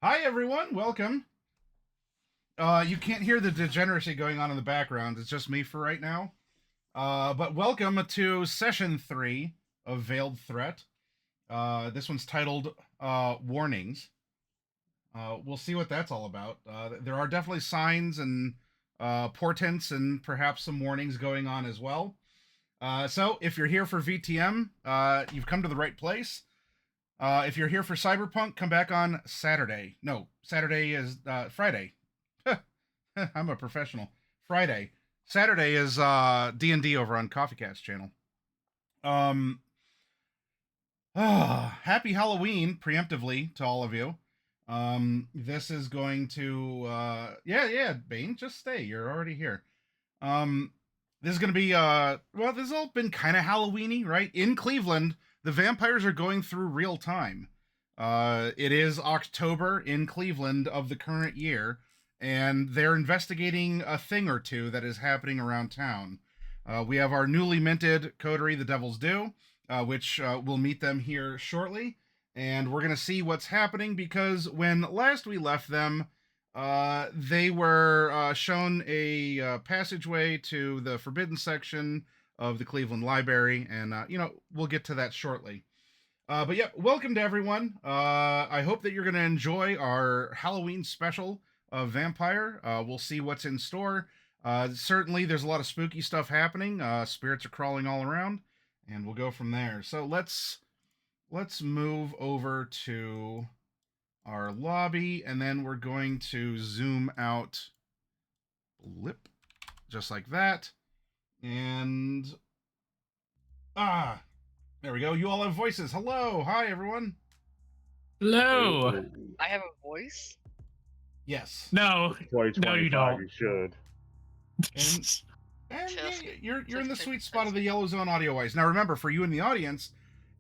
Hi, everyone. Welcome. You can't hear the degeneracy going on in the background. It's just me for right now. But welcome to session 3 of Veiled Threat. This one's titled Warnings. We'll see what that's all about. There are definitely signs and portents and perhaps some warnings going on as well. So if you're here for VTM, you've come to the right place. If you're here for Cyberpunk, come back on Saturday. No, Saturday is Friday. I'm a professional. Friday. Saturday is D&D over on CoffeeCast channel. Happy Halloween preemptively to all of you. This is going to yeah, Bane, just stay. You're already here. This is going to be well, this has all been kind of Halloweeny, right? In Cleveland, the vampires are going through real time. It is October in Cleveland of the current year, and they're investigating a thing or two that is happening around town. We have our newly minted coterie, the Devil's Due, which we'll meet them here shortly, and we're going to see what's happening because when last we left them, they were shown a passageway to the forbidden section of the Cleveland Library, and we'll get to that shortly. But yeah, welcome to everyone. I hope that you're going to enjoy our Halloween special of Vampire. We'll see what's in store. Certainly, there's a lot of spooky stuff happening. Spirits are crawling all around, and we'll go from there. So let's move over to our lobby, and then we're going to zoom out, blip, just like that. And there we go. You all have voices. Hello. Hi, everyone. Hello. I have a voice? Yes. No. No, you don't. You should. And yeah, you're in the sweet spot of the yellow zone audio-wise. Now, remember, for you in the audience,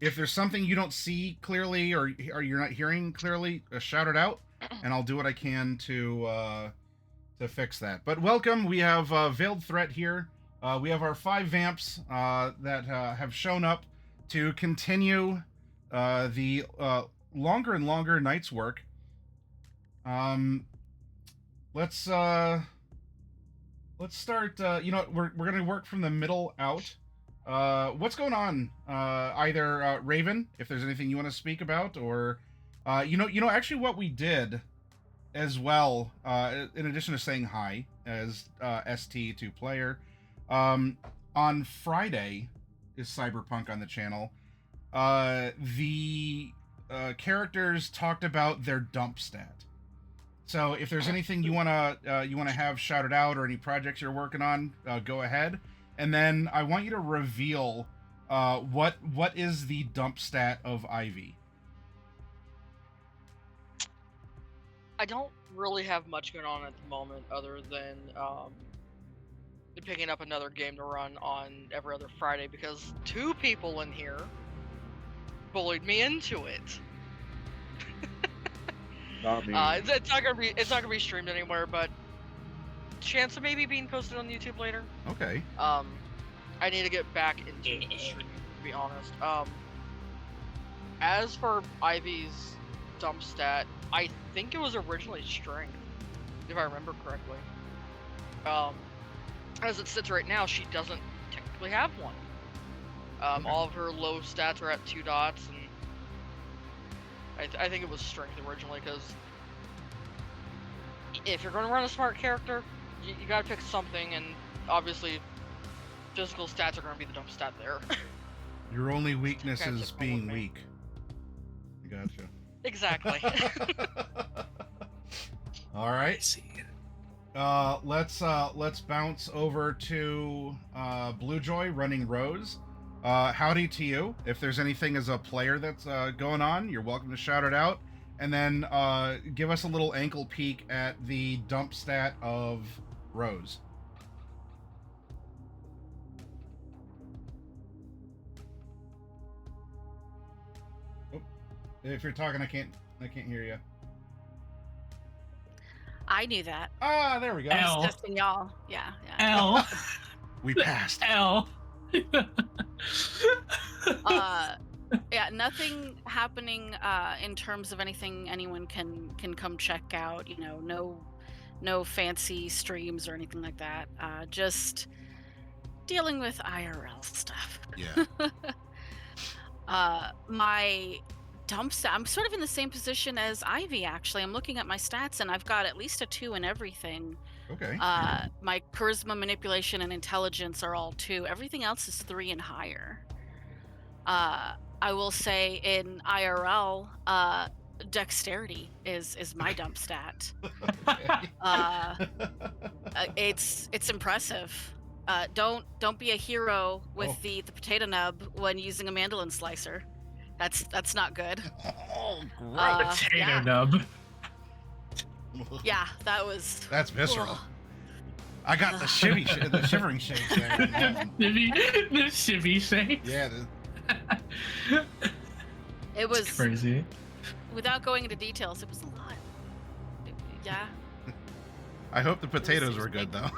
if there's something you don't see clearly or you're not hearing clearly, shout it out, and I'll do what I can to fix that. But welcome. We have Veiled Threat here. We have our 5 vamps that have shown up to continue the longer and longer night's work. Let's start. We're gonna work from the middle out. What's going on? Either Raven, if there's anything you want to speak about, or actually what we did as well, in addition to saying hi as ST2 player, on Friday is Cyberpunk on the channel. The characters talked about their dump stat. So if there's anything you wanna have shouted out or any projects you're working on, go ahead. And then I want you to reveal what is the dump stat of Ivy. I don't really have much going on at the moment other than picking up another game to run on every other Friday because 2 people in here bullied me into it. Not me. It's not gonna be streamed anywhere, but chance of maybe being posted on YouTube later. Okay. I need to get back into the stream, to be honest. As for Ivy's dump stat, I think it was originally strength, if I remember correctly. As it sits right now, she doesn't technically have one. Okay. All of her low stats are at 2 dots, and I think it was strength originally, because if you're going to run a smart character, you gotta pick something, and obviously physical stats are going to be the dump stat there. Your only weakness is being weak. I gotcha. Exactly. All right. Let's bounce over to Bluejoy running Rose. Howdy to you. If there's anything as a player that's going on, you're welcome to shout it out. And then give us a little ankle peek at the dump stat of Rose. Oh, if you're talking, I can't hear you. I knew that. Ah, there we go. L. Just testing y'all. Yeah. L. We passed. L. It Yeah, nothing happening in terms of anything anyone can come check out. You know, no fancy streams or anything like that. Just dealing with IRL stuff. Yeah. My dump stat, I'm sort of in the same position as Ivy, actually. I'm looking at my stats and I've got at least a 2 in everything. Okay. My charisma, manipulation, and intelligence are all 2. Everything else is 3 and higher. I will say in IRL, dexterity is my dump stat. It's impressive. Don't be a hero with the potato nub when using a mandolin slicer. That's not good. Oh, Potato yeah. nub. Yeah, that's visceral. Ugh. I got the shivering shakes there. The shivvy shakes. Yeah. It was Crazy. Without going into details, it was a lot. Yeah. I hope the potatoes were good though.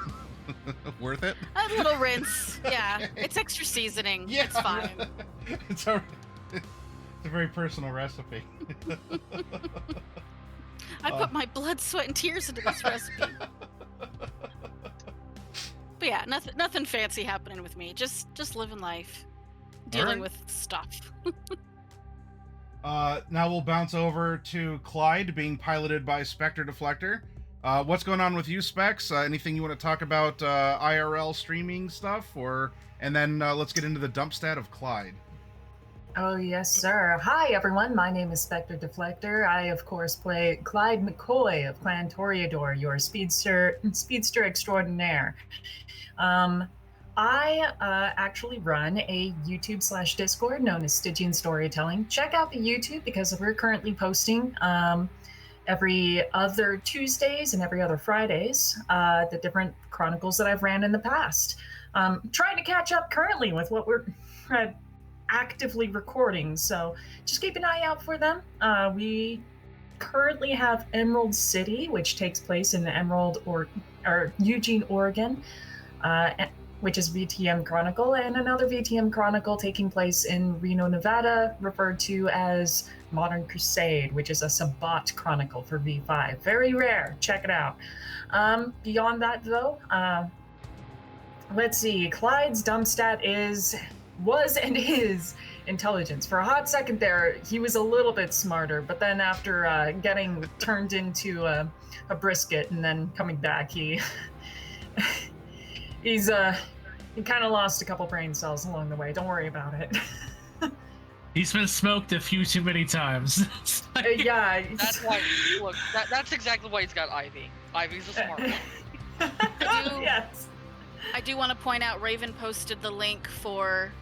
Worth it? A little rinse. Yeah. It's extra seasoning. Yeah. It's fine. It's a very personal recipe. I put my blood, sweat, and tears into this recipe. But yeah, nothing fancy happening with me. Just living life, dealing with stuff. Now we'll bounce over to Clyde, being piloted by Spectre Deflector. What's going on with you, Specs? Anything you want to talk about IRL streaming stuff, and then let's get into the dump stat of Clyde. Oh, yes, sir. Hi, everyone. My name is Spectre Deflector. I, of course, play Clyde McCoy of Clan Toreador, your speedster extraordinaire. I actually run a YouTube/Discord known as Stygian Storytelling. Check out the YouTube because we're currently posting every other Tuesdays and every other Fridays the different chronicles that I've ran in the past. Trying to catch up currently with what we're actively recording, so just keep an eye out for them. We currently have Emerald City, which takes place in Eugene, Oregon, which is VTM Chronicle, and another VTM Chronicle taking place in Reno, Nevada, referred to as Modern Crusade, which is a Sabbat Chronicle for V5. Very rare. Check it out. Beyond that, though, let's see. Clyde's dump stat was and is intelligence. For a hot second there, he was a little bit smarter, but then after getting turned into a brisket and then coming back, he kind of lost a couple brain cells along the way. Don't worry about it. He's been smoked a few too many times. Yeah. That's why. Look, that's exactly why he's got Ivy. Ivy's a smart one. Yes. I do want to point out Raven posted the link for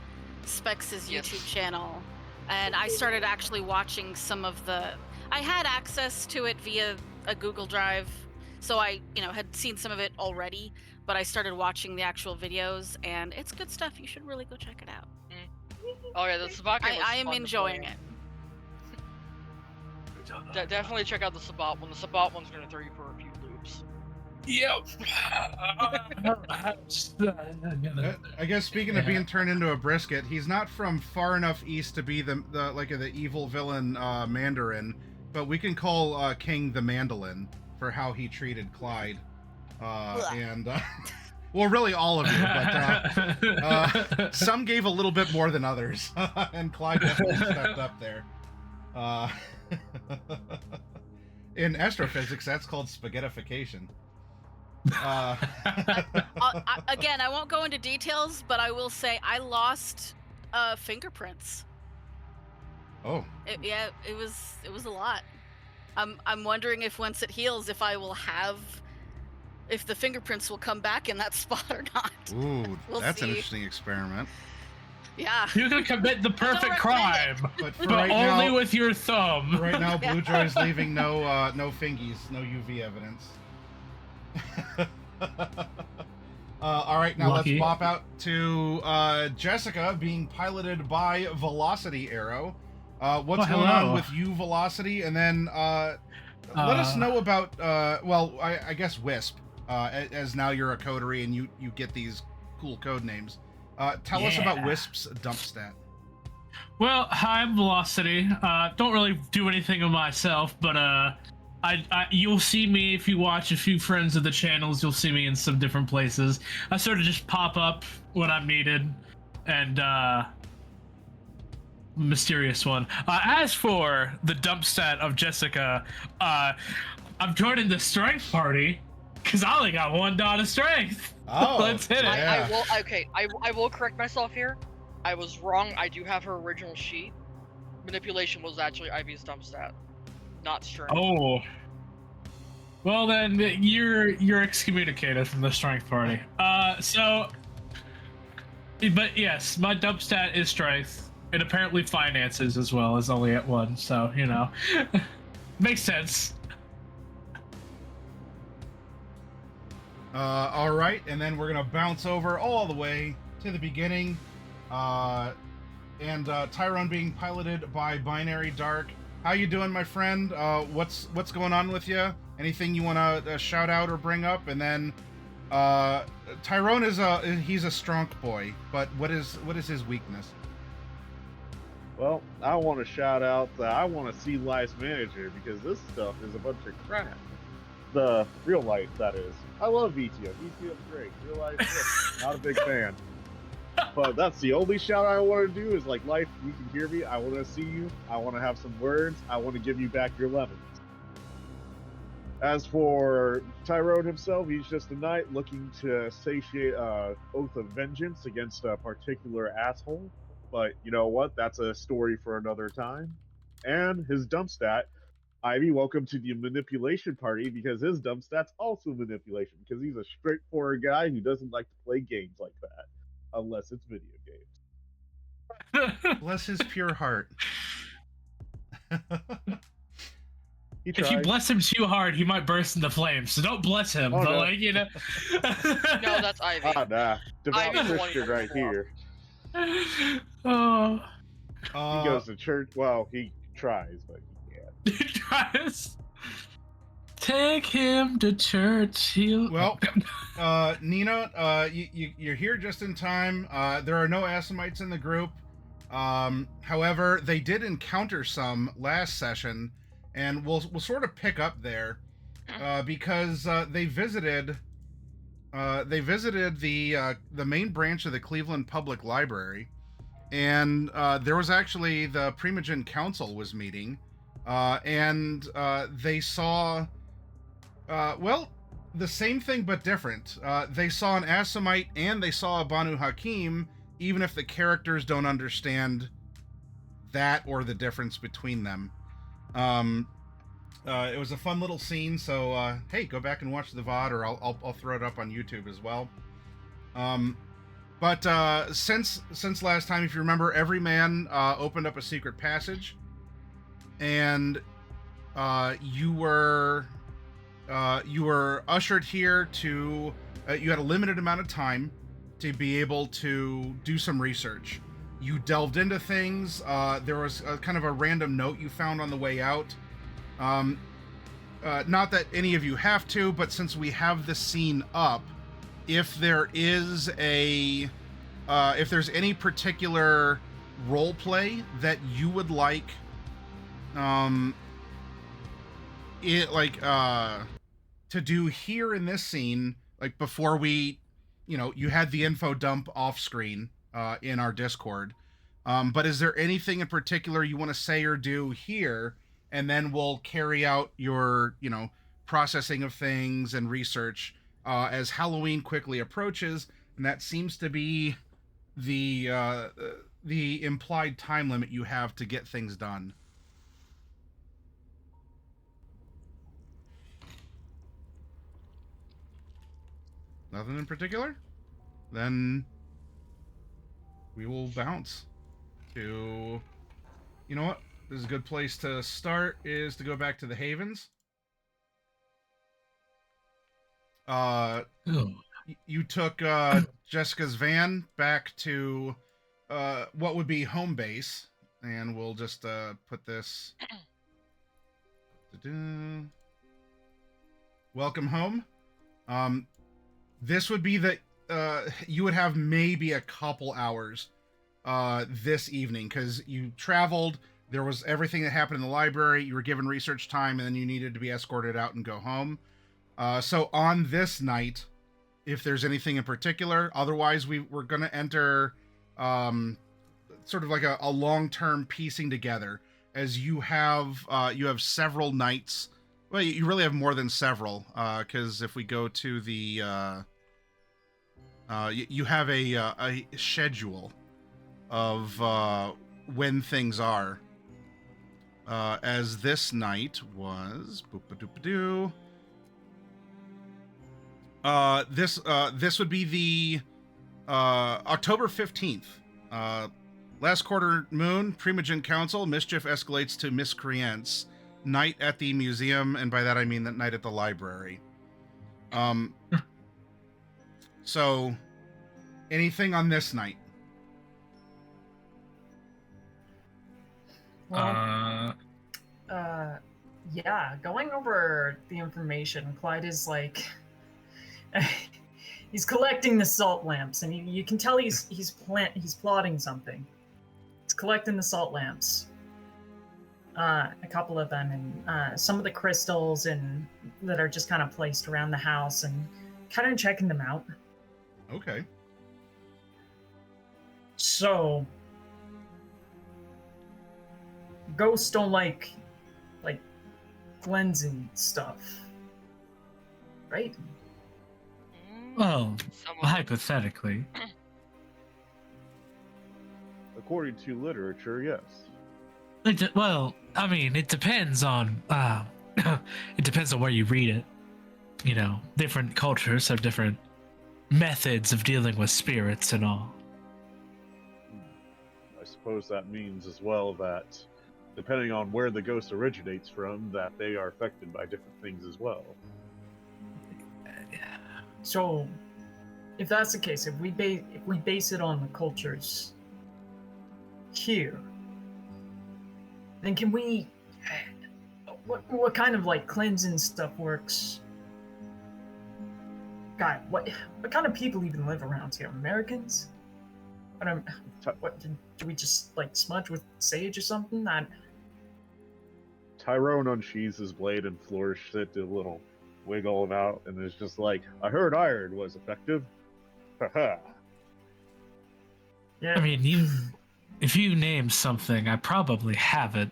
Specs' YouTube channel, and I started actually watching some of I had access to it via a Google Drive, so I had seen some of it already, but I started watching the actual videos, and it's good stuff. You should really go check it out. Oh yeah, the Sabbat game was I am fun to enjoying play. it. Definitely check out the Sabbat one. The Sabbat one's gonna throw you for a few loops. Yep. I guess speaking of being turned into a brisket, he's not from far enough east to be the evil villain Mandarin, but we can call King the Mandolin for how he treated Clyde, and well, really all of you, but some gave a little bit more than others, and Clyde definitely stepped up there. In astrophysics, that's called spaghettification. Again, I won't go into details, but I will say I lost fingerprints. Oh. It was a lot. I'm wondering if once it heals, if the fingerprints will come back in that spot or not. Ooh, We'll that's an see. interesting experiment. Yeah. You can commit the perfect crime, But but right only now, with your thumb. right now, Blue Joy's leaving no fingies, no UV evidence. All right, now Lucky. let's pop out to Jessica being piloted by Velocity Arrow. What's going on with you, Velocity? And then let us know about, I guess Wisp, as now you're a coterie and you get these cool code names. Tell us about Wisp's dump stat. Well, hi, I'm Velocity. Don't really do anything of myself, but you'll see me if you watch a few friends of the channels. You'll see me in some different places. I sort of just pop up when I'm needed, and mysterious one. As for the dump stat of Jessica, I'm joining the strength party because I only got 1 dot of strength. Oh, Let's hit it. yeah. I will correct myself here. I was wrong. I do have her original sheet. Manipulation was actually Ivy's dump stat, not strength. Oh. Well then, you're excommunicated from the strength party. But yes, my dump stat is strength, and apparently finances as well is only at 1. So makes sense. All right, and then we're gonna bounce over all the way to the beginning, and Tyrone being piloted by Binary Dark. How you doing, my friend? What's going on with you? Anything you want to shout out or bring up? And then Tyrone he's a strong boy, but what is his weakness? Well, I want to shout out that I want to see Life's Manager because this stuff is a bunch of crap. The real life, that is. I love VTM. VTM's great. Real life, not a big fan. But that's the only shout I want to do is like, Life, you can hear me. I want to see you. I want to have some words. I want to give you back your lemons. As for Tyrone himself, he's just a knight looking to satiate oath of vengeance against a particular asshole. But you know what? That's a story for another time. And his dump stat, Ivy, welcome to the manipulation party because his dump stat's also manipulation because he's a straightforward guy who doesn't like to play games like that. Unless it's video games. Bless his pure heart. If you bless him too hard, he might burst into flames. So don't bless him. Oh, but no. No, that's Ivy. Ah, nah. Devout Ivy's the one Christian who right doesn't here. Oh. He goes to church. Well, he tries, but he can't. He tries. Take him to church. Well, Nina, you're here just in time. There are no Assamites in the group. However, they did encounter some last session, and we'll sort of pick up there because they visited the main branch of the Cleveland Public Library, and there was actually the Primogen Council was meeting, and they saw. Well, the same thing but different. They saw an Assamite and they saw a Banu Hakim, even if the characters don't understand that or the difference between them. It was a fun little scene, so hey, go back and watch the VOD, or I'll throw it up on YouTube as well. But since last time, if you remember, every man opened up a secret passage, and you were ushered here to you had a limited amount of time to be able to do some research. You delved into things. There was kind of a random note you found on the way out. Not that any of you have to, but since we have the scene up, if there is if there's any particular role play that you would like to do here in this scene, like before we, you had the info dump off screen in our Discord. But is there anything in particular you want to say or do here? And then we'll carry out your, processing of things and research as Halloween quickly approaches. And that seems to be the implied time limit you have to get things done. Nothing in particular? Then we will bounce to... You know what? This is a good place to start, is to go back to the Havens. You took Jessica's van back to what would be home base, and we'll just put this... Welcome home. This would be the you would have maybe a couple hours this evening, because you traveled. There was everything that happened in the library. You were given research time, and then you needed to be escorted out and go home. So on this night, if there's anything in particular, otherwise we're going to enter sort of like a long-term piecing together, as you have several nights. Well, you really have more than several, because if we go to the you have a schedule of when things are. As this night was this would be the October 15th. Last quarter moon, Primogen Council, mischief escalates to miscreants. Night at the museum, and by that I mean that night at the library. So anything on this night? Well, yeah, going over the information, Clyde is like, he's collecting the salt lamps, and you can tell he's plotting something. He's collecting the salt lamps, a couple of them, and some of the crystals that are just kind of placed around the house, and kind of checking them out. Okay. So, ghosts don't like cleansing stuff, right? Well, Some of hypothetically. According to literature, yes. Well, I mean, it depends on it depends on where you read it. You know, different cultures have different methods of dealing with spirits and all. I suppose that means as well that, depending on where the ghost originates from, that they are affected by different things as well. So, if that's the case, if we base it on the cultures here, then can we? What kind of cleansing stuff works? God, what kind of people even live around here? Americans? What do we just smudge with sage or something? Tyrone unsheathes his blade and flourishes it to a little wiggle about, and is just like, I heard iron was effective. Haha. Yeah. I mean, if you name something, I probably have it.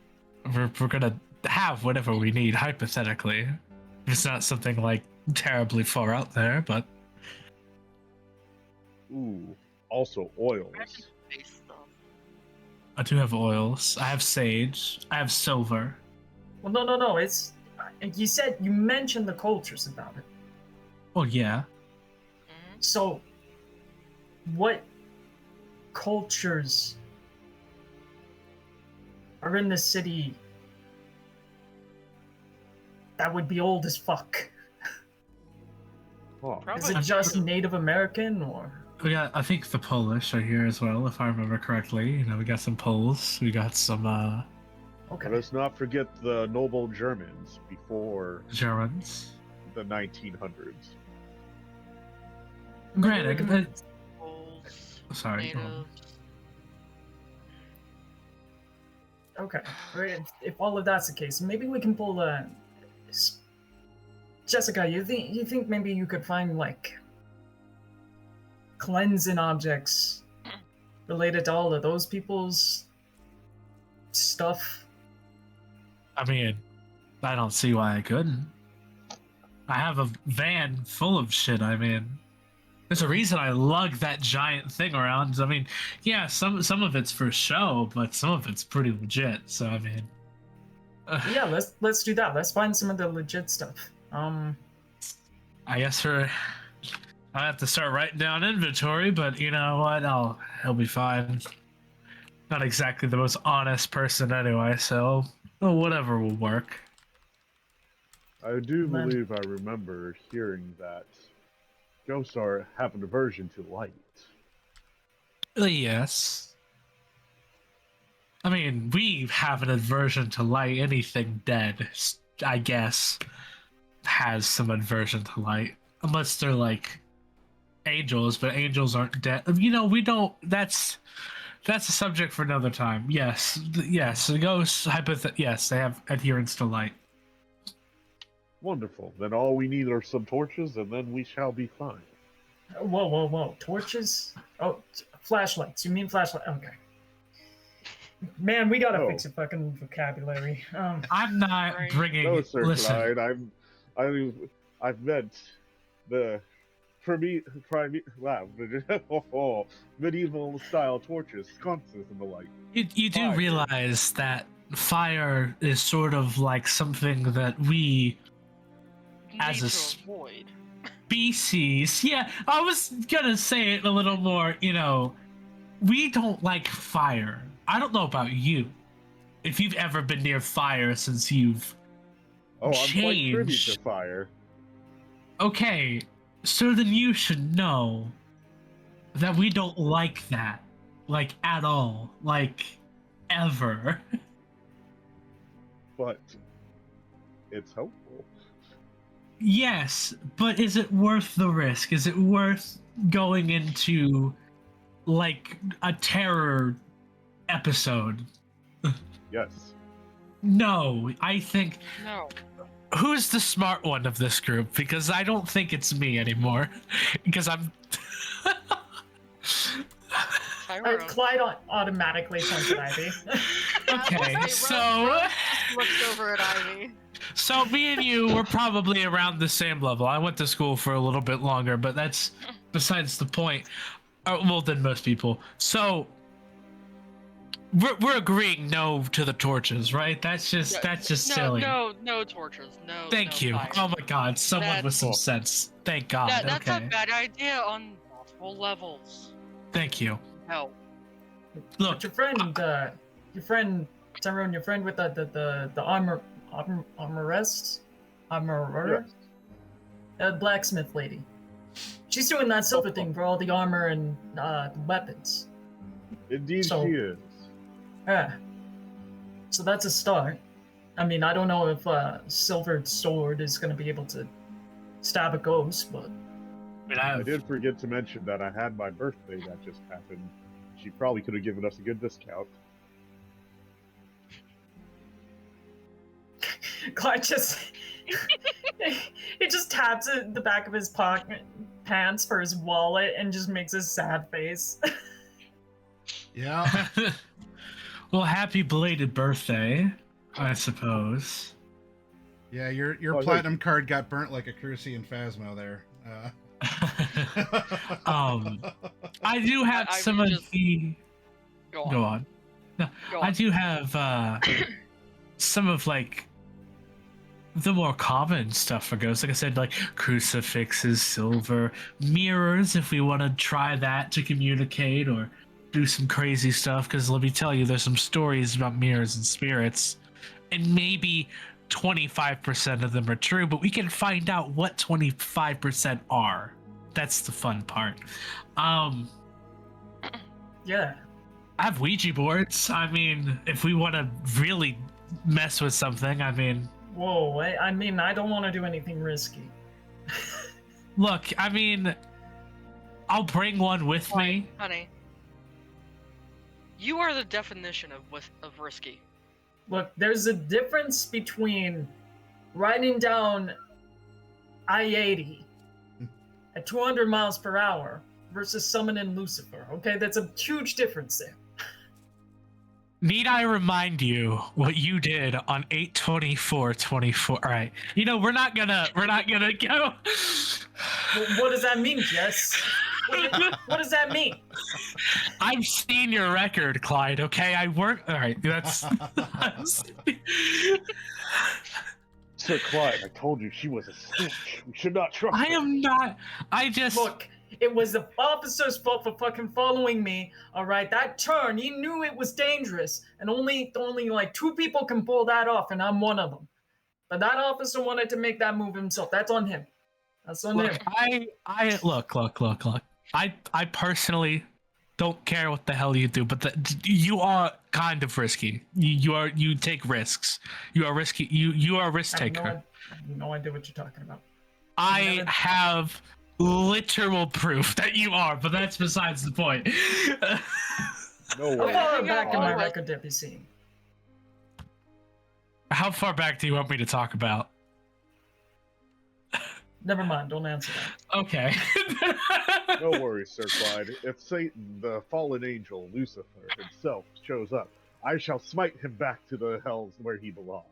We're gonna have whatever we need, hypothetically. It's not something terribly far out there, but Ooh, also oils. base stuff. I do have oils. I have sage. I have silver. Well, no. It's you mentioned the cultures about it. Well, yeah. Mhm. So, what cultures are in the city that would be old as fuck? Huh. Is Probably it just Native American or? We got, I think the Polish are here as well, if I remember correctly. You know, we got some Poles. We got some Okay. Let's not forget the noble Germans before Germans. the 1900s. Granted, Poles, sorry. go on. natives. Okay. Right, if all of that's the case, maybe we can pull Jessica, you think maybe you could find cleansing objects related to all of those people's stuff? I mean, I don't see why I couldn't. I have a van full of shit. I mean, there's a reason I lug that giant thing around. I mean, yeah, some of it's for show, but some of it's pretty legit. So I mean, Yeah, let's do that. Let's find some of the legit stuff. I guess I have to start writing down inventory, but you know what? He'll be fine. Not exactly the most honest person anyway, so whatever will work. I do Man. believe I remember hearing that ghosts have an aversion to light. Yes. I mean, we have an aversion to light. Anything dead, I guess, has some aversion to light. Unless they're angels, but angels aren't dead. You know, we don't. That's a subject for another time. Yes, yes. The ghosts, yes, they have adherence to light. Wonderful. Then all we need are some torches, and then we shall be fine. Whoa, whoa, whoa! Torches? Oh, flashlights. You mean flashlight? Okay. Man, we gotta Oh. fix your fucking vocabulary. I'm not Right. bringing. No, Sir Listen, Clyde. I've meant the medieval style torches, sconces, and the like. you do Fire. realize that fire is sort of like something that we as Need a to avoid. species. Yeah, I was gonna say it a little more. We don't like fire. I don't know about you. If you've ever been near fire since you've Oh, I'm quite privy changed. to fire. Okay, so then you should know that we don't like that. Like, at all. Like, ever. But it's helpful. Yes, but is it worth the risk? Is it worth going into, like, a terror episode? Yes. No, I think... No. Who's the smart one of this group? Because I don't think it's me anymore. Because I'm... Tyrone. Clyde automatically points at Ivy. Okay, Rose so... just looked over at Ivy. So me and you were probably around the same level. I went to school for a little bit longer, but that's besides the point. Well, than most people. So we're agreeing no to the torches, right? That's just silly. No torches. No. Thank no you. fire. Oh my God, someone That's with some cool. sense. Thank God. That's Okay. a bad idea on multiple levels. Thank you. No. Look, But your friend Tyrone, your friend with the armorist, Yes. blacksmith lady. She's doing that silver thing for all the armor and the weapons. Indeed, So- she is. Yeah. So that's a start. I mean, I don't know if a silver sword is going to be able to stab a ghost, but I did forget to mention that I had my birthday that just happened. She probably could have given us a good discount. Clyde just he just taps at the back of his pants for his wallet and just makes a sad face. Yeah. well, happy belated birthday, I suppose. Yeah, your Oh, platinum card got burnt like a Cruci and Phasmo there. I do have I some would of just- the. Go on. Go on. No, Go I on. do have some of like the more common stuff for ghosts. Like I said, like crucifixes, silver, mirrors. If we want to try that to communicate or do some crazy stuff, because let me tell you, there's some stories about mirrors and spirits, and maybe 25% of them are true, but we can find out what 25% are. That's the fun part. Yeah. I have Ouija boards. I mean, if we want to really mess with something, I mean, Whoa, I mean, I don't want to do anything risky. look, I mean, I'll bring one with me. Honey. You are the definition of risky. Look, there's a difference between riding down I-80 at 200 miles per hour versus summoning Lucifer, okay? That's a huge difference there. Need I remind you what you did on 8/24/24? All right, we're not gonna go. What does that mean, Jess? What does that mean? I've seen your record, Clyde. Okay, I work. All right, that's. Sir Clyde, I told you she was a snitch. We should not trust I her. am not. I just. Look, it was the officer's fault for fucking following me, all right? That turn, he knew it was dangerous, and only like 2 people can pull that off, and I'm one of them. But that officer wanted to make that move himself. That's on him. That's on him. Look, I look. I personally don't care what the hell you do, but you are kind of risky. You take risks. You are risky. You are a risk I have taker. no idea what you're talking about. I have literal proof that you are, but that's besides the point. No How worries. far think back I'll in my go with- record have you seen? How far back do you want me to talk about? Never mind, don't answer that. Okay. No worries, Sir Clyde. If Satan, the fallen angel, Lucifer himself, shows up, I shall smite him back to the hells where he belongs.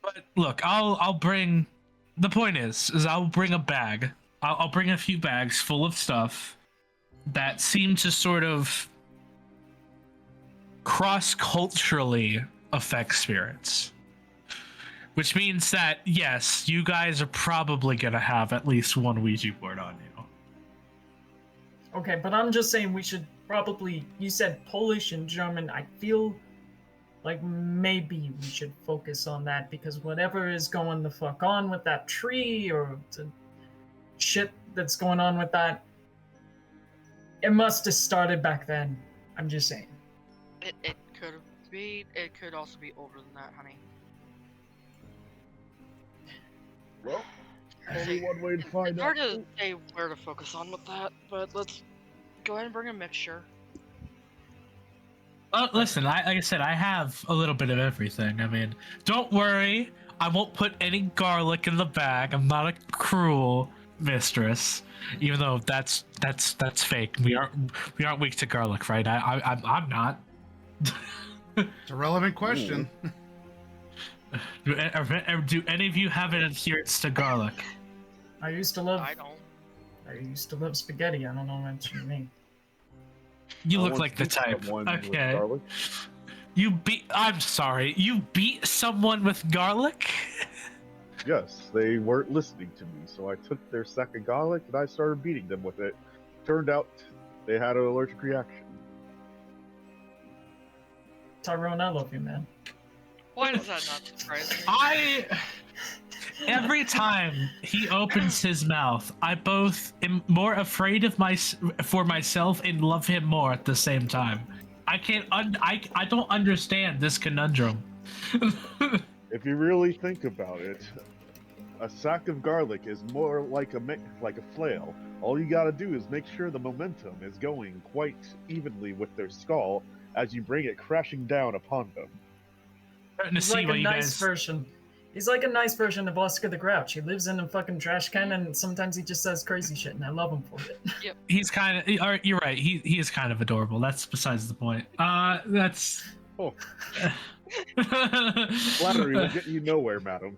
But look, I'll bring. The point is I'll bring a bag. I'll bring a few bags full of stuff that seem to sort of cross-culturally affect spirits. Which means that, yes, you guys are probably going to have at least one Ouija board on you. Okay, but I'm just saying we should probably. You said Polish and German. I feel like maybe we should focus on that because whatever is going the fuck on with that tree or the shit that's going on with that, it must have started back then. I'm just saying. It could be. It could also be older than that, honey. Well, only one way to find It's out. hard to say where to focus on with that, but let's go ahead and bring a mixture. Listen, like I said, I have a little bit of everything. I mean, don't worry. I won't put any garlic in the bag. I'm not a cruel mistress, even though that's fake. We aren't weak to garlic, right? I'm not. It's a relevant question. Do any of you have an adherence to garlic? I used to love. I don't. I used to love spaghetti. I don't know what you mean. You I look once like the beat type. someone with Okay. garlic. I'm sorry. You beat someone with garlic? Yes, they weren't listening to me, so I took their sack of garlic and I started beating them with it. Turned out they had an allergic reaction. Tyrone, I love you, man. Why does that not surprise me? Every time he opens his mouth, I both am more afraid of for myself and love him more at the same time. I can't. I don't understand this conundrum. If you really think about it, a sack of garlic is more like a flail. All you gotta do is make sure the momentum is going quite evenly with their skull as you bring it crashing down upon them. Starting to He's see like what a you nice guys. version. He's like a nice version of Oscar the Grouch. He lives in a fucking trash can, and sometimes he just says crazy shit, and I love him for it. He's kind of. You're right. He is kind of adorable. That's besides the point. That's. Oh. Flattery will get you nowhere, madam.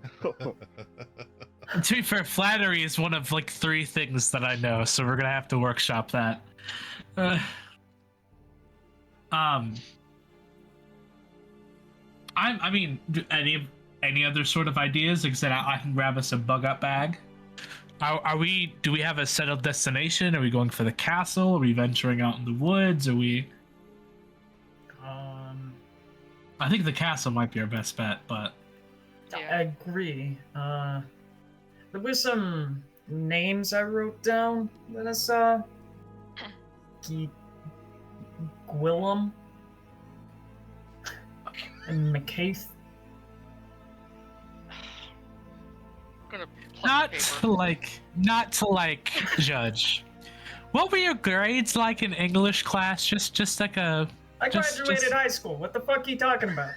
To be fair, flattery is one of like 3 things that I know, so we're gonna have to workshop that. I mean, any other sort of ideas? Like I said, I can grab us a bug up bag. Are we? Do we have a settled destination? Are we going for the castle? Are we venturing out in the woods? Are we? I think the castle might be our best bet, but I Yeah. agree. There were some names I wrote down that I saw. Gwillem and McCaith. I'm gonna pluck paper. not to judge. What were your grades like in English class? Just like a. I Just- graduated high school. What the fuck are you talking about?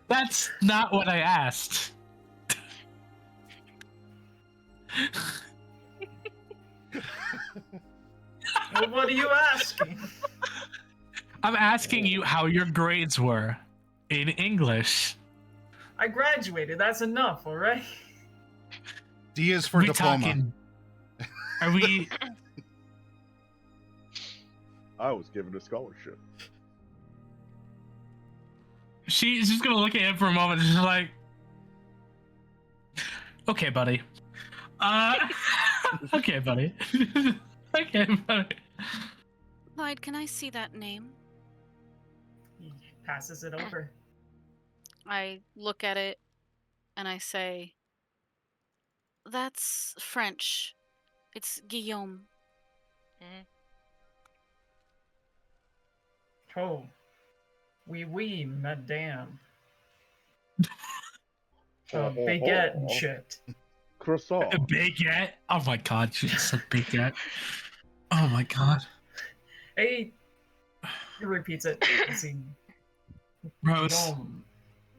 That's not what I asked. Well, what are you asking? I'm asking you how your grades were in English. I graduated. That's enough, all right? D is for diploma. Are we? I was given a scholarship. She's just gonna look at him for a moment, just like, okay, buddy. Okay, buddy. Okay, buddy. Clyde, can I see that name? He passes it over. I look at it and I say, that's French. It's Guillaume. Oh. Oui, madame. Baguette and shit. Croissant. A baguette? Oh my god, she just said baguette. Oh my god. Hey, He repeats it. Rose, Yom,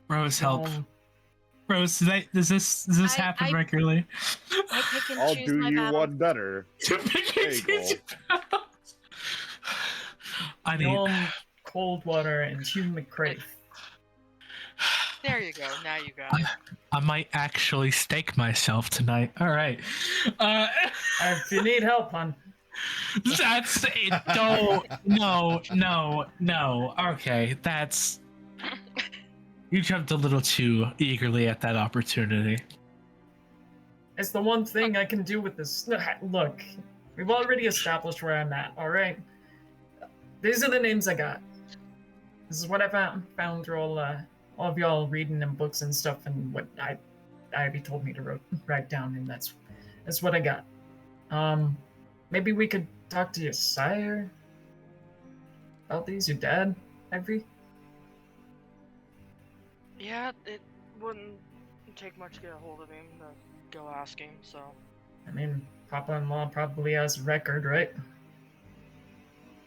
Rose, help. yom. Rose, does this happen I- regularly? I pick and I'll choose do my you battles. one better. I need. Yom, cold water, and Hugh McCrafe. There you go. Now you got it. I might actually stake myself tonight. All right. If you need help, hon. That's it. No. Okay, that's. You jumped a little too eagerly at that opportunity. It's the one thing I can do with this. Look, we've already established where I'm at, alright? These are the names I got. This is what I found through all of y'all reading in books and stuff, and what Ivy told me to write down, and that's what I got. Maybe we could talk to your sire about these, your dad, Ivy? Yeah, it wouldn't take much to get a hold of him to go ask him, so. I mean, Papa-in-law probably has a record, right?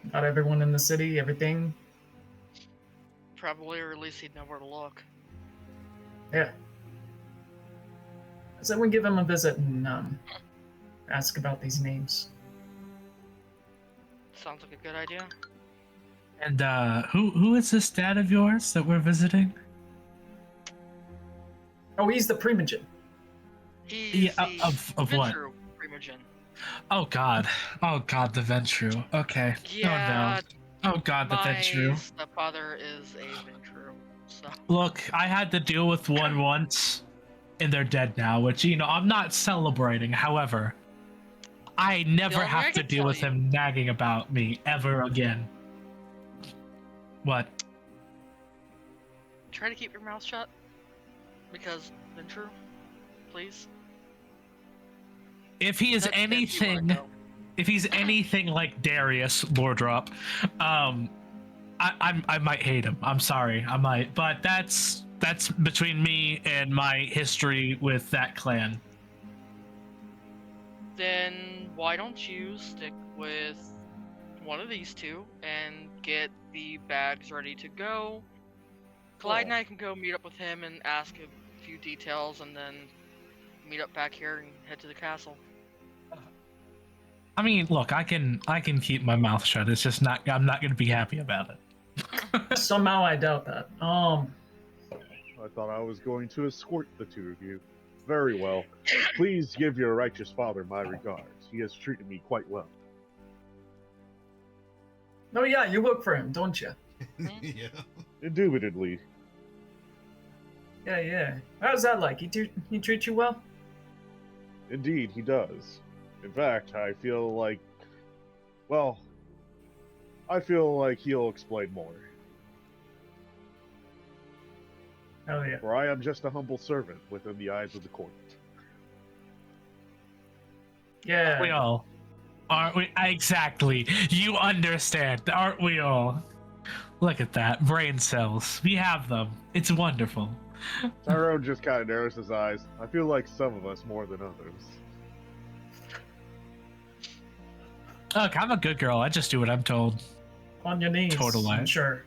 About everyone in the city, everything. Probably, or at least he'd know where to look. Yeah. So we give him a visit and ask about these names. Sounds like a good idea. And who is this dad of yours that we're visiting? Oh, he's the Primogen. He's the of what? Ventru Primogen. Oh God, the Ventru. Okay. Yeah, Oh no. Oh God, the my Ventru. stepfather is a Ventru, so. Look, I had to deal with one once, and they're dead now. Which I'm not celebrating. However, I never Dylan, I have to can deal tell with you. him nagging about me ever again. What? Try to keep your mouth shut. Because Ventru, please. If he is That's if you wanna anything, go. if he's anything like Darius Lordrop, I might hate him. I'm sorry, I might. But that's between me and my history with that clan. Then why don't you stick with one of these two and get the bags ready to go? Clyde and I can go meet up with him and ask a few details, and then meet up back here and head to the castle. I mean, look, I can keep my mouth shut. It's just not. I'm not going to be happy about it. Somehow I doubt that. I thought I was going to escort the two of you. Very well. Please give your righteous father my regards. He has treated me quite well. Oh yeah, you work for him, don't you? Yeah. Indubitably. Yeah. How's that like? He treat you well? Indeed, he does. In fact, I feel like... Well, I feel like he'll explain more. Hell yeah. For I am just a humble servant within the eyes of the court. Yeah. We all aren't we? Exactly. You understand, aren't we all? Look at that, brain cells. We have them. It's wonderful. Tyrone just kind of narrows his eyes. I feel like some of us more than others. Look, I'm a good girl. I just do what I'm told. On your knees. Total I'm lie. sure.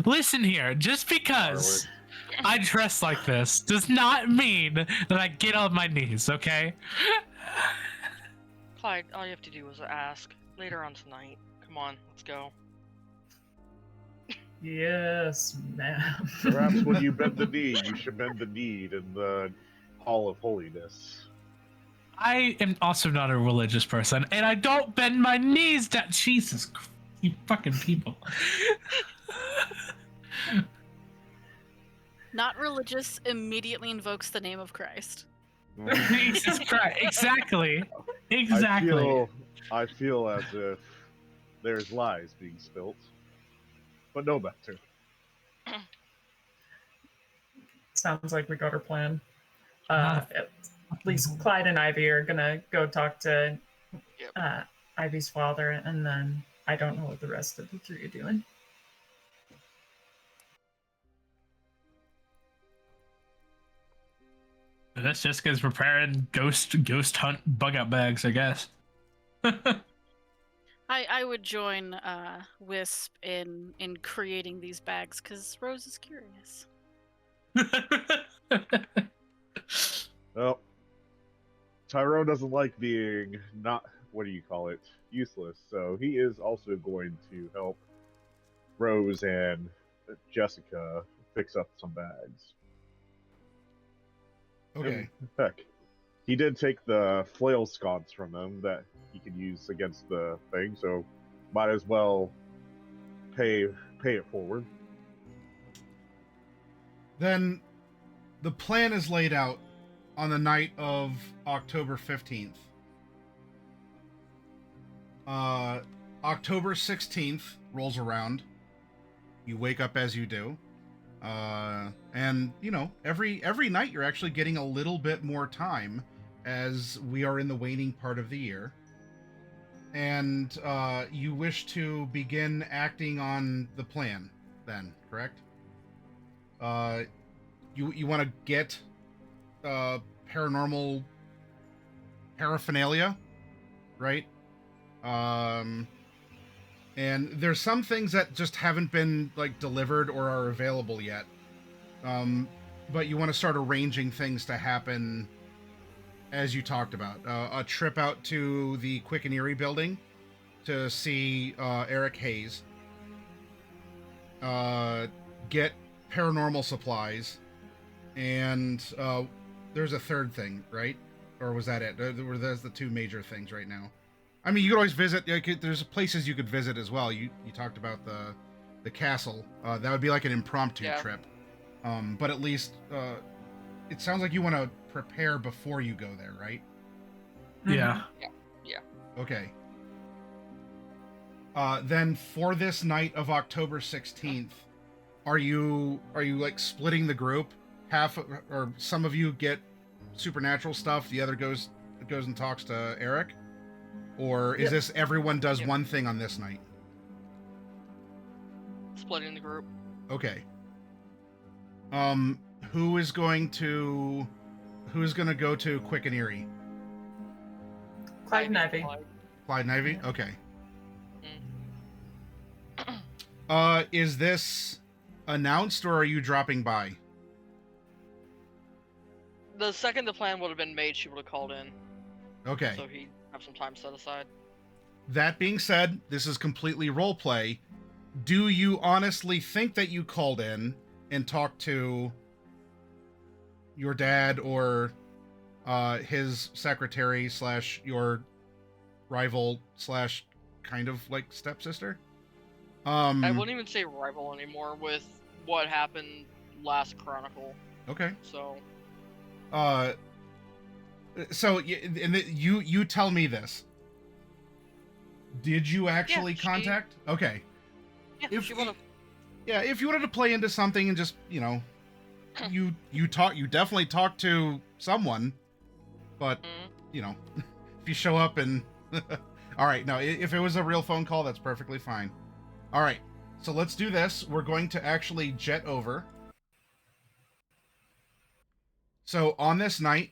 Listen here. Just because I dress like this does not mean that I get on my knees, okay? Clyde, all you have to do is ask. Later on tonight. Come on, let's go. Yes, ma'am. Perhaps when you bend the knee, you should bend the knee in the Hall of Holiness. I am also not a religious person, and I don't bend my knees down. Jesus Christ, you fucking people. Not religious immediately invokes the name of Christ. Jesus Christ, exactly. I feel as if there's lies being spilt, but no matter. Sounds like we got our plan. Not At least Clyde and Ivy are gonna go talk to Yep. Ivy's father, and then I don't know what the rest of the three are doing. That's just because preparing ghost hunt bug out bags, I guess. I would join Wisp in creating these bags because Rose is curious. Well, Tyrone doesn't like being not, what do you call it, useless, so he is also going to help Rose and Jessica fix up some bags. Okay. Heck, he did take the flail sconce from them that he could use against the thing, so might as well pay it forward. Then the plan is laid out on the night of October 15th. October 16th rolls around. You wake up as you do. And, you know, every night you're actually getting a little bit more time as we are in the waning part of the year. And you wish to begin acting on the plan then, correct? You want to get paranormal paraphernalia, right? And there's some things that just haven't been like delivered or are available yet. But you want to start arranging things to happen as you talked about. A trip out to the Quick and Eerie building to see Eric Hayes. Get paranormal supplies. And there's a third thing, right? Or was that it? Those the two major things right now. I mean, you could always visit. There's places you could visit as well. You talked about the castle. That would be like an impromptu trip. But at least it sounds like you want to prepare before you go there, right? Yeah. Yeah. Okay. Then for this night of October 16th, are you like splitting the group? Half or some of you get supernatural stuff, the other goes and talks to Eric? Or is this everyone does one thing on this night? Splitting the group. Okay. Who's going to go to Quick and Eerie? Clyde and Ivy. Clyde and Ivy? Okay. Is this announced or are you dropping by? The second the plan would have been made, she would have called in. Okay. So he'd have some time set aside. That being said, this is completely role play. Do you honestly think that you called in and talked to your dad or his secretary / your rival / kind of like stepsister? I wouldn't even say rival anymore with what happened last Chronicle. Okay. So you tell me this. Did you actually contact? Okay. Yeah, If she would have. Yeah, if you wanted to play into something and just, you know, you definitely talked to someone, but you know, if you show up and all right, no, if it was a real phone call, that's perfectly fine. All right, so let's do this. We're going to actually jet over. So on this night,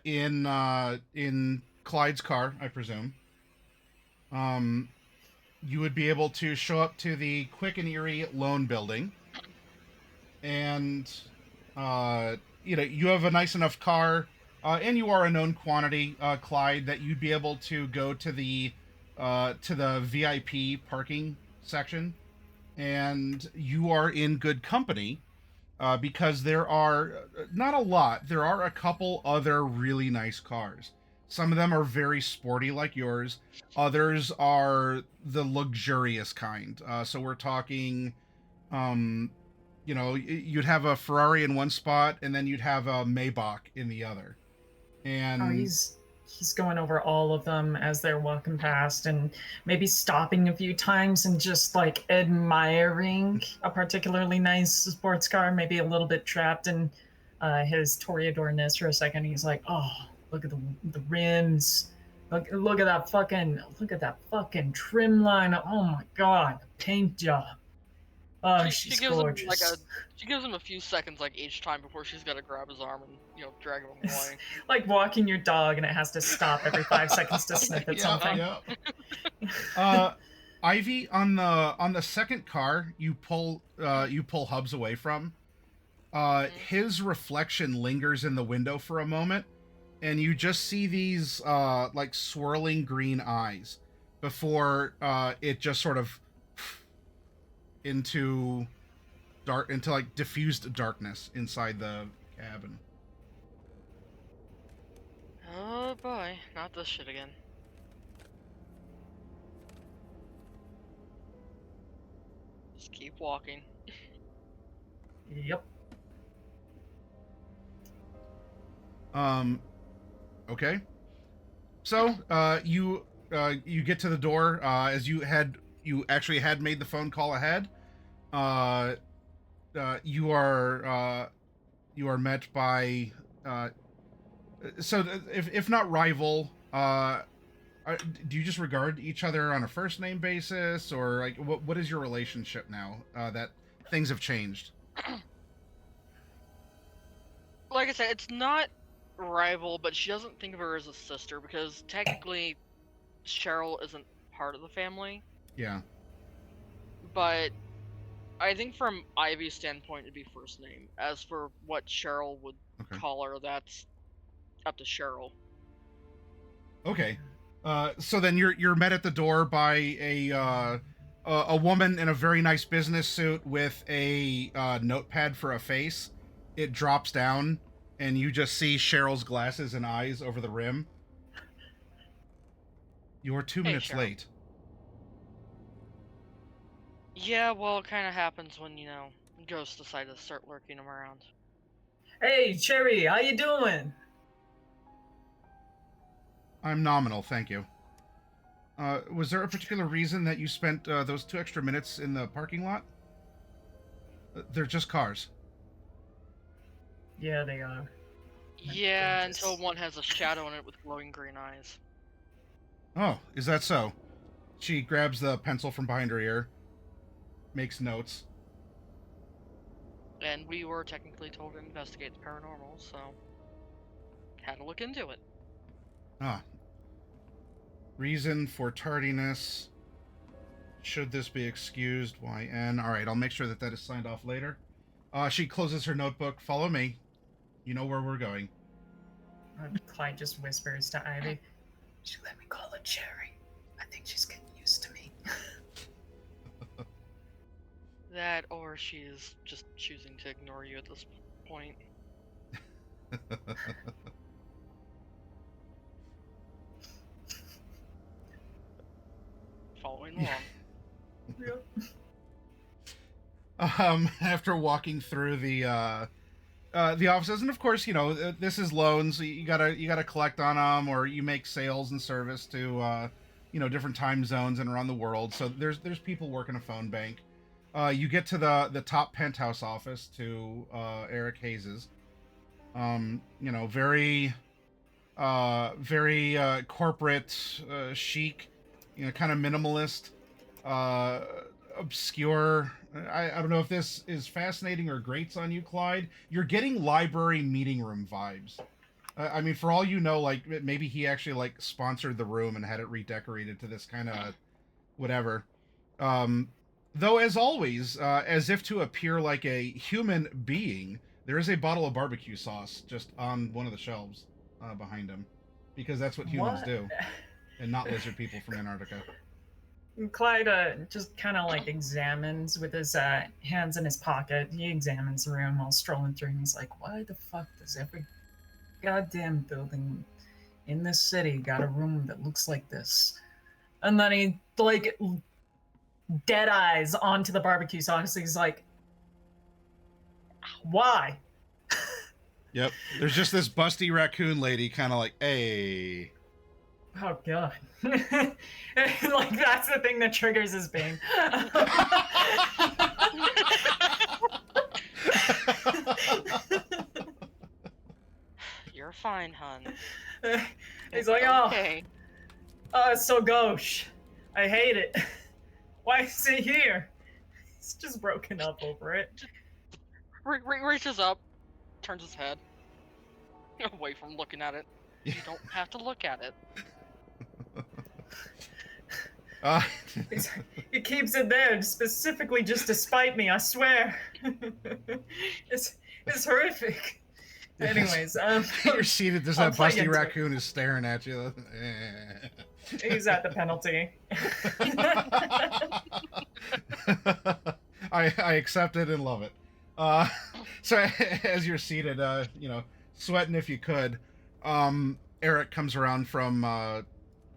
in Clyde's car, I presume, you would be able to show up to the Quick and Eerie loan building, and you know, you have a nice enough car, and you are a known quantity, Clyde, that you'd be able to go to the VIP parking section, and you are in good company. Because there are not a lot. There are a couple other really nice cars. Some of them are very sporty like yours. Others are the luxurious kind. So we're talking, you know, you'd have a Ferrari in one spot and then you'd have a Maybach in the other. And he's going over all of them as they're walking past and maybe stopping a few times and just like admiring a particularly nice sports car, maybe a little bit trapped in his Toreador-ness for a second. He's like, oh, look at the rims. Look at that fucking trim line. Oh my god, the paint job. Oh, she's gorgeous. She gives him a few seconds like each time before she's got to grab his arm and, you know, drag him away. Like walking your dog and it has to stop every 5 seconds to sniff at something. Yeah. Ivy, on the second car you pull Hubs away from. His reflection lingers in the window for a moment, and you just see these like swirling green eyes before it just sort of into like diffused darkness inside the cabin. Oh boy, not this shit again. Just keep walking. Yep. Okay. So, you get to the door as you actually had made the phone call ahead. You are met by so if not rival, do you just regard each other on a first name basis, or like what is your relationship now that things have changed? Like I said, it's not rival, but she doesn't think of her as a sister because technically Cheryl isn't part of the family. Yeah. But I think from Ivy's standpoint, it'd be first name. As for what Cheryl would call her, that's up to Cheryl. Okay. So then you're met at the door by a woman in a very nice business suit with a notepad for a face. It drops down, and you just see Cheryl's glasses and eyes over the rim. You're 2 minutes Cheryl. late. Yeah, well, it kind of happens when, ghosts decide to start lurking them around. Hey, Cherry, how you doing? I'm nominal, thank you. Was there a particular reason that you spent those 2 extra minutes in the parking lot? They're just cars. Yeah, they are. Yeah, until one has a shadow in it with glowing green eyes. Oh, is that so? She grabs the pencil from behind her ear, makes notes. And we were technically told to investigate the paranormal, so had to look into it. Ah. Reason for tardiness. Should this be excused? YN. All right, I'll make sure that is signed off later. She closes her notebook. Follow me. You know where we're going. Clyde just whispers to Ivy, "She let me call her Cherry. I think she's getting used to me." That, or she is just choosing to ignore you at this point. Following along. After walking through the offices, and of course, this is loans. So you gotta collect on them, or you make sales and service to different time zones and around the world. So there's people working a phone bank. You get to the top penthouse office to Eric Hayes's. Very corporate, chic, kind of minimalist, obscure. I don't know if this is fascinating or grates on you, Clyde. You're getting library meeting room vibes. I mean, for all you know, like maybe he actually like sponsored the room and had it redecorated to this kind of whatever. Though, as always, as if to appear like a human being, there is a bottle of barbecue sauce just on one of the shelves behind him, because that's what humans do, and not lizard people from Antarctica. Clyde just kind of like examines with his hands in his pocket. He examines the room while strolling through, and he's like, "Why the fuck does every goddamn building in this city got a room that looks like this?" And then he like dead eyes onto the barbecue sauce. He's like, "Why?" Yep. There's just this busty raccoon lady kind of like, hey. Oh, God. Like, that's the thing that triggers his pain. You're fine, hun. He's like, okay. Oh, it's so gauche. I hate it. Why is it here? He's just broken up over it. Reaches up, turns his head away from looking at it. You don't have to look at it. Uh, It keeps it there specifically just to spite me, I swear. It's horrific. Anyways, you're seated. There's I'll that play busty into it. raccoon is staring at you. He's at the penalty. I accept it and love it. So as you're seated, sweating if you could, Eric comes around from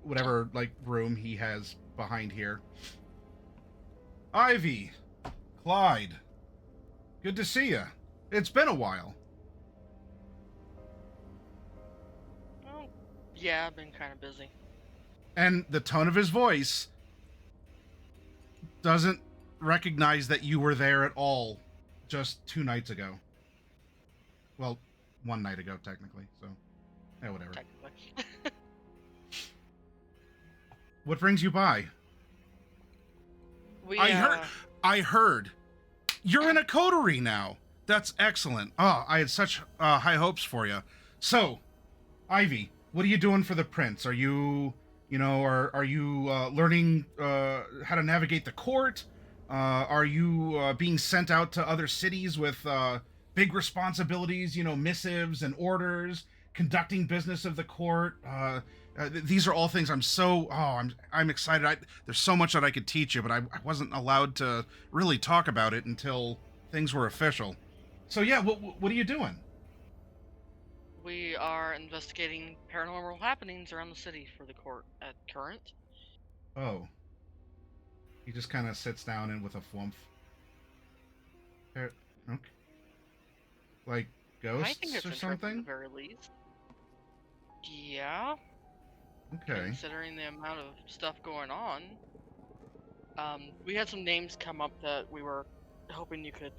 whatever like room he has behind here. Ivy, Clyde, good to see you. It's been a while. Oh, yeah, I've been kind of busy. And the tone of his voice doesn't recognize that you were there at all just 2 nights ago. Well, 1 night ago, technically, so yeah, whatever. Technically. What brings you by? I I heard. You're in a coterie now. That's excellent. Oh, I had such high hopes for you. So, Ivy, what are you doing for the prince? Are you, are you learning how to navigate the court? Are you being sent out to other cities with big responsibilities, missives and orders, conducting business of the court? These are all things I'm excited. There's so much that I could teach you, but I wasn't allowed to really talk about it until things were official. So yeah, what are you doing? We are investigating paranormal happenings around the city for the court at current. Oh. He just kind of sits down and with a flump. Okay. Like I think ghosts it's or interesting at something? the very least. Yeah. Okay. Considering the amount of stuff going on. We had some names come up that we were hoping you could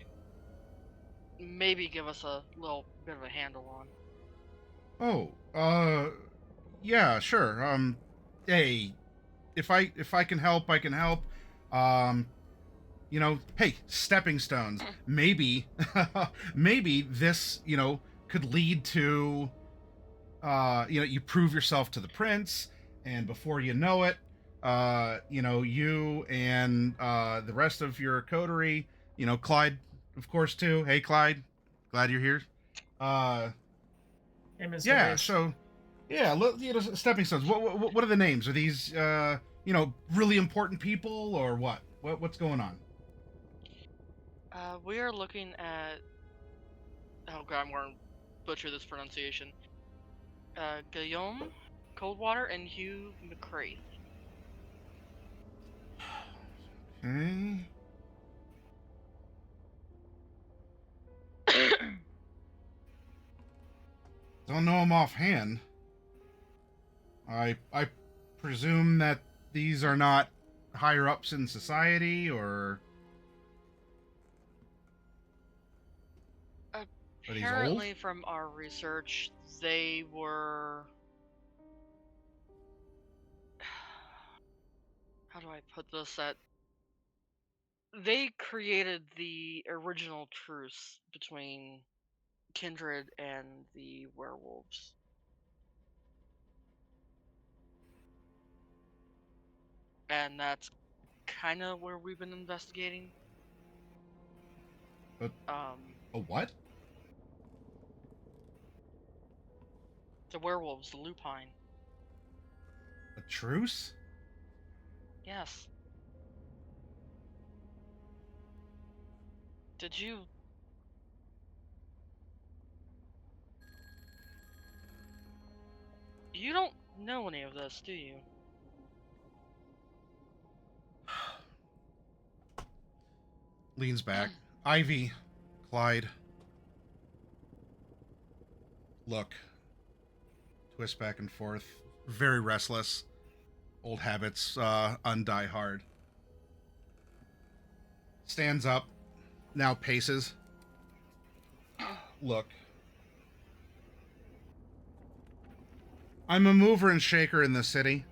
maybe give us a little bit of a handle on. Oh, yeah, sure. Hey, if I can help, I can help. Hey, stepping stones. Maybe, maybe this, could lead to, you prove yourself to the prince, and before you know it, you and the rest of your coterie, Clyde, of course, too. Hey, Clyde, glad you're here. Hey, Mr. Yeah, Rich. so, yeah, stepping stones. What are the names? Are these, really important people, or what? What's going on? We are looking at. Oh god, I'm going to butcher this pronunciation. Guillaume Coldwater and Hugh McCraith. Okay. Don't know them offhand. I presume that these are not higher ups in society, or are these old? Apparently, from our research, they were. How do I put this? That they created the original truce between Kindred and the werewolves. And that's kind of where we've been investigating. But a what? The werewolves, the lupine. A truce? Yes. Did you? You don't know any of this, do you? Leans back. Ivy, Clyde. Look. Twist back and forth. Very restless. Old habits undie hard. Stands up. Now paces. Look. I'm a mover and shaker in the city.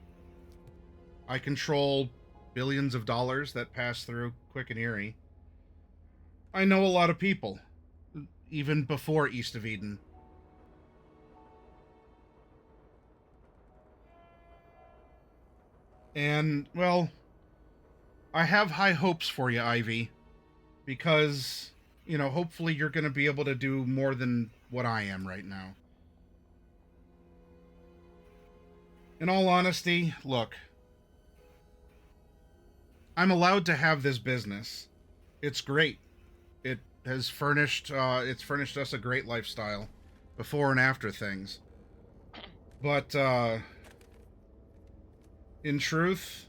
I control billions of dollars that pass through Quick and Eerie. I know a lot of people, even before East of Eden. And, well, I have high hopes for you, Ivy, because, hopefully you're going to be able to do more than what I am right now. In all honesty, look, I'm allowed to have this business. It's great. It has furnished us a great lifestyle before and after things. But in truth,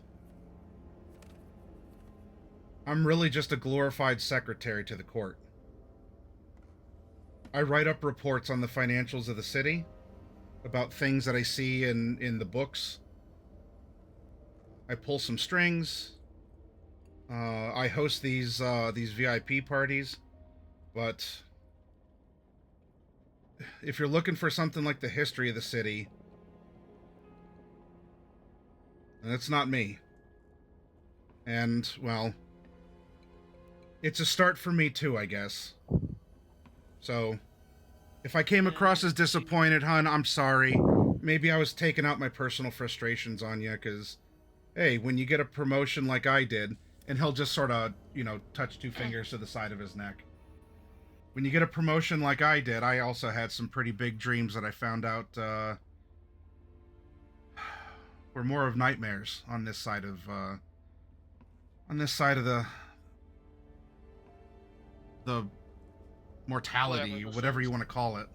I'm really just a glorified secretary to the court. I write up reports on the financials of the city about things that I see in the books. I pull some strings. I host these VIP parties, but if you're looking for something like the history of the city, that's not me. And, well, it's a start for me too, I guess. So, if I came across as disappointed, hun, I'm sorry. Maybe I was taking out my personal frustrations on you, because, hey, when you get a promotion like I did, and he'll just sort of, touch two fingers to the side of his neck. When you get a promotion like I did, I also had some pretty big dreams that I found out were more of nightmares on this side of the mortality, whatever you want to call it.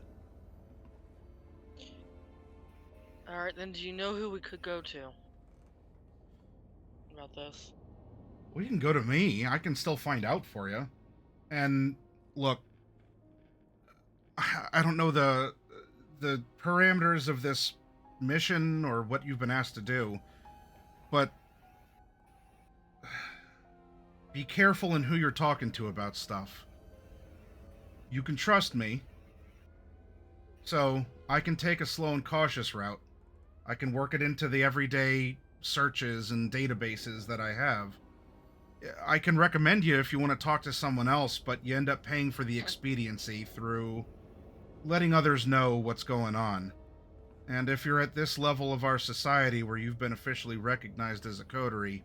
Alright, then do you know who we could go to about this? Well, you can go to me. I can still find out for you. And look, I don't know the parameters of this mission or what you've been asked to do, but be careful in who you're talking to about stuff. You can trust me, so I can take a slow and cautious route. I can work it into the everyday searches and databases that I have. I can recommend you if you want to talk to someone else, but you end up paying for the expediency through letting others know what's going on. And if you're at this level of our society where you've been officially recognized as a coterie,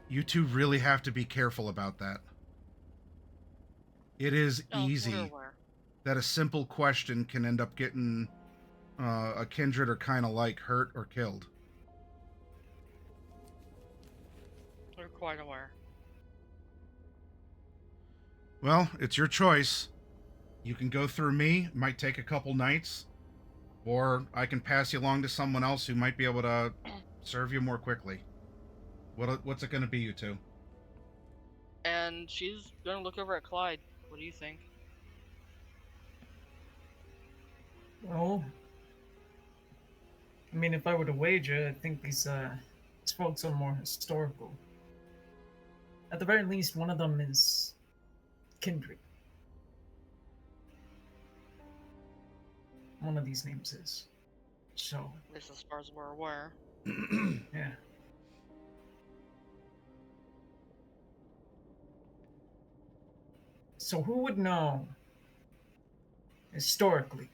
you two really have to be careful about that. It is easy that a simple question can end up getting a kindred or kind of like hurt or killed. We're quite aware. Well, it's your choice. You can go through me, it might take a couple nights, or I can pass you along to someone else who might be able to serve you more quickly. What's it going to be, you two? And she's gonna look over at Clyde. What do you think? Well, I mean, if I were to wager, I think these folks are more historical. At the very least, one of them is Kindred. One of these names is. So. At least as far as we're aware. Yeah. So who would know, historically,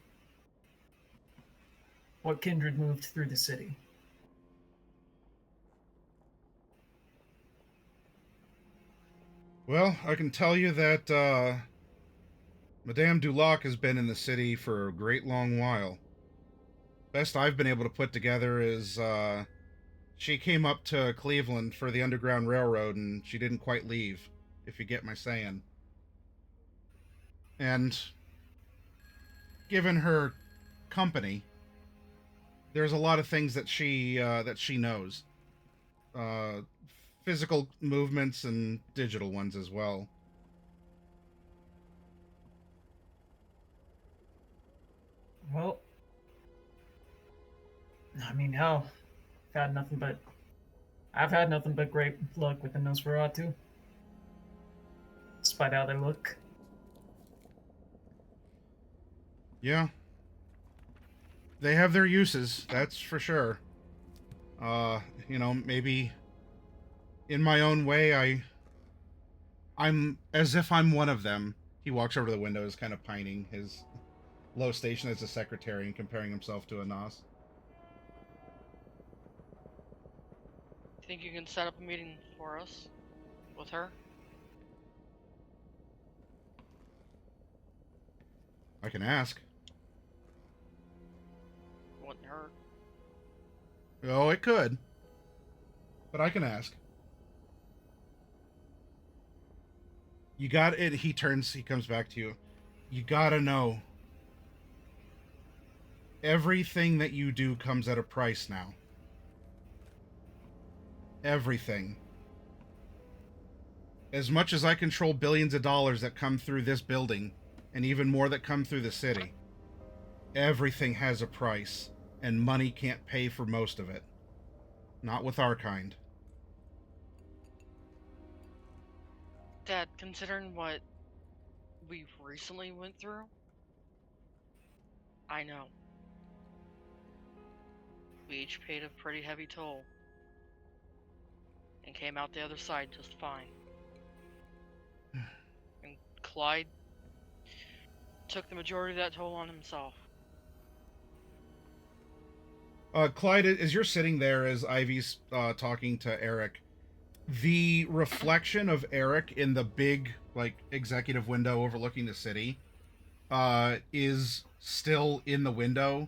what kindred moved through the city? Well, I can tell you that Madame Dulac has been in the city for a great long while. Best I've been able to put together is she came up to Cleveland for the Underground Railroad and she didn't quite leave, if you get my saying. And given her company, there's a lot of things that she knows. Physical movements and digital ones as well. Well, I mean, hell, I've had nothing but great luck with the Nosferatu. Despite how they look. Yeah. They have their uses, that's for sure. Maybe in my own way, I'm as if I'm one of them. He walks over to the window, is kind of pining his low station as a secretary and comparing himself to a Nos. Think you can set up a meeting for us with her? I can ask. Wouldn't hurt. Oh, it could. But I can ask. You got it. He comes back to you. You gotta know. Everything that you do comes at a price now. Everything. As much as I control billions of dollars that come through this building, and even more that come through the city, everything has a price, and money can't pay for most of it. Not with our kind. Dad, considering what we recently went through, I know. We each paid a pretty heavy toll. And came out the other side just fine. And Clyde took the majority of that toll on himself. Clyde, as you're sitting there as Ivy's talking to Eric, the reflection of Eric in the big, like, executive window overlooking the city is still in the window,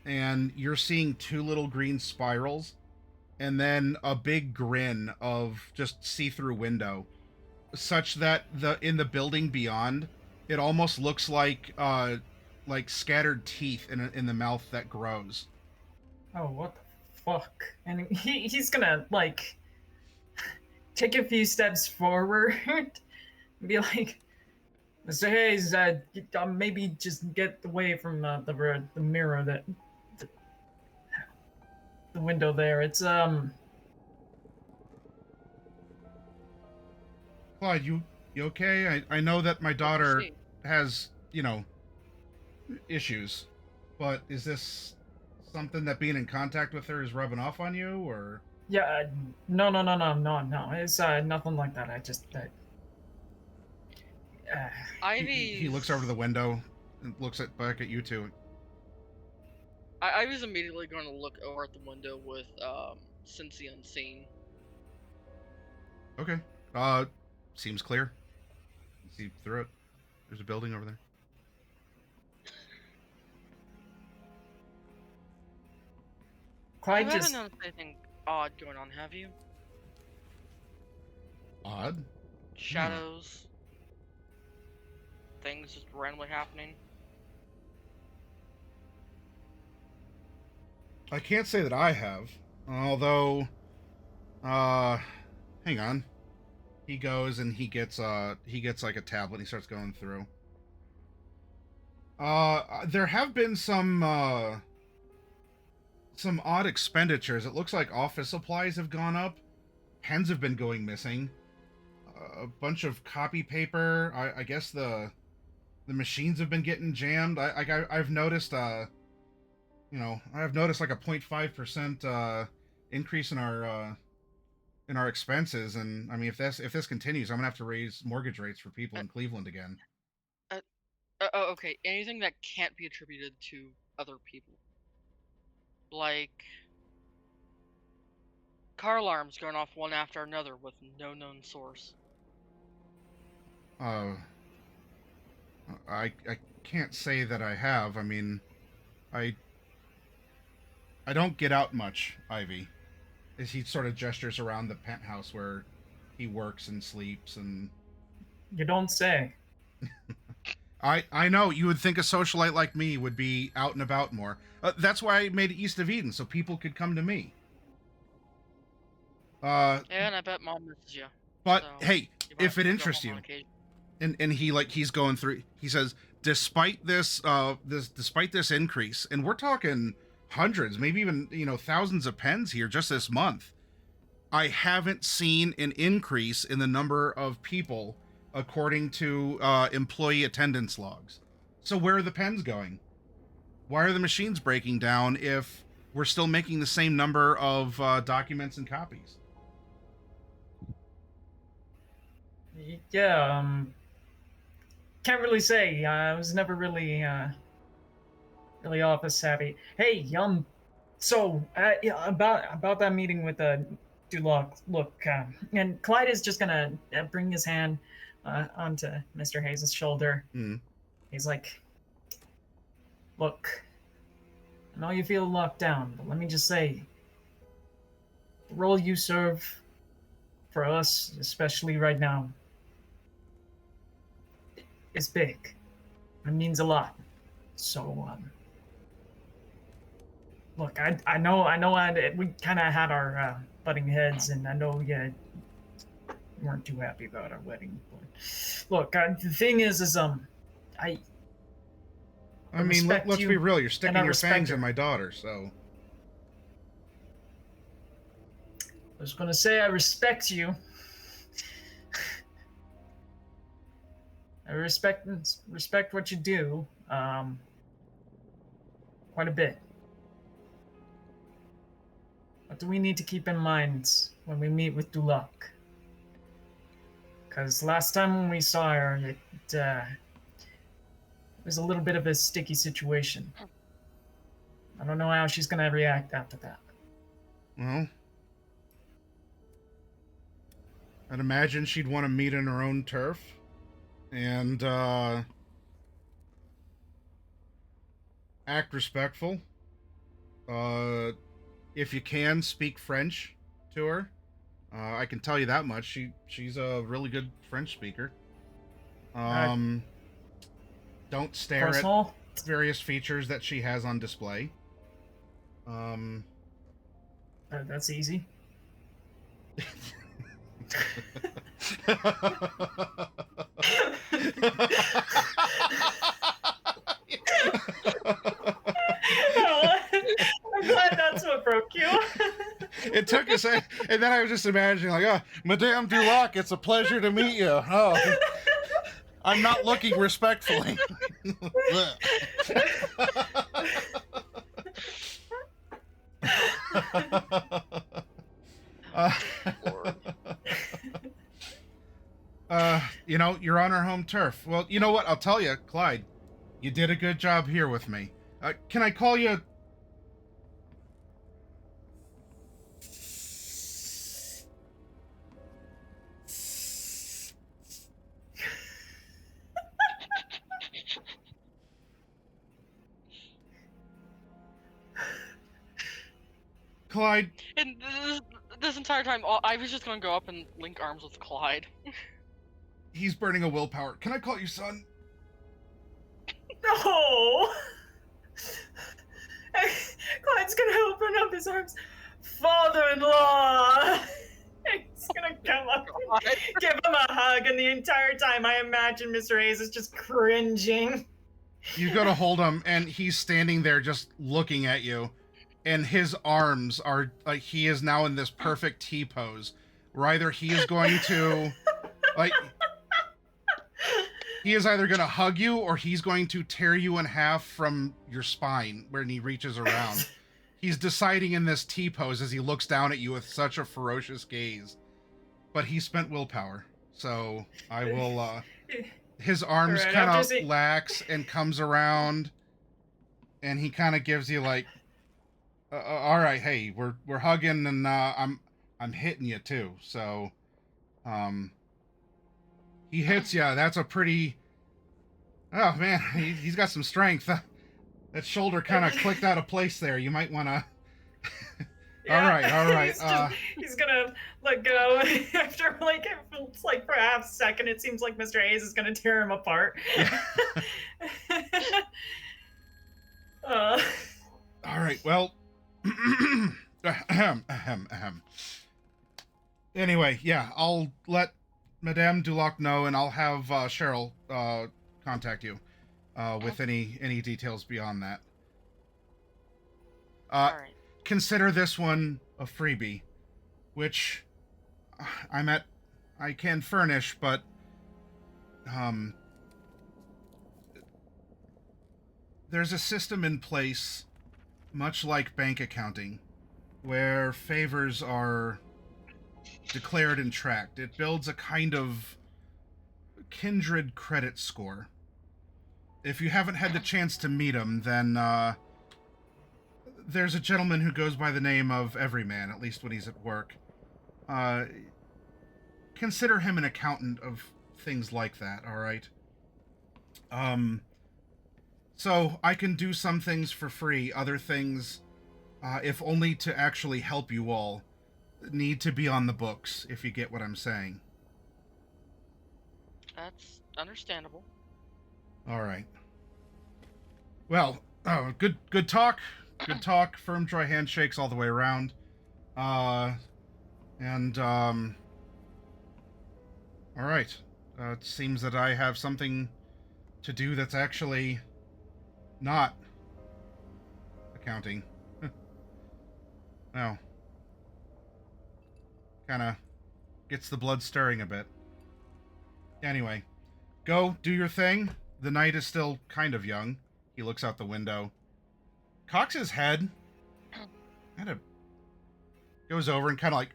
and you're seeing two little green spirals, and then a big grin of just see-through window, such that in the building beyond, it almost looks like scattered teeth in the mouth that grows. Oh, what the fuck? And he's gonna, like, take a few steps forward and be like, Mr. Hayes, maybe just get away from the mirror that... the window there. It's, Clyde, you okay? I know that my daughter has, issues, but is this something that being in contact with her is rubbing off on you, or? Yeah, no. It's nothing like that. I just He looks over to the window and looks back at you two. I was immediately going to look over at the window with Since the Unseen. Okay. Seems clear. See through it. There's a building over there. Clyde You just... haven't noticed anything odd going on, have you? Odd? Shadows. Things just randomly happening. I can't say that I have. Although, hang on. He goes and he gets like a tablet and he starts going through. There have been some odd expenditures. It looks like office supplies have gone up. Pens have been going missing. A bunch of copy paper. I guess the machines have been getting jammed. I've noticed I've noticed like a 0.5% increase in our expenses, and I mean if this continues, I'm gonna have to raise mortgage rates for people in Cleveland again. Okay, anything that can't be attributed to other people. Like car alarms going off one after another with no known source. I can't say that I have. I mean, I don't get out much, Ivy. As he sort of gestures around the penthouse where he works and sleeps and... You don't say. I know, you would think a socialite like me would be out and about more. That's why I made it East of Eden, so people could come to me. Yeah, and I bet Mom misses you. But, so hey, if it interests you... And he's going through, he says, despite this increase, and we're talking hundreds, maybe even, thousands of pens here just this month, I haven't seen an increase in the number of people according to employee attendance logs. So where are the pens going? Why are the machines breaking down if we're still making the same number of documents and copies? Yeah, can't really say. I was never really office savvy. Hey, so yeah, about that meeting with look, and Clyde is just gonna bring his hand onto Mr. Hayes' shoulder. Mm. He's like, look, I know you feel locked down, but let me just say, the role you serve for us, especially right now, is big. It means a lot. So, look, I know we kind of had our butting heads, and I know you weren't too happy about our wedding. But look, the thing is I mean, let's be real. You're sticking your fangs her. in my daughter, so. I was gonna say I respect you. I respect what you do, quite a bit. What do we need to keep in mind when we meet with Dulak? Because last time when we saw her, it was a little bit of a sticky situation. I don't know how she's gonna react after that. Well, I'd imagine she'd want to meet in her own turf. And, act respectful. If you can, speak French to her. I can tell you that much. She's a really good French speaker. Don't stare Personal? at various features that she has on display. That's easy. I'm glad that's what broke you. It took a second, and then I was just imagining, like, oh, Madame Dulac, it's a pleasure to meet you. Oh, I'm not looking respectfully. You know, you're on our home turf. Well, you know what? I'll tell you, Clyde, you did a good job here with me. Can I call you? Clyde. And this entire time, I was just gonna go up and link arms with Clyde. He's burning a willpower. Can I call you son? No! Clyde's gonna open up his arms. Father-in-law! He's gonna come up and give him a hug, and the entire time I imagine Mr. Hayes is just cringing. You go to hold him, and he's standing there just looking at you. And his arms are like, he is now in this perfect T pose, where either he is going to, like, he is either going to hug you or he's going to tear you in half from your spine when he reaches around. He's deciding in this T pose as he looks down at you with such a ferocious gaze. But he spent willpower, so I will, his arms Right, kind of after lax and comes around, and he kind of gives you like, all right, hey, we're hugging, and I'm hitting you too. So, he hits you. That's a pretty. Oh man, he's got some strength. That shoulder kind of clicked out of place there. You might want to. Yeah, all right. He's gonna let go after like it's like for a half second. It seems like Mr. Hayes is gonna tear him apart. All right. Well. Anyway, yeah, I'll let Madame Dulac know, and I'll have Cheryl contact you with any details beyond that. All right. Consider this one a freebie, which I can furnish, but there's a system in place, much like bank accounting, where favors are declared and tracked. It builds a kind of kindred credit score. If you haven't had the chance to meet him, then there's a gentleman who goes by the name of Everyman, at least when he's at work. Uh, consider him an accountant of things like that, all right? So I can do some things for free, other things, if only to actually help you all, need to be on the books, if you get what I'm saying. That's understandable. All right. Well, good talk. Good talk. Firm, dry handshakes all the way around. All right. It seems that I have something to do that's actually not accounting. Well, kind of gets the blood stirring a bit. Anyway, go do your thing. The night is still kind of young. He looks out the window, cocks his head, kind of goes over and kind of like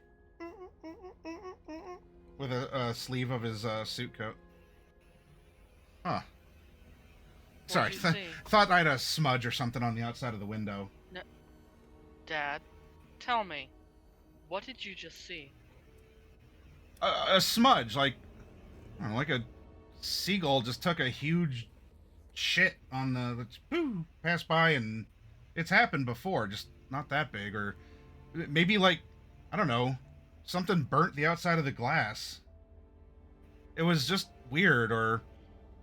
with a sleeve of his suit coat. Huh. Sorry, What'd you see? thought I had a smudge or something on the outside of the window. Dad, tell me, what did you just see? A smudge, like, I don't know, like a seagull just took a huge shit on the boo, passed by, and it's happened before, just not that big, or maybe like, I don't know, something burnt the outside of the glass. It was just weird, or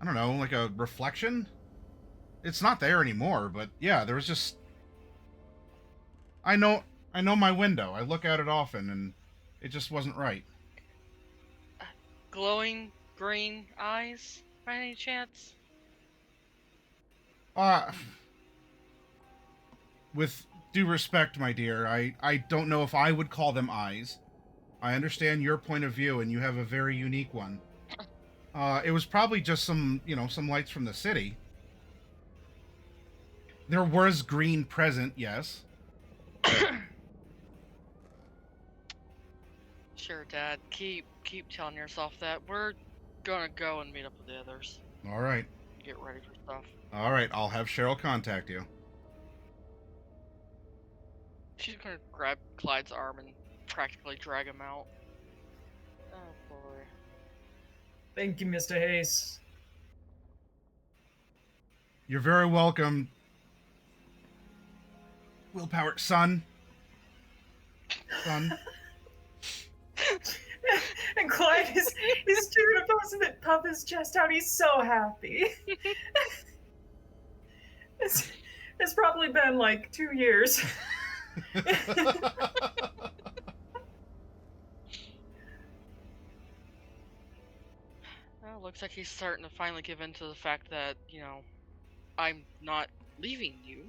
I don't know, like a reflection. It's not there anymore, but yeah, there was just. I know my window. I look at it often, and it just wasn't right. Glowing green eyes, by any chance? With due respect, my dear, I don't know if I would call them eyes. I understand your point of view, and you have a very unique one. It was probably just some lights from the city. There was green present, yes. Sure, Dad. Keep telling yourself that. We're gonna go and meet up with the others. All right. Get ready for stuff. All right, I'll have Cheryl contact you. She's gonna grab Clyde's arm and practically drag him out. Oh boy. Thank you, Mr. Hayes. You're very welcome. Willpower, son. And Clyde is doing to puff his chest out. He's so happy. It's probably been like 2 years. Well, looks like he's starting to finally give in to the fact that, I'm not leaving you.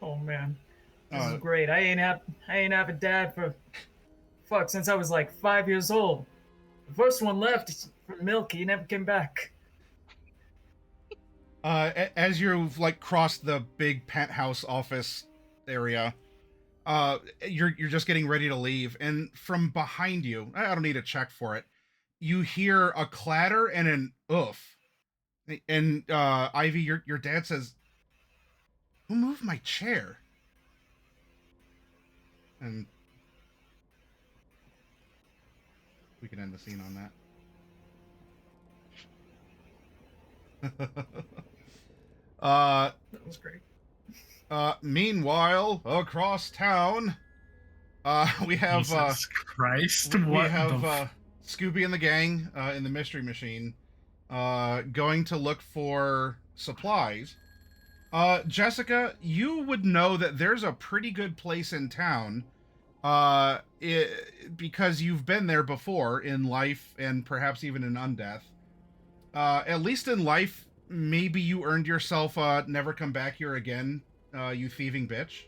Oh man, this is great. I ain't have a dad for since I was like 5 years old. The first one left for Milky, he never came back. As you've like crossed the big penthouse office area, you're just getting ready to leave, and from behind you, I don't need to check for it, you hear a clatter and an oof. And Ivy, your dad says, "Who moved my chair?" And we can end the scene on that. That was great. Meanwhile, across town, we have Jesus Christ! we What have the Scooby and the gang in the mystery machine, going to look for supplies. Jessica, you would know that there's a pretty good place in town, because you've been there before in life and perhaps even in undeath. At least in life, maybe you earned yourself a never come back here again, you thieving bitch.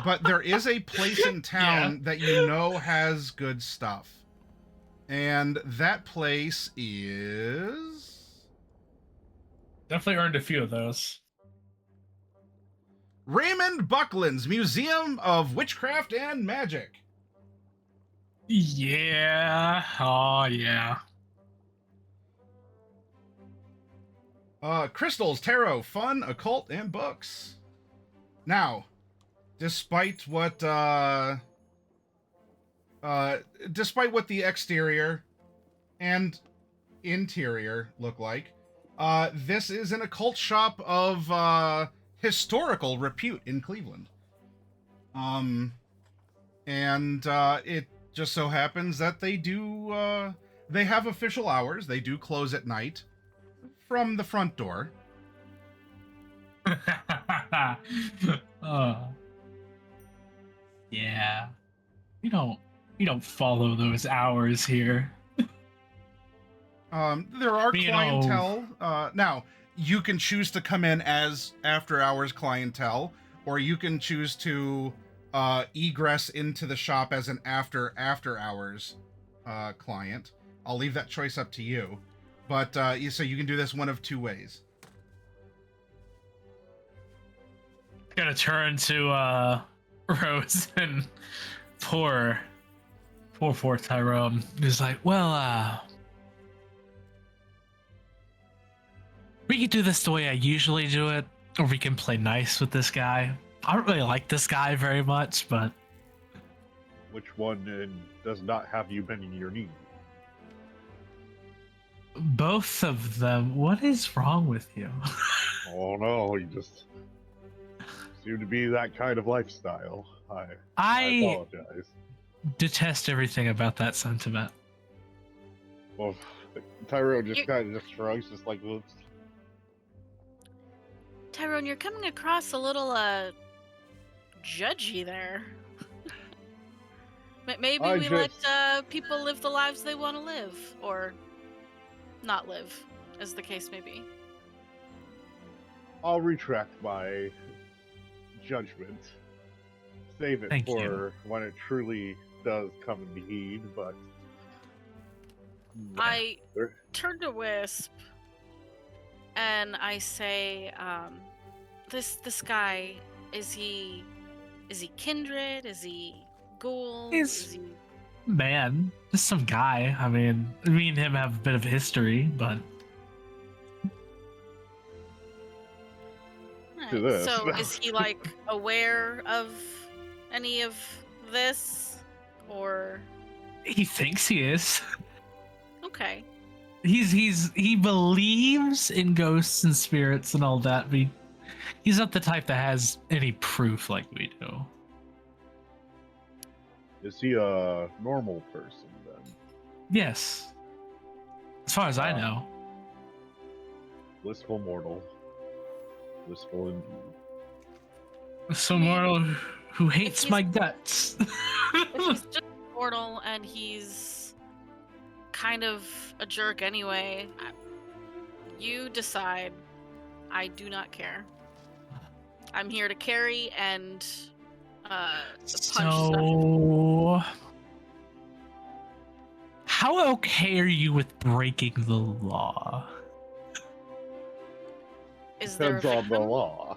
But there is a place in town that you know has good stuff. And that place is... Definitely earned a few of those. Raymond Buckland's Museum of Witchcraft and Magic. Yeah. Oh, yeah. Crystals, tarot, fun, occult, and books. Now, despite what the exterior and interior look like, this is an occult shop of historical repute in Cleveland. It just so happens that they have official hours. They do close at night from the front door. Yeah. You don't follow those hours here. There are clientele. Now, you can choose to come in as after hours clientele, or you can choose to egress into the shop as an after hours client. I'll leave that choice up to you. But so you can do this one of two ways. Gonna turn to Rose and poor Tyrone. He's like, well, we could do this the way I usually do it, or we can play nice with this guy. I don't really like this guy very much, but Which one does not have you bending your knee? both of them. What is wrong with you? Oh no, you just seem to be that kind of lifestyle. I apologize. Detest everything about that sentiment. Well, Tyrone just kind of just shrugs, just like, whoops. Tyrone, you're coming across a little judgy there. Maybe we let people live the lives they want to live, or not live, as the case may be. I'll retract my judgment. Save it Thank for you. when it truly does come into heed, but... I turn to Wisp and I say, this guy, is he kindred? Is he ghoul? Is he... Man, just some guy. I mean, me and him have a bit of history, but To this. So is he like aware of any of this, or he thinks he is. okay? He believes in ghosts and spirits and all that, but he's not the type that has any proof like we do. Is he a normal person then? Yes, as far as I know. Blissful mortal. Blissful indeed. So mortal who hates he's- my guts. If he's just mortal and he's kind of a jerk anyway, you decide. I do not care. I'm here to carry and punch stuff. So, how okay are you with breaking the law? Is there a Depends on the victim? law.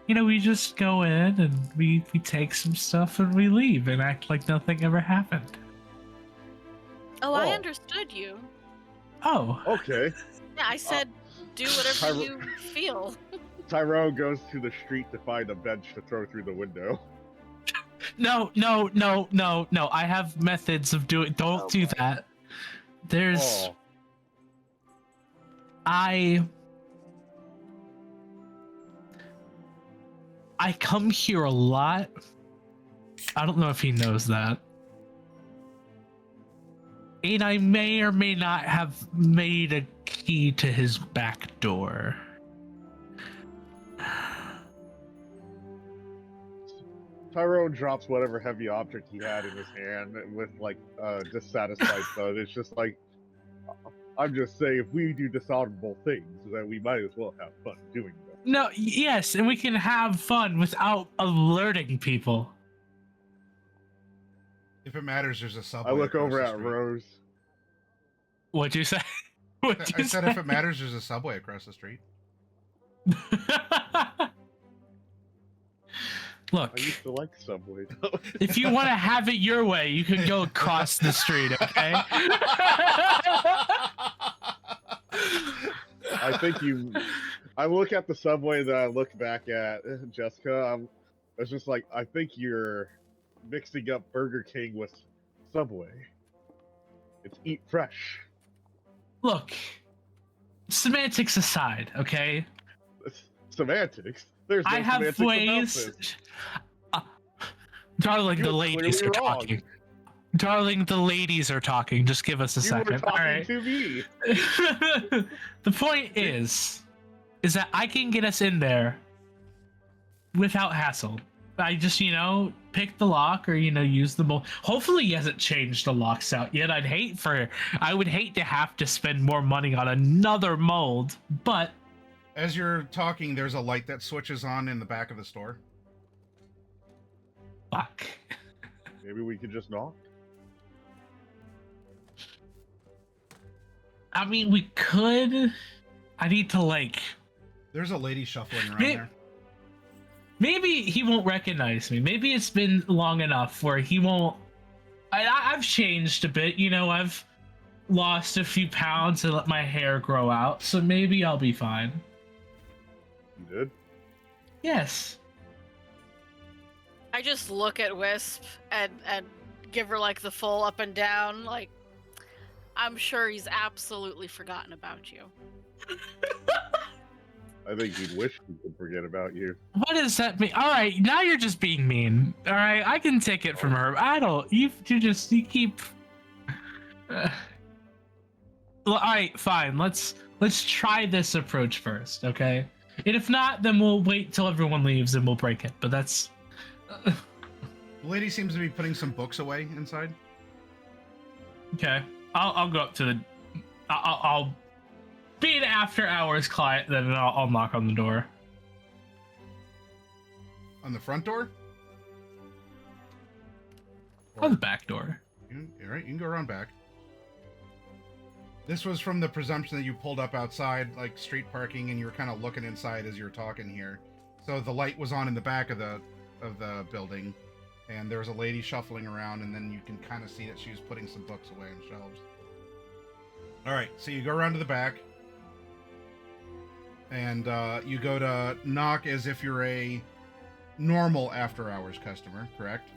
We just go in and we take some stuff and we leave and act like nothing ever happened. Oh, I Oh. understood you. Oh, Okay. Yeah, I said do whatever I- you feel. Tyrone goes to the street to find a bench to throw through the window. no. I have methods of doing. Don't do that. There's. Oh, I come here a lot. I don't know if he knows that. And I may or may not have made a key to his back door. Tyrone drops whatever heavy object he had in his hand with like dissatisfied thud. It's just like, I'm just saying, if we do dishonorable things, then we might as well have fun doing them. No, yes, and we can have fun without alerting people. If it matters, there's a subway. I look across over the at street. Rose. What'd you say? What'd I you said say? if it matters, there's a subway across the street. Look, I used to like Subway though. if you want to have it your way, you can go across the street, okay? I think you I look at the subway, then I look back at Jessica. It's just like, I think you're mixing up Burger King with Subway. It's eat fresh. Look, semantics aside, okay? It's semantics. There's no I have semantics about ways. this. Uh, darling, You the were ladies are clearly wrong. talking. Darling, the ladies are talking. Just give us a You were second. talking All right. to me. The point is that I can get us in there without hassle. I just, pick the lock or, use the mold. Hopefully he hasn't changed the locks out yet. I would hate to have to spend more money on another mold, but As you're talking, there's a light that switches on in the back of the store. fuck. Maybe we could just knock. I mean, we could. I need to There's a lady shuffling around May- there. maybe he won't recognize me. Maybe it's been long enough where he won't. I've changed a bit. I've lost a few pounds and let my hair grow out, so maybe I'll be fine. You did? Yes. I just look at Wisp and give her the full up and down. I'm sure he's absolutely forgotten about you. I think you'd wish he could forget about you. What does that mean? All right, now you're just being mean. All right, I can take it from her. I don't. You keep. All right, fine. Let's try this approach first, okay? And if not, then we'll wait till everyone leaves and we'll break it. But that's. The lady seems to be putting some books away inside. Okay, I'll go up to the. I'll be an after hours client, then I'll knock on the door. On the front door? Or the back door. All right, you can go around back. This was from the presumption that you pulled up outside, like street parking, and you were kind of looking inside as you were talking here. So the light was on in the back of the building, and there was a lady shuffling around, and then you can kind of see that she was putting some books away on shelves. All right, so you go around to the back, and you go to knock as if you're a normal after-hours customer, correct?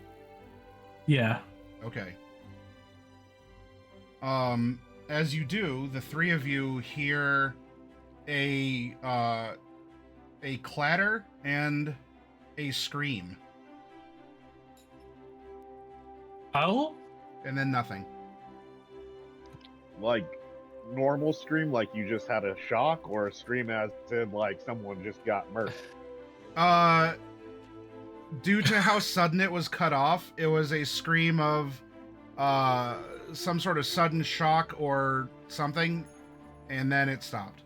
Yeah. Okay. As you do, the three of you hear a clatter and a scream, Oh? and then nothing. Like, normal scream, like you just had a shock, or a scream as in, like, someone just got murked? Due to how sudden it was cut off, it was a scream of some sort of sudden shock or something, and then it stopped.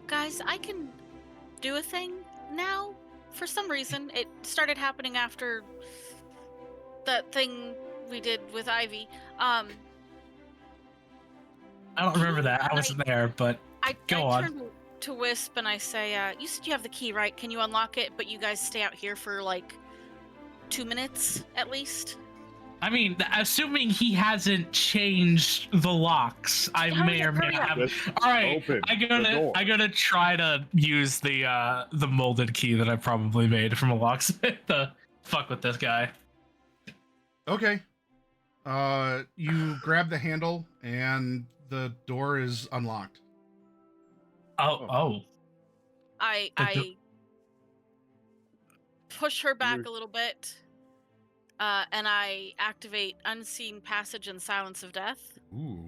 Guys, I can do a thing now. For some reason, it started happening after that thing we did with Ivy. I don't remember that. I wasn't there, but Go on. turn to Wisp and I say, you said you have the key, right? Can you unlock it? But you guys stay out here for 2 minutes at least. I mean, assuming he hasn't changed the locks, I may or may not have. Just All right, open the door. I'm gonna try to use the molded key that I probably made from a locksmith to fuck with this guy. Okay. You grab the handle, and the door is unlocked. Oh. I push her back a little bit, and I activate Unseen Passage and Silence of Death. Ooh.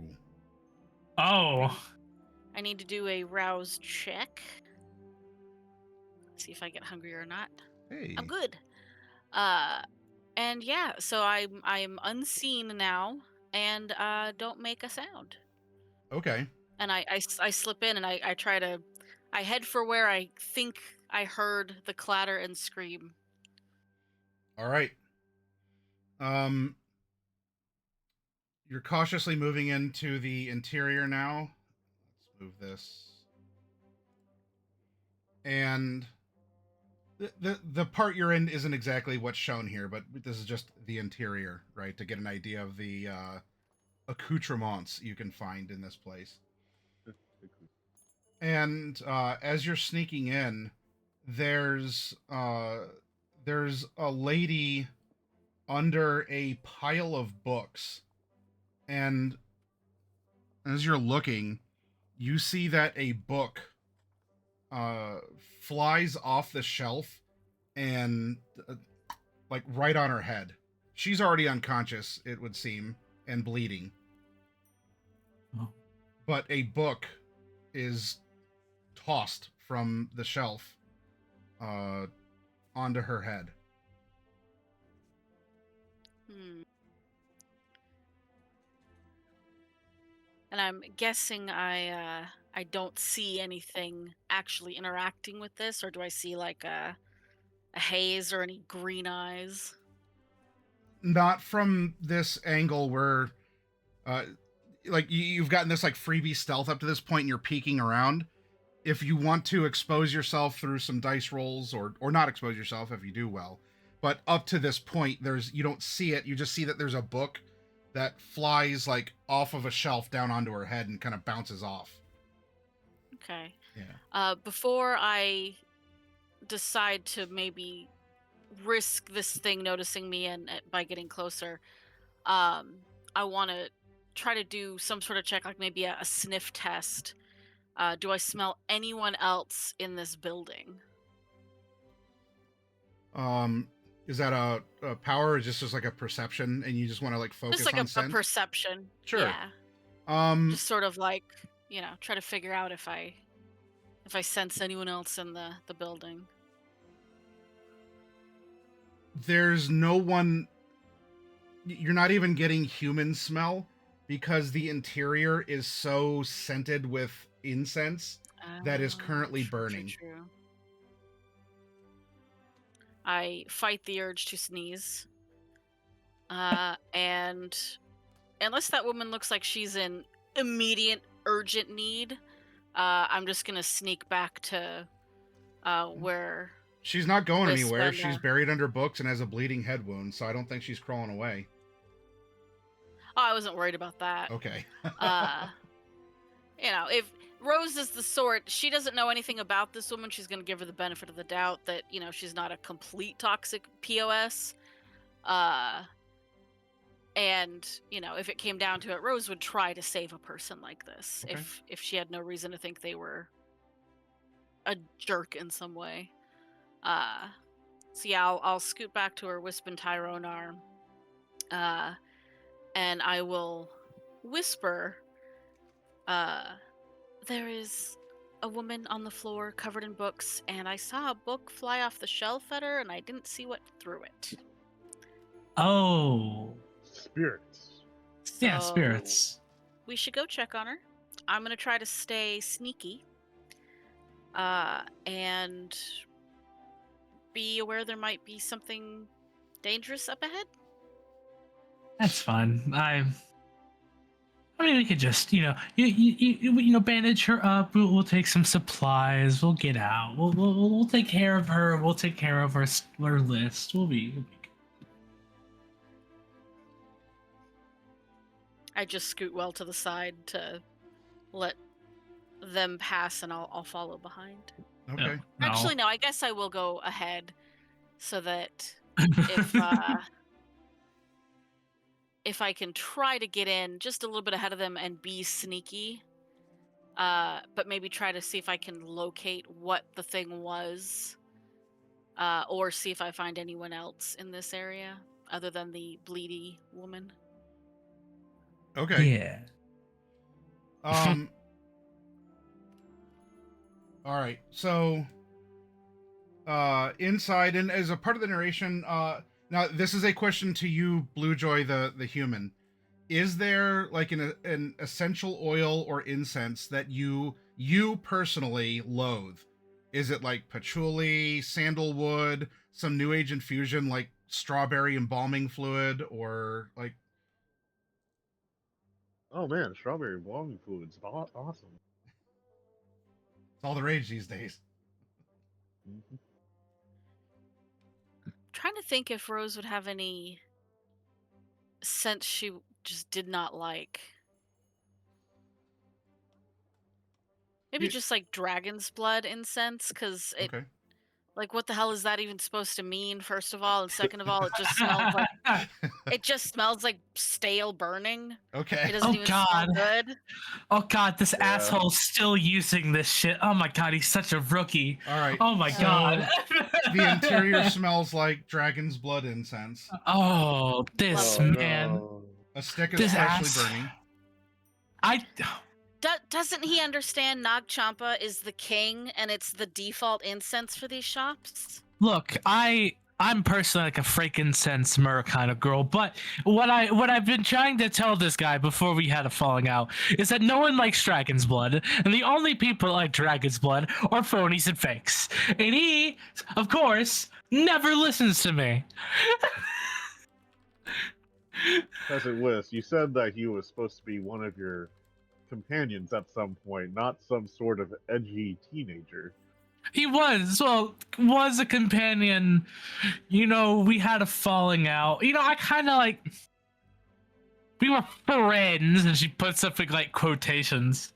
Oh. I need to do a rouse check. See if I get hungry or not. Hey. I'm good. And yeah, so I'm unseen now, and don't make a sound. Okay. And I slip in, and I try to, I head for where I think I heard the clatter and scream. All right. You're cautiously moving into the interior now. Let's move this. And the part you're in isn't exactly what's shown here, but this is just the interior, right? To get an idea of the accoutrements you can find in this place. And as you're sneaking in, there's there's a lady under a pile of books, and as you're looking, you see that a book uh, flies off the shelf and like right on her head. She's already unconscious, it would seem, and bleeding. Oh. But a book is tossed from the shelf onto her head. Hmm. And I'm guessing I don't see anything actually interacting with this, or do I see like a haze or any green eyes? Not from this angle where, uh, like you've gotten this like freebie stealth up to this point, and you're peeking around. If you want to expose yourself through some dice rolls, or not expose yourself if you do well, but up to this point, you don't see it. You just see that there's a book that flies like off of a shelf down onto her head and kind of bounces off. Okay. Yeah. Before I decide to maybe risk this thing noticing me and by getting closer, I want to try to do some sort of check, like maybe a sniff test. Do I smell anyone else in this building? Is that a power, or is this just like a perception, and you just want to like focus Just like on a scent? perception. Sure. Yeah. Um, Just sort of like, try to figure out if I sense anyone else in the building. there's no one. You're not even getting human smell because the interior is so scented with incense that is currently burning. True. I fight the urge to sneeze. And unless that woman looks like she's in immediate urgent need, I'm just gonna sneak back to where. She's not going Wisp anywhere. and, She's buried under books and has a bleeding head wound, so I don't think she's crawling away. Oh, I wasn't worried about that. Okay. If Rose is the sort, she doesn't know anything about this woman. She's going to give her the benefit of the doubt that, she's not a complete toxic POS. And, if it came down to it, Rose would try to save a person like this Okay. if she had no reason to think they were a jerk in some way. So yeah, I'll scoot back to her Wisp and Tyrone arm. And I will whisper, there is a woman on the floor covered in books, and I saw a book fly off the shelf at her, and I didn't see what threw it. Oh. Spirits. Yeah, So spirits. We should go check on her. I'm going to try to stay sneaky. And be aware there might be something dangerous up ahead. That's fun. I mean, we could just, bandage her up. We'll take some supplies. We'll get out. We'll take care of her. We'll take care of her list. We'll be good. I just scoot well to the side to let them pass, and I'll follow behind. Okay. No. Actually, no. I guess I will go ahead, so that if I can try to get in just a little bit ahead of them and be sneaky, but maybe try to see if I can locate what the thing was, or see if I find anyone else in this area other than the bleedy woman. Okay. Yeah. All right. So, inside, and as a part of the narration, now this is a question to you, Bluejoy, the human. Is there like an essential oil or incense that you personally loathe? Is it like patchouli, sandalwood, some new age infusion like strawberry embalming fluid, or like? Oh man, strawberry embalming fluid's awesome. It's all the rage these days. Mm-hmm. Trying to think if Rose would have any scent she just did not like. Maybe just like dragon's blood incense, because it Okay. like what the hell is that even supposed to mean? First of all, and second of all, it just smells like stale burning. It Okay. doesn't Oh, even God. smell good. Oh God, this Yeah. asshole's still using this shit. Oh my God, he's such a rookie. All right. Oh my so God. The interior smells like dragon's blood incense. Oh, this Oh, man. no. A stick is This freshly ass. burning. I. Doesn't he understand Nag Champa is the king and it's the default incense for these shops? Look, I'm personally like a frankincense myrrh kind of girl, but what I've been trying to tell this guy before we had a falling out is that no one likes dragon's blood, and the only people that like dragon's blood are phonies and fakes. And he, of course, never listens to me. Peasant List, you said that he was supposed to be one of your companions at some point, not some sort of edgy teenager. He was a companion. You know, we had a falling out. You know, I kind of like we were friends, and she put something like quotations.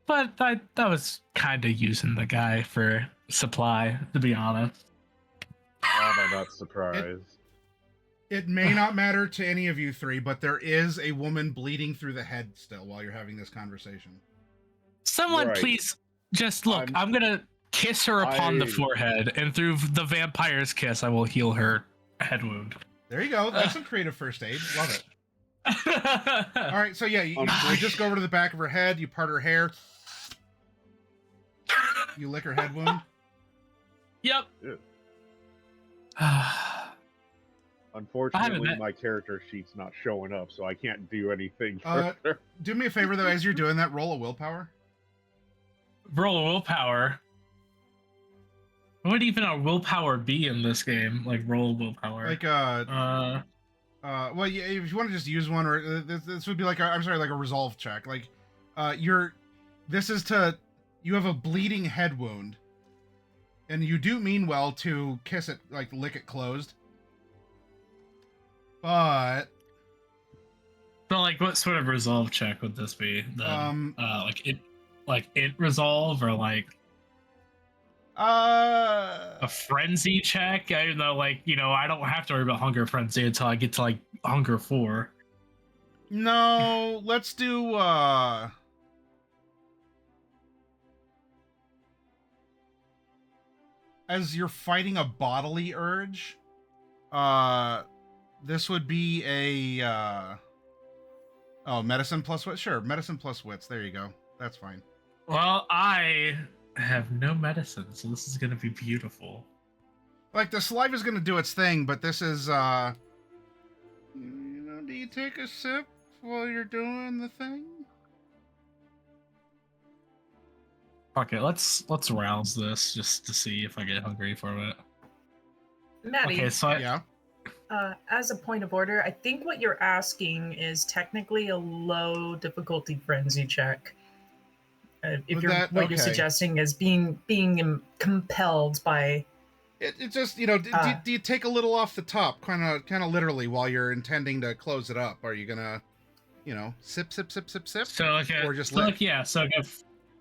But I was kind of using the guy for supply, to be honest. Why am I not surprised? It may not matter to any of you three, but there is a woman bleeding through the head still while you're having this conversation. Someone Right. please just look. I'm gonna kiss her upon the forehead, and through the vampire's kiss, I will heal her head wound. There you go. That's some creative first aid. Love it. All right, so yeah, you just go over to the back of her head, you part her hair, you lick her head wound. Yep. Unfortunately, my character sheet's not showing up, so I can't do anything further. Do me a favor though, as you're doing that, roll a willpower. Roll a willpower. What would even a willpower be in this game? Like roll willpower. Like well, yeah, if you want to just use one, or this would be like like a resolve check. Like, you have a bleeding head wound, and you do mean well to kiss it, like lick it closed, but. So, like, what sort of resolve check would this be? Then? Like it resolve, or like a frenzy check? Even though, like, you know, I don't have to worry about hunger frenzy until I get to like hunger 4. No, let's do as you're fighting a bodily urge, this would be a medicine plus wits. Sure, medicine plus wits. There you go. That's fine. Well, I have no medicine, so this is gonna be beautiful. Like, the saliva is gonna do its thing, but this is do you take a sip while you're doing the thing? Okay, let's rouse this just to see if I get hungry from it. Maddie, Okay, so Yeah. as a point of order, I think what you're asking is technically a low difficulty frenzy check. If you're suggesting is being compelled by. It just, do you take a little off the top, kind of literally, while you're intending to close it up? Are you gonna, sip, sip, sip, sip, sip? So okay, or just so lick?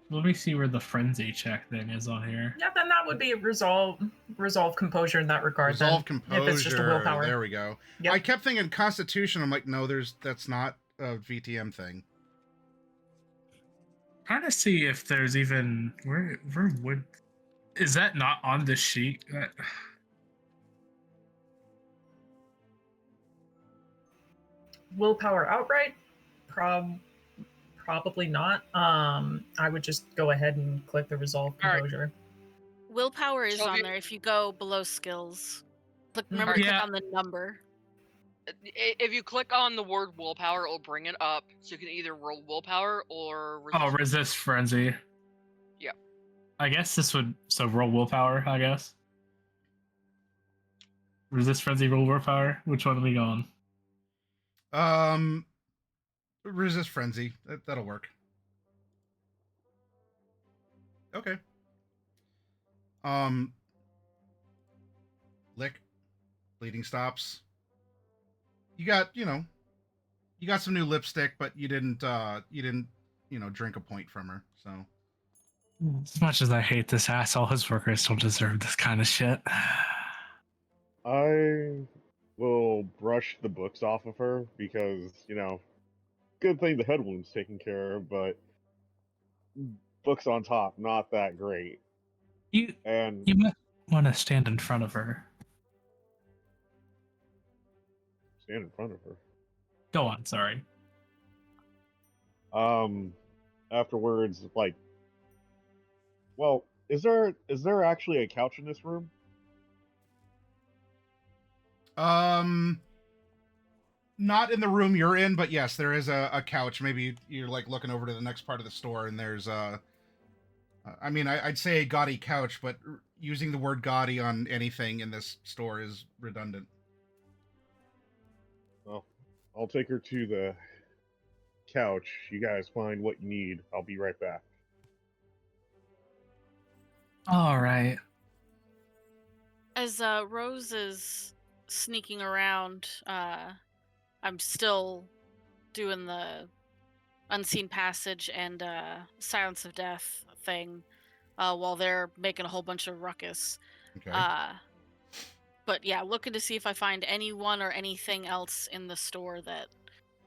let me see where the frenzy check thing is on here. Yeah, then that would be resolve composure in that regard. Resolve then, composure. If it's just a willpower. There we go. Yep. I kept thinking Constitution. I'm like, no, that's not a VTM thing. Trying to see if there's even where would is that not on the sheet? Willpower outright, probably not. I would just go ahead and click the resolve composure. Willpower is So on if you- there if you go below skills. Remember, Alright. click Yeah. on the number. If you click on the word willpower, it'll bring it up, so you can either roll willpower or Resist frenzy. Yep. I guess this would roll willpower, I guess. Resist frenzy, roll willpower. Which one are we going? Resist frenzy. That'll work. Okay. Lick. Bleeding stops. You got some new lipstick, but you didn't drink a point from her. So As much as I hate this asshole, his workers don't deserve this kind of shit. I will brush the books off of her because, good thing the head wound's taken care of, but books on top, not that great. You And might want to stand in front of her. stand in front of her. Go on, sorry. Afterwards, like, well, is there actually a couch in this room? Not in the room you're in, but yes, there is a couch. Maybe you're like looking over to the next part of the store, and there's I'd say a gaudy couch, but using the word gaudy on anything in this store is redundant. Well, I'll take her to the couch. You guys find what you need. I'll be right back. All right. As Rose is sneaking around, I'm still doing the unseen passage and silence of death thing while they're making a whole bunch of ruckus. Okay. But yeah, looking to see if I find anyone or anything else in the store that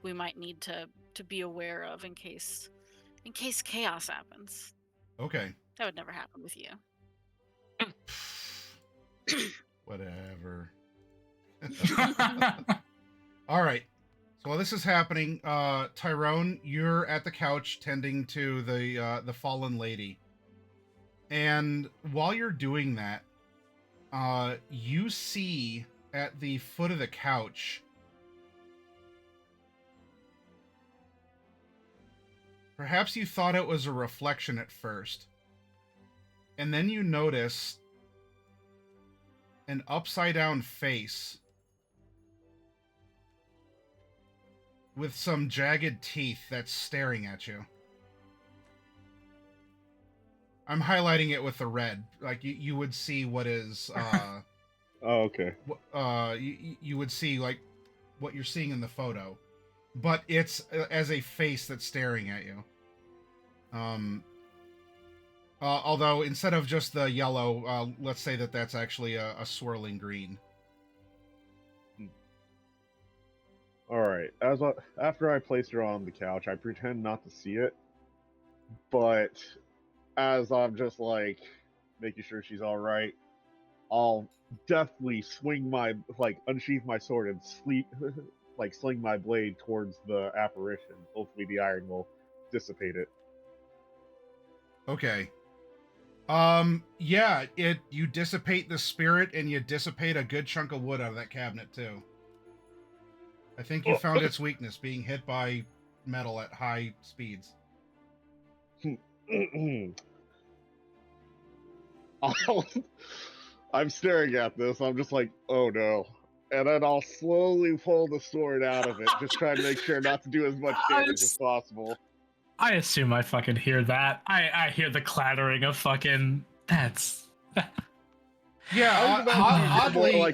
we might need to be aware of in case chaos happens. Okay. That would never happen with you. Whatever. All right. So while this is happening, Tyrone, you're at the couch tending to the fallen lady, and while you're doing that, you see at the foot of the couch, perhaps you thought it was a reflection at first, and then you notice an upside down face with some jagged teeth that's staring at you. I'm highlighting it with the red. Like you would see what is Oh, okay. you would see like what you're seeing in the photo, but it's as a face that's staring at you. Although instead of just the yellow, let's say that that's actually a swirling green. All right. After I place her on the couch, I pretend not to see it, but as I'm just like making sure she's all right, I'll deftly unsheath my sword and sling my blade towards the apparition. Hopefully, the iron will dissipate it. Okay. Yeah, you dissipate the spirit and you dissipate a good chunk of wood out of that cabinet too. I think you found its weakness, being hit by metal at high speeds. I'm staring at this. I'm just like, oh no. And then I'll slowly pull the sword out of it, just trying to make sure not to do as much damage as possible. I assume I fucking hear that. I hear the clattering of fucking... That's... Yeah, oddly,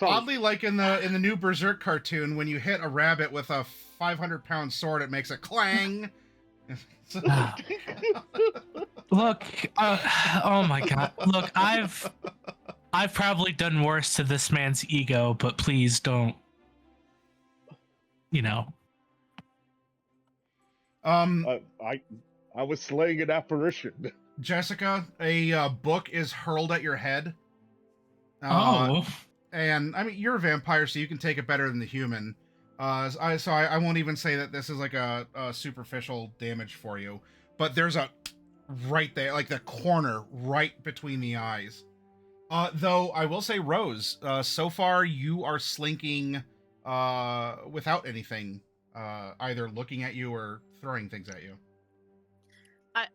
oddly, like in the new Berserk cartoon, when you hit a rabbit with a 500-pound sword, it makes a clang. Look, oh my god. Look, I've probably done worse to this man's ego, but please don't, I was slaying an apparition. Jessica, a book is hurled at your head. And I mean, you're a vampire, so you can take it better than the human. So I won't even say that this is like a superficial damage for you, but there's a right there, like the corner right between the eyes. Though I will say, Rose, so far you are slinking without anything, either looking at you or throwing things at you.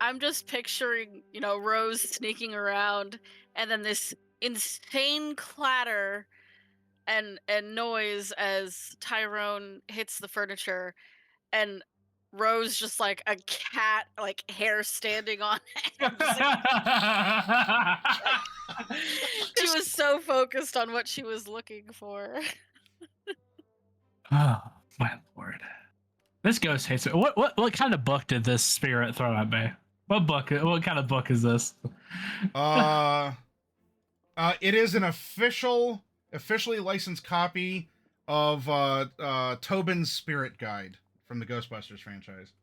I'm just picturing, Rose sneaking around, and then this insane clatter and noise as Tyrone hits the furniture, and Rose just like a cat, like hair standing on end. She was so focused on what she was looking for. Oh my lord. This ghost hates it. What kind of book did this spirit throw at me? What book? What kind of book is this? It is an officially licensed copy of Tobin's Spirit Guide from the Ghostbusters franchise.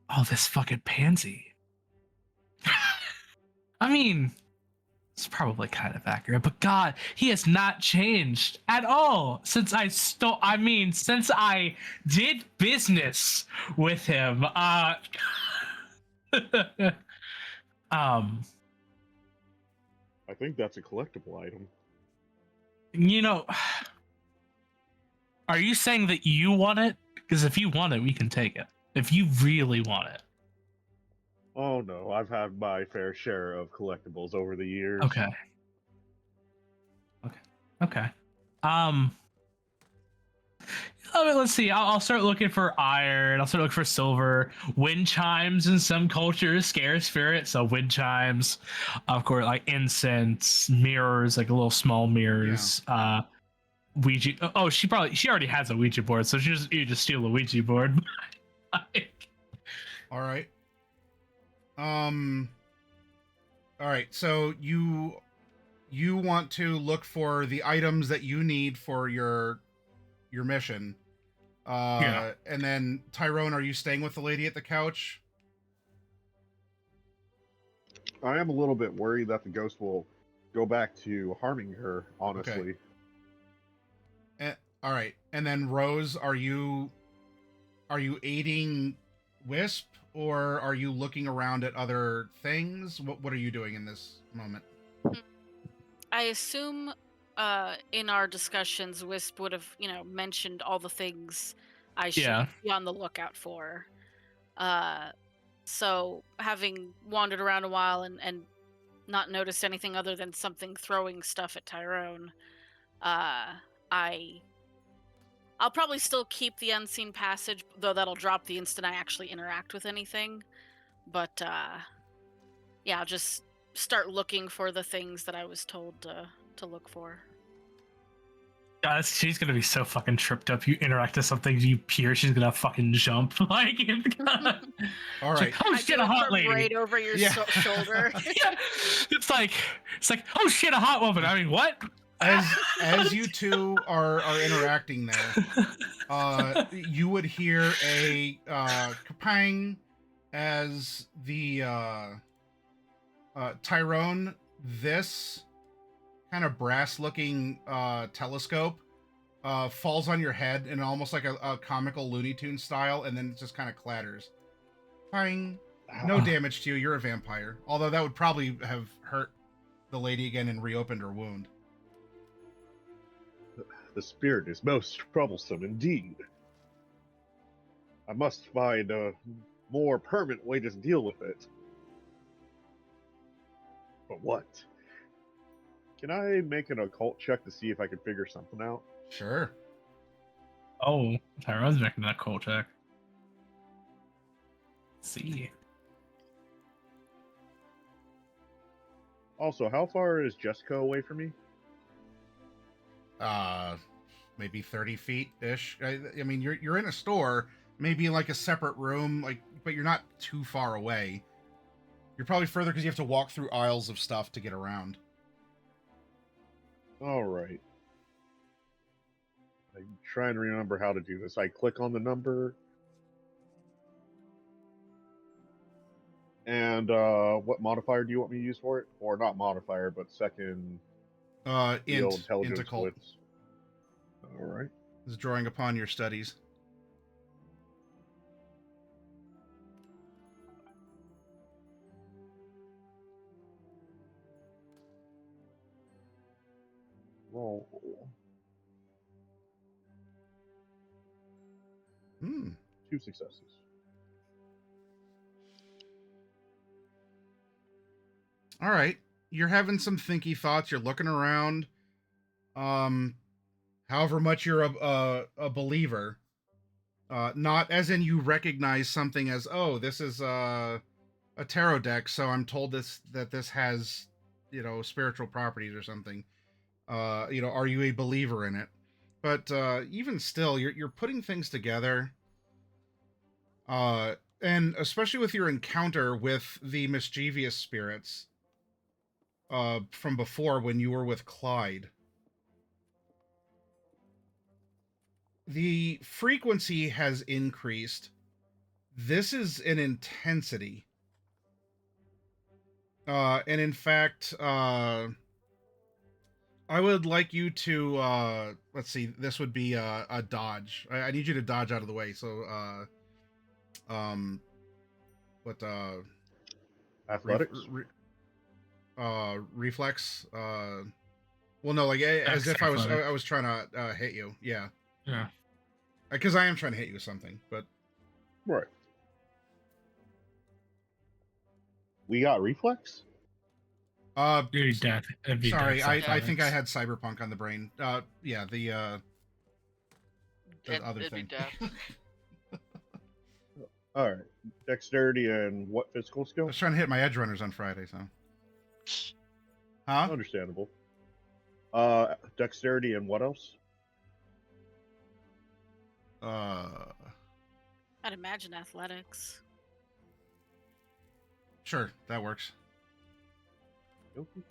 Oh, this fucking pansy. I mean, it's probably kind of accurate, but God, he has not changed at all since since I did business with him. I think that's a collectible item. You know, are you saying that you want it? Because if you want it, we can take it. If you really want it. Oh no, I've had my fair share of collectibles over the years. Okay. Okay. Let's see. I'll start looking for iron. I'll start looking for silver. Wind chimes in some cultures scare spirits. So wind chimes, of course, like incense, mirrors, like little small mirrors. Ouija. Oh, she already has a Ouija board, so you just steal a Ouija board. All right. All right. So you want to look for the items that you need for your mission. Yeah. And then Tyrone, are you staying with the lady at the couch? I am a little bit worried that the ghost will go back to harming her, honestly. Okay. All right. And then Rose, are you aiding Wisp, or are you looking around at other things? What are you doing in this moment? I assume in our discussions, Wisp would have, mentioned all the things I should be on the lookout for. So having wandered around a while and not noticed anything other than something throwing stuff at Tyrone, I'll probably still keep the unseen passage, though that'll drop the instant I actually interact with anything. But I'll just start looking for the things that I was told to look for. God, she's gonna be so fucking tripped up. You interact with something, you peer, she's gonna fucking jump. All right. Like, oh shit, a hot lady. Right over your shoulder. Yeah. It's like, oh shit, a hot woman. I mean, what? As you two are interacting there, you would hear a kapang as the Tyrone, this kind of brass-looking telescope falls on your head in almost like a comical Looney Tunes style, and then it just kind of clatters. Pang. No damage to you. You're a vampire. Although that would probably have hurt the lady again and reopened her wound. The spirit is most troublesome indeed. I must find a more permanent way to deal with it. But what? Can I make an occult check to see if I can figure something out? Sure. Oh, Tyrone's making that occult check. Let's see. Also, how far is Jessica away from me? Maybe 30 feet ish. I mean, you're in a store, maybe like a separate room, but you're not too far away. You're probably further because you have to walk through aisles of stuff to get around. All right. I'm trying to remember how to do this. I click on the number. And what modifier do you want me to use for it? Or not modifier, but second Int intelligence occult. wits. All right. Is drawing upon your studies. Roll. 2 successes. All right. You're having some thinky thoughts. You're looking around. However much you're a believer, not as in you recognize something as, oh, this is a tarot deck, so I'm told that this has, spiritual properties or something. Are you a believer in it? But even still, you're putting things together. And especially with your encounter with the mischievous spirits from before when you were with Clyde. The frequency has increased. This is an intensity. And in fact, I would like you to, let's see, this would be a dodge. I need you to dodge out of the way. So, Athletics. Reflex. Well, no, like as if I was trying to hit you. Yeah. Yeah. Because I am trying to hit you with something, but Right. We got reflex? You're death. It'd be sorry, death I think I sentence. had Cyberpunk on the brain. Yeah, the other It'd thing. be death. All right. Dexterity and what physical I skill? was trying to hit my edge runners on Friday, so. Huh? Understandable. Dexterity and what else? I'd imagine athletics. Sure, that works. Okay.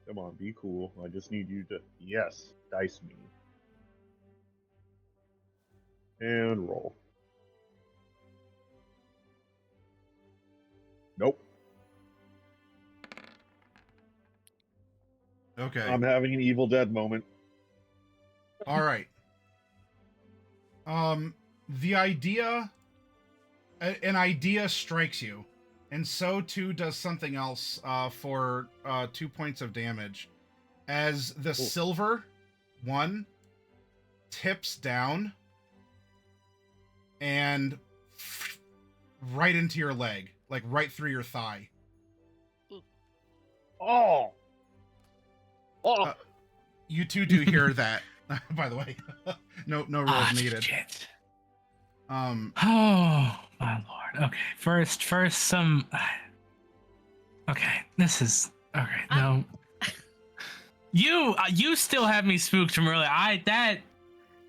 Come on, be cool. I just need you to, yes, dice me. And roll. Nope. Okay. I'm having an Evil Dead moment. All right. The idea, an idea strikes you, and so too does something else for 2 points of damage, as the silver one tips down and right into your leg, like right through your thigh. Oh! Oh! You two do hear that, by the way. no rolls needed. Shit. Um, Oh my lord. Okay. First some. Okay. This is okay. No. You still have me spooked from earlier.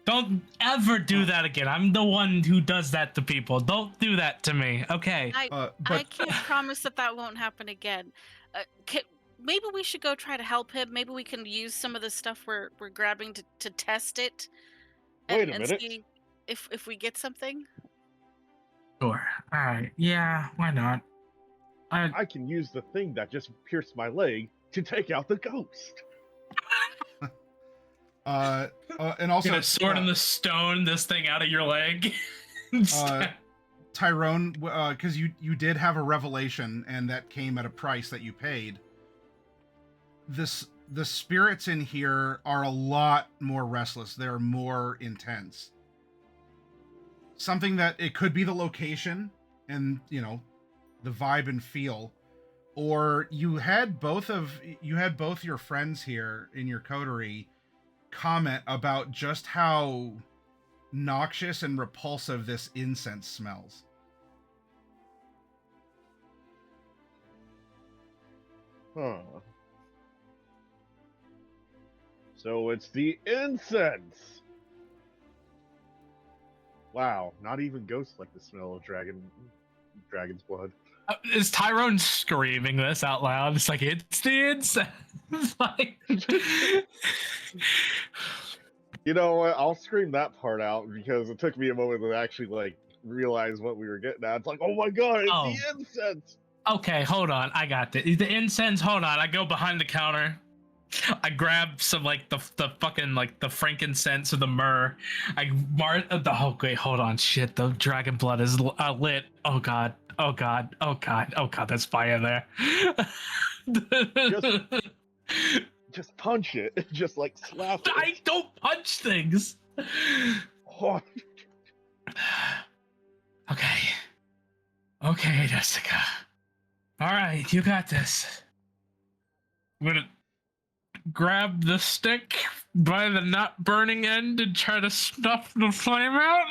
Don't ever do that again. I'm the one who does that to people. Don't do that to me. Okay. I but can't promise that won't happen again. Maybe we should go try to help him. Maybe we can use some of the stuff we're grabbing to test it. Wait a and minute. see if we get something. Sure. All right. Yeah. Why not? I can use the thing that just pierced my leg to take out the ghost. and also Get a sword in the stone this thing out of your leg. Tyrone, because you did have a revelation, and that came at a price that you paid. The spirits in here are a lot more restless. They're more intense. Something that it could be the location and the vibe and feel, or you had both your friends here in your coterie comment about just how noxious and repulsive this incense smells. Huh. So it's the incense! Wow, not even ghosts like the smell of dragon's blood. Is Tyrone screaming this out loud? It's like, it's the incense. Like... You know what? I'll scream that part out because it took me a moment to actually realize what we were getting at. It's like, oh my god, it's the incense! Okay, hold on. I got the incense. Hold on. I go behind the counter. I grab some the fucking the frankincense or the myrrh. Okay, hold on. Shit, the dragon blood is lit. Oh god. Oh god. Oh god. Oh god. There's fire there. Just punch it. Just slap it. I don't punch things. Oh. Okay, Jessica. All right, you got this. I'm gonna grab the stick by the not burning end and try to snuff the flame out.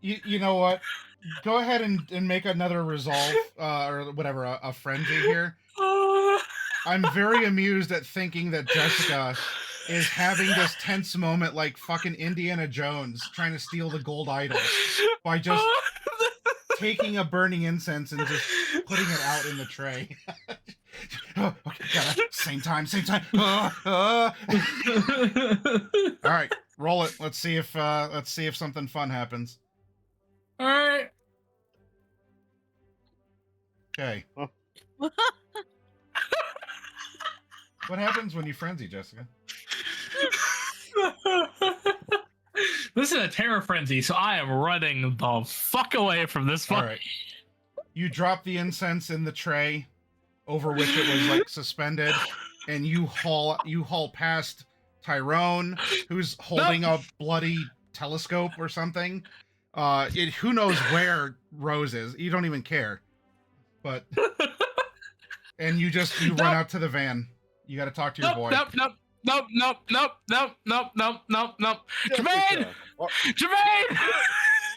You know what? go ahead and make another resolve or whatever a frenzy here. I'm very amused at thinking that Jessica is having this tense moment like fucking Indiana Jones trying to steal the gold idol by just taking a burning incense and just putting it out in the tray. Oh, okay, gotta, same time. All right, roll it. Let's see if something fun happens. All right. Okay. What happens when you frenzy, Jessica? This is a terror frenzy, so I am running the fuck away from this one. All right. You drop the incense in the tray over which it was like suspended, and you haul past Tyrone, who's holding a bloody telescope or something. Who knows where Rose is? You don't even care. But and you run out to the van. You got to talk to your boy. Nope. Jermaine!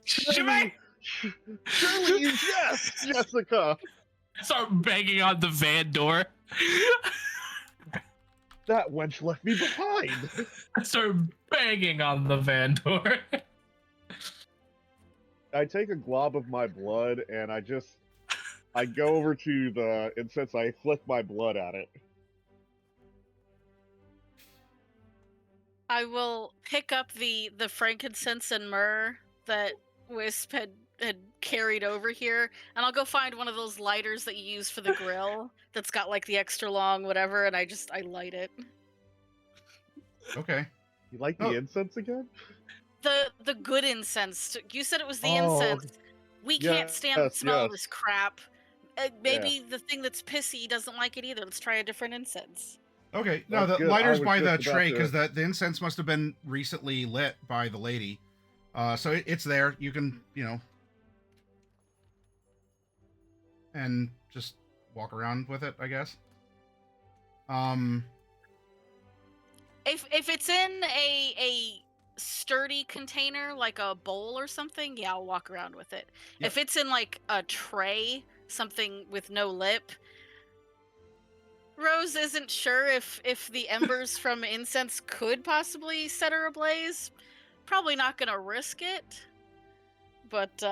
Jermaine! Surely, yes, Jessica. Start banging on the van door. That wench left me behind. I start banging on the van door. I take a glob of my blood and I go over to the incense. I flick my blood at it. I will pick up the frankincense and myrrh that Wisp had carried over here, and I'll go find one of those lighters that you use for the grill that's got like the extra long whatever, and I light it. Okay. You like the incense again? The good incense. You said it was the incense. We can't stand the smell of this crap. Maybe the thing that's pissy doesn't like it either. Let's try a different incense. Okay, no, the lighter's by the tray because the incense must have been recently lit by the lady. So it's there. You can, and just walk around with it, I guess. If it's in a sturdy container, like a bowl or something, yeah, I'll walk around with it. Yep. If it's in like a tray, something with no lip, Rose isn't sure if the embers from incense could possibly set her ablaze. Probably not gonna risk it. But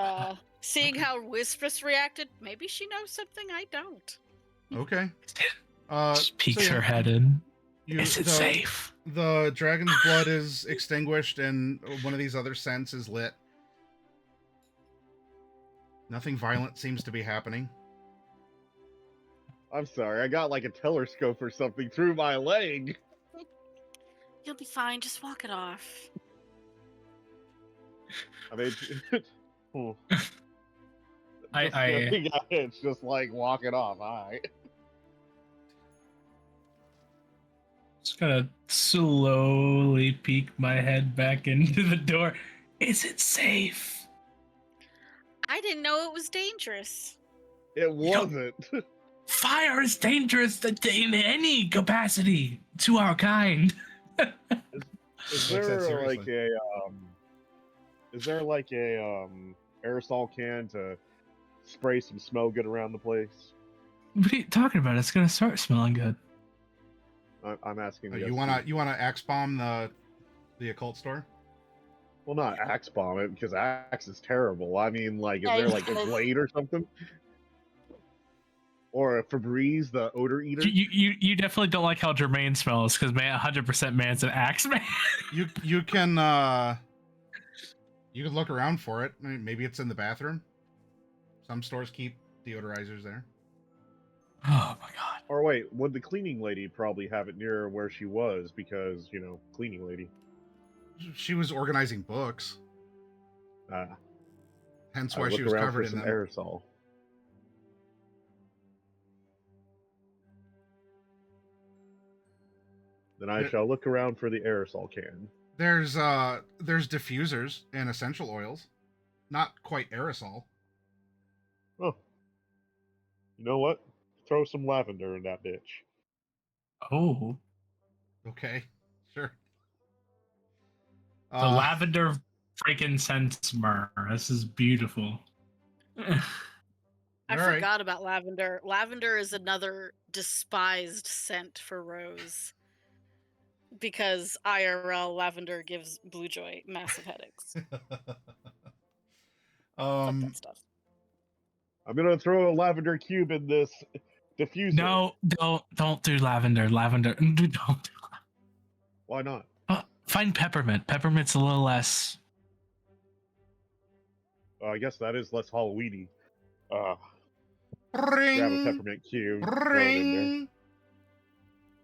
seeing how Wispress reacted, maybe she knows something I don't. Okay. Just peeks her head in. Is it safe? The dragon's blood is extinguished and one of these other scents is lit. Nothing violent seems to be happening. I'm sorry, I got like a telescope or something through my leg. You'll be fine, just walk it off. I mean, I it's just like walk it off, alright. Just gonna slowly peek my head back into the door. Is it safe? I didn't know it was dangerous. It wasn't. Fire is dangerous in any capacity to our kind. Is there like a aerosol can to spray some smell good around the place? What are you talking about? It's gonna start smelling good. I'm asking. You wanna axe bomb the occult store? Well, not axe bomb it because axe is terrible. I mean, like, is there like a blade or something? Or a Febreze, the odor eater? You definitely don't like how Jermaine smells because 100% man's an axe man. You can look around for it. Maybe it's in the bathroom. Some stores keep deodorizers there. Oh my god. Or wait, would the cleaning lady probably have it near where she was because, cleaning lady. She was organizing books. Hence why she was covered in them. Aerosol. Then I shall look around for the aerosol can. There's diffusers and essential oils. Not quite aerosol. Oh. You know what? Throw some lavender in that bitch. Oh. Okay. Sure. The lavender frankincense myrrh. This is beautiful. I All right. forgot about lavender. Lavender is another despised scent for Rose because IRL lavender gives Bluejoy massive headaches. Fuck that stuff. I'm gonna throw a lavender cube in this diffuser. No, don't do lavender. Lavender. Don't. Why not? Find peppermint. Peppermint's a little less. I guess that is less Halloweeny. Grab a Ring. peppermint cube. Throw it in there. Ring.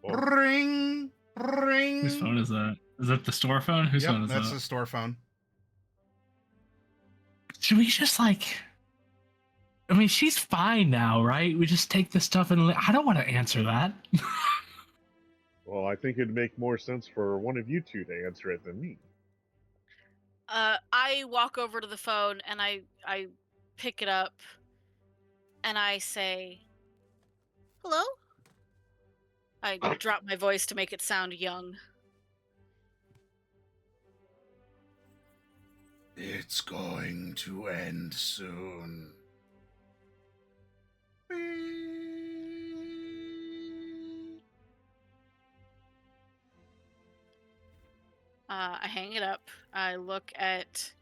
Oh, Ring. Ring. Whose phone is that? Is that the store phone? Whose phone Yep, is that's that? the store phone. Should we just like? I mean, she's fine now, right? We just take the stuff and I don't want to answer that. well, I think it'd make more sense for one of you two to answer it than me. I walk over to the phone and I pick it up and I say, "Hello?" I drop my voice to make it sound young. It's going to end soon. I hang it up. I look at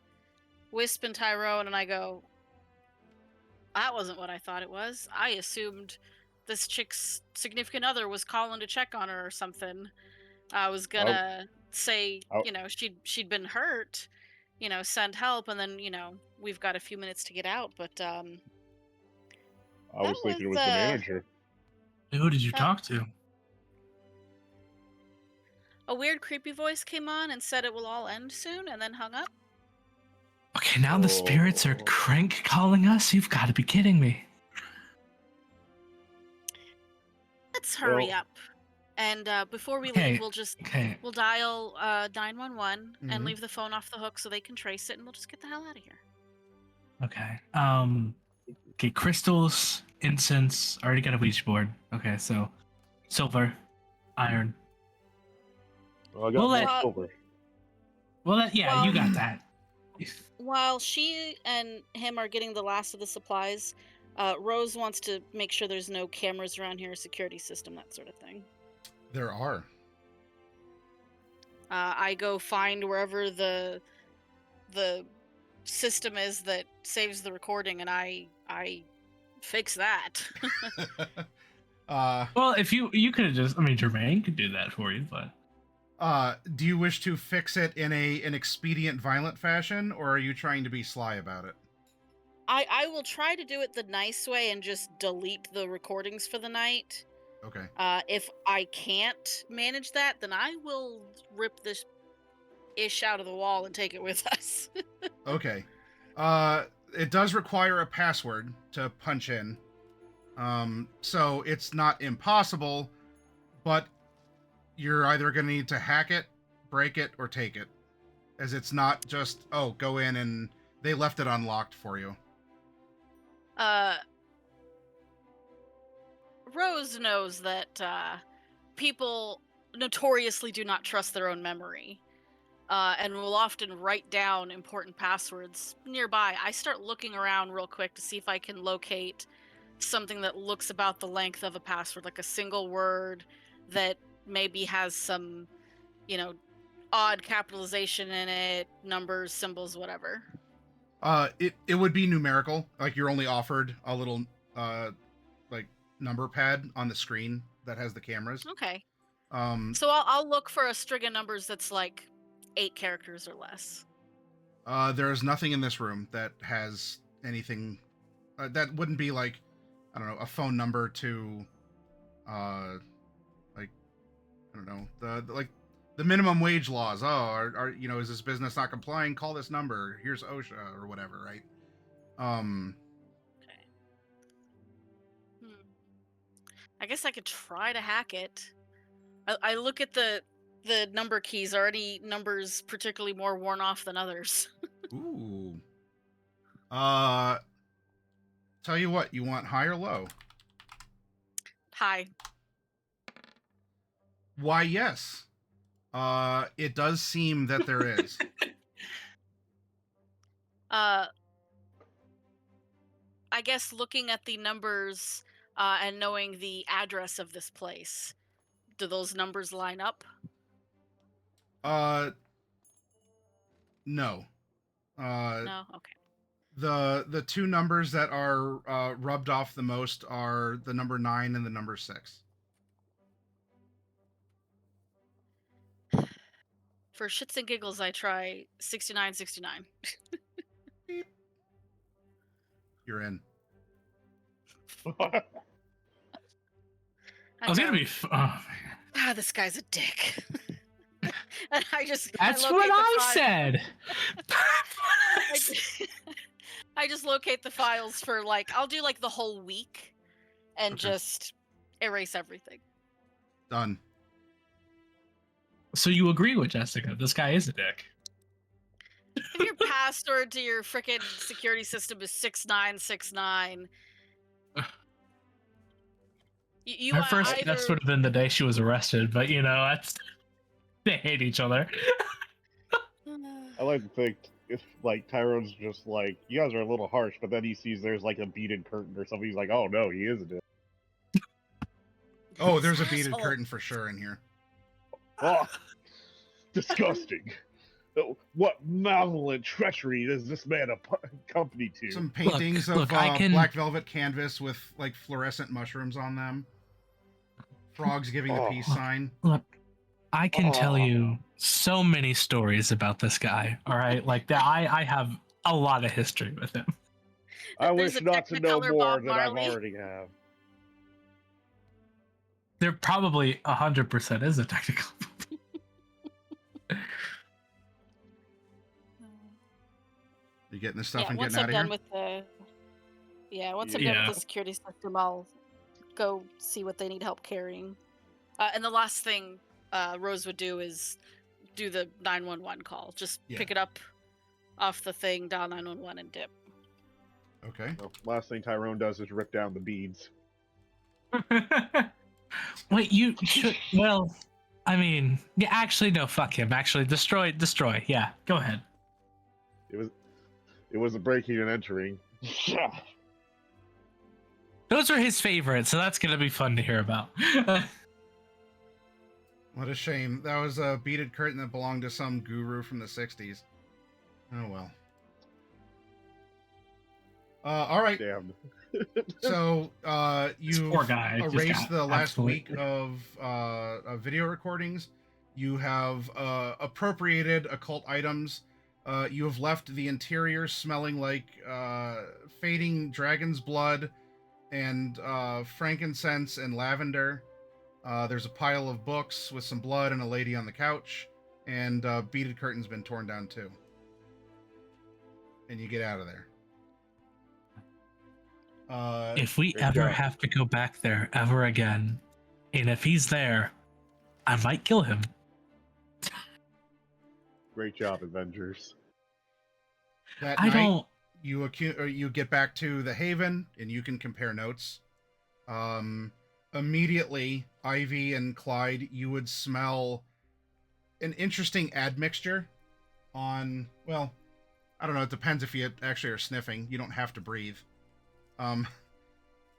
Wisp and Tyrone and I go, "That wasn't what I thought it was. I assumed this chick's significant other was calling to check on her or something. I was gonna say, Oh. she'd been hurt, send help, and then, we've got a few minutes to get out, but I was thinking it was the manager. Who did you talk to? A weird creepy voice came on and said it will all end soon and then hung up. Okay, now the spirits are crank calling us? You've got to be kidding me. Let's hurry up. And before we leave, we'll dial 911 and leave the phone off the hook so they can trace it, and we'll just get the hell out of here. Okay. Okay, crystals, incense, already got a Ouija board. Okay, so silver, iron. Well, I got silver. Well, you got that. While she and him are getting the last of the supplies, Rose wants to make sure there's no cameras around here, security system, that sort of thing. There are. I go find wherever the system is that saves the recording, and I fix that. Well, if you could have just, Jermaine could do that for you, but. Do you wish to fix it in an expedient, violent fashion, or are you trying to be sly about it? I will try to do it the nice way and just delete the recordings for the night. Okay. If I can't manage that, then I will rip this ish out of the wall and take it with us. Okay. It does require a password to punch in. So it's not impossible, but you're either going to need to hack it, break it, or take it. As it's not just, go in and they left it unlocked for you. Rose knows that people notoriously do not trust their own memory, and will often write down important passwords nearby. I start looking around real quick to see if I can locate something that looks about the length of a password, like a single word that maybe has some, odd capitalization in it, numbers, symbols, whatever. It would be numerical. Like, you're only offered a little number pad on the screen that has the cameras. Okay. So I'll look for a string of numbers that's like 8 characters or less. There is nothing in this room that has anything that wouldn't be like, I don't know, a phone number to the minimum wage laws. Is this business not complying? Call this number. Here's OSHA or whatever, right? Okay. I guess I could try to hack it. I look at the number keys. Are any numbers particularly more worn off than others? Ooh. Tell you what, you want high or low? High. Why, yes. It does seem that there is. I guess looking at the numbers and knowing the address of this place, do those numbers line up? No. No? Okay. The two numbers that are rubbed off the most are the number 9 and the number 6. For shits and giggles, I try 6969. You're in. I was gonna be. This guy's a dick. And That's I what locate I the said. I just locate the files for I'll do the whole week and Okay. just erase everything. Done. So you agree with Jessica? This guy is a dick. If your password to your frickin' security system is 6969, Her first guess would have been the day she was arrested, but they hate each other. I like to think if Tyrone's just you guys are a little harsh, but then he sees there's a beaded curtain or something. He's like, oh no, he is a dick. Oh, there's a beaded Asshole. curtain for sure in here. Oh, disgusting. What malevolent treachery does this man accompany to? Some paintings of black velvet canvas with fluorescent mushrooms on them. Frogs giving the peace sign. Look, I can tell you so many stories about this guy. All right, I have a lot of history with him. I There's wish a not to know Technicolor more Bob than I Marley. already have. There probably 100% is a technical. You getting this stuff and once getting I'm out of done here? once I'm done with the security system, I'll go see what they need help carrying. And the last thing Rose would do is do the 911 call. Just pick it up off the thing, dial 911, and dip. Okay. Well, last thing Tyrone does is rip down the beads. Wait, you should. Well, I mean, yeah. Actually, no. Fuck him. Actually, destroy. Yeah, go ahead. It was a breaking and entering. Those are his favorites, so that's gonna be fun to hear about. What a shame. That was a beaded curtain that belonged to some guru from the 60s. Oh well. All right. Damn. So you poor guy just erased got the last week absolutely- of video recordings. You have appropriated occult items. You have left the interior smelling like fading dragon's blood and frankincense and lavender. There's a pile of books with some blood and a lady on the couch, and beaded curtain's been torn down too. And you get out of there. If we ever have to go back there ever again, and if he's there, I might kill him. Great job, Avengers. That I night, don't. you get back to the Haven, and you can compare notes. Immediately, Ivy and Clyde, you would smell an interesting admixture on, well, I don't know, it depends if you actually are sniffing. You don't have to breathe.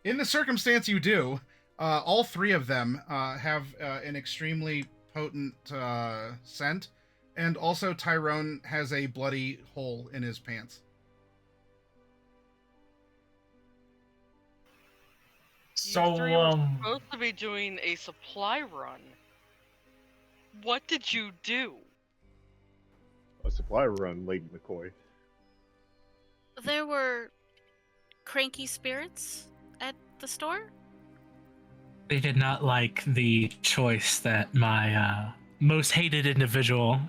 In the circumstance you do, all three of them have an extremely potent scent, and also Tyrone has a bloody hole in his pants. You three were supposed to be doing a supply run. What did you do? A supply run, Lady McCoy. There were cranky spirits at the store? They did not like the choice that my most hated individual,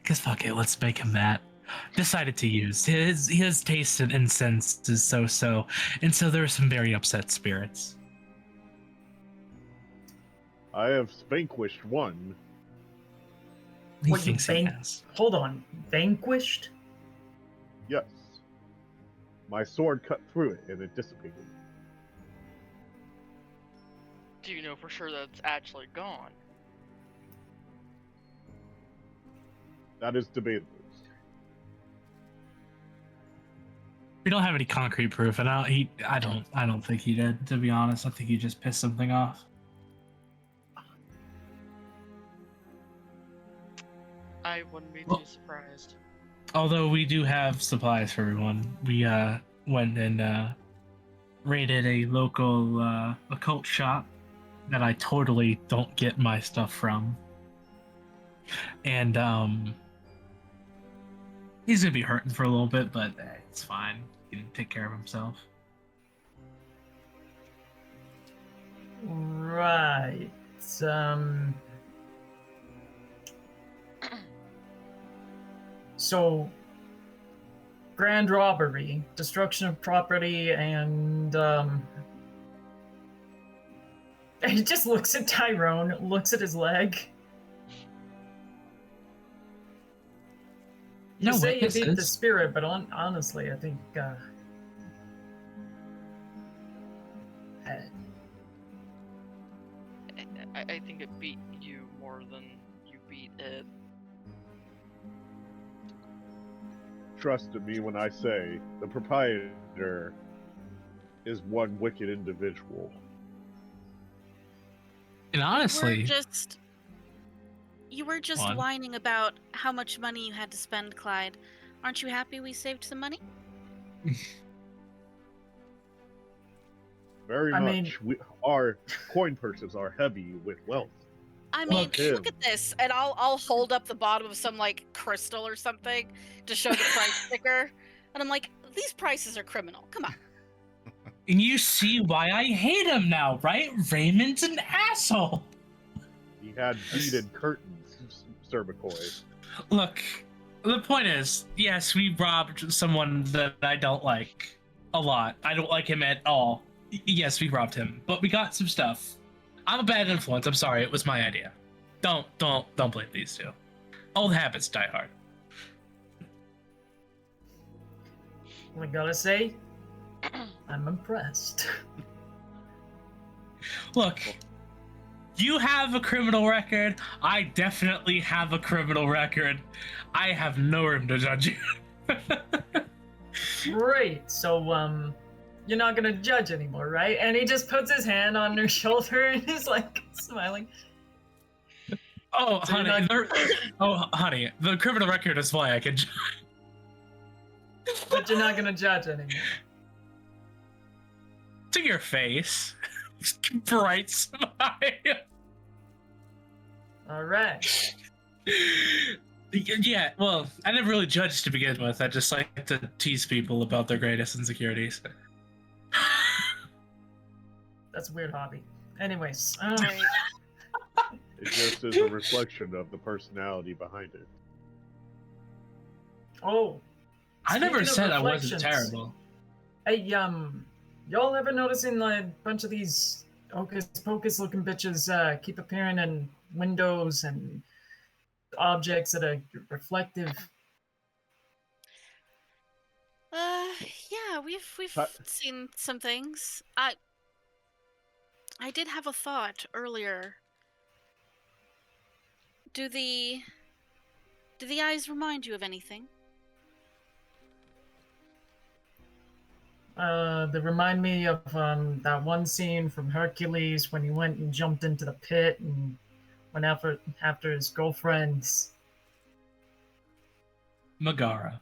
because fuck it, let's make him that, decided to use. His taste in incense is so, and so there were some very upset spirits. I have vanquished one. He What, you thinks he has. Hold on, vanquished? Yes. My sword cut through it and it dissipated. Do you know for sure that it's actually gone? That is debatable. We don't have any concrete proof, and I don't think he did. To be honest, I think he just pissed something off. I wouldn't be too surprised. Although we do have supplies for everyone. We went and raided a local occult shop that I totally don't get my stuff from. And he's gonna be hurting for a little bit, but it's fine. He can take care of himself. Right. So, grand robbery, destruction of property, and he just looks at Tyrone, looks at his leg. You No say you beat the witnesses. spirit, but honestly, I think I think it beat you more than you beat it. Trust in me when I say the proprietor is one wicked individual. And honestly, You were just One. whining about how much money you had to spend, Clyde. Aren't you happy we saved some money? Very I much. Our coin purses are heavy with wealth. I mean, Fuck look him. at this, and I'll hold up the bottom of some like crystal or something to show the price sticker, and I'm like, these prices are criminal. Come on. and you see why I hate him now, right? Raymond's an asshole. He had beaded curtains, Sir McCoy. Look, the point is, yes, we robbed someone that I don't like a lot. I don't like him at all. Yes, we robbed him, but we got some stuff. I'm a bad influence. I'm sorry. It was my idea. Don't blame these two. Old habits die hard. I gotta say, I'm impressed. Look, you have a criminal record. I definitely have a criminal record. I have no room to judge you. Great. So, you're not gonna judge anymore, right? And he just puts his hand on her shoulder and he's like smiling. Oh, So you're honey. not- Honey, the criminal record is why I can judge. But you're not gonna judge anymore. To your face. Bright smile. All right. Yeah, well, I never really judged to begin with. I just like to tease people about their greatest insecurities. That's a weird hobby. Anyways, Right. It just is a reflection of the personality behind it. oh, I never speaking of said I wasn't reflections, terrible. Hey, y'all ever noticing like a bunch of these hocus pocus looking bitches keep appearing in windows and objects that are reflective? Yeah, we've Hi- seen some things. I did have a thought earlier. Do the eyes remind you of anything? They remind me of that one scene from Hercules when he went and jumped into the pit and went after his girlfriends. Megara.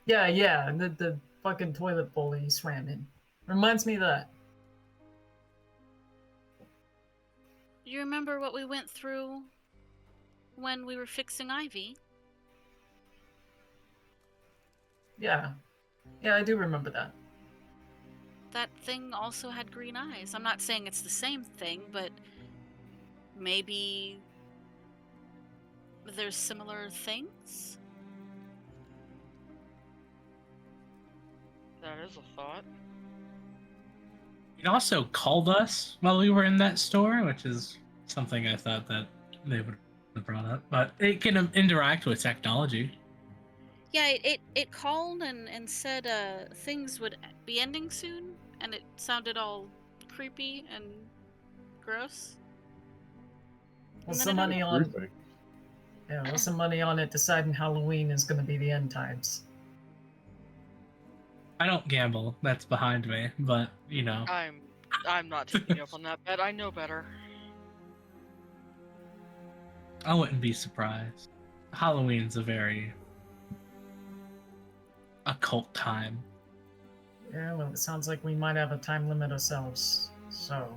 Yeah, and the fucking toilet bowl he swam in. Reminds me of that. You remember what we went through when we were fixing Ivy? Yeah, I do remember that. That thing also had green eyes. I'm not saying it's the same thing, but maybe there's similar things? That is a thought. It also called us while we were in that store, which is something I thought that they would have brought up. But it can interact with technology. Yeah, it called and said things would be ending soon, and it sounded all creepy and gross. What's And the then money on? Grouping. Yeah, what's the money on it deciding Halloween is going to be the end times? I don't gamble. That's behind me, but you know. I'm not taking you up on that bet. I know better. I wouldn't be surprised. Halloween's a very occult time. Yeah, well, it sounds like we might have a time limit ourselves. So,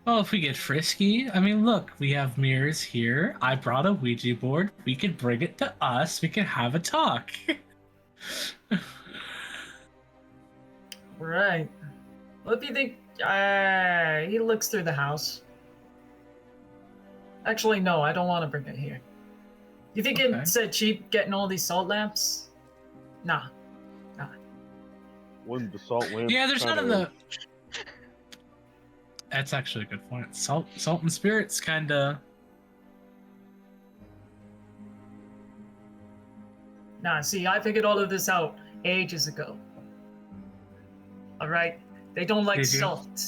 Well, if we get frisky, I mean, look, we have mirrors here. I brought a Ouija board. We could bring it to us. We could have a talk. right. What do you think? He looks through the house. Actually, no, I don't want to bring it here. You think Okay. it's cheap getting all these salt lamps? Nah. Wouldn't the salt lamp? Yeah, there's none of kinda- the. That's actually a good point. Salt and spirits, kind of. Nah, see, I figured all of this out ages ago. Alright? They don't like Did you? salt.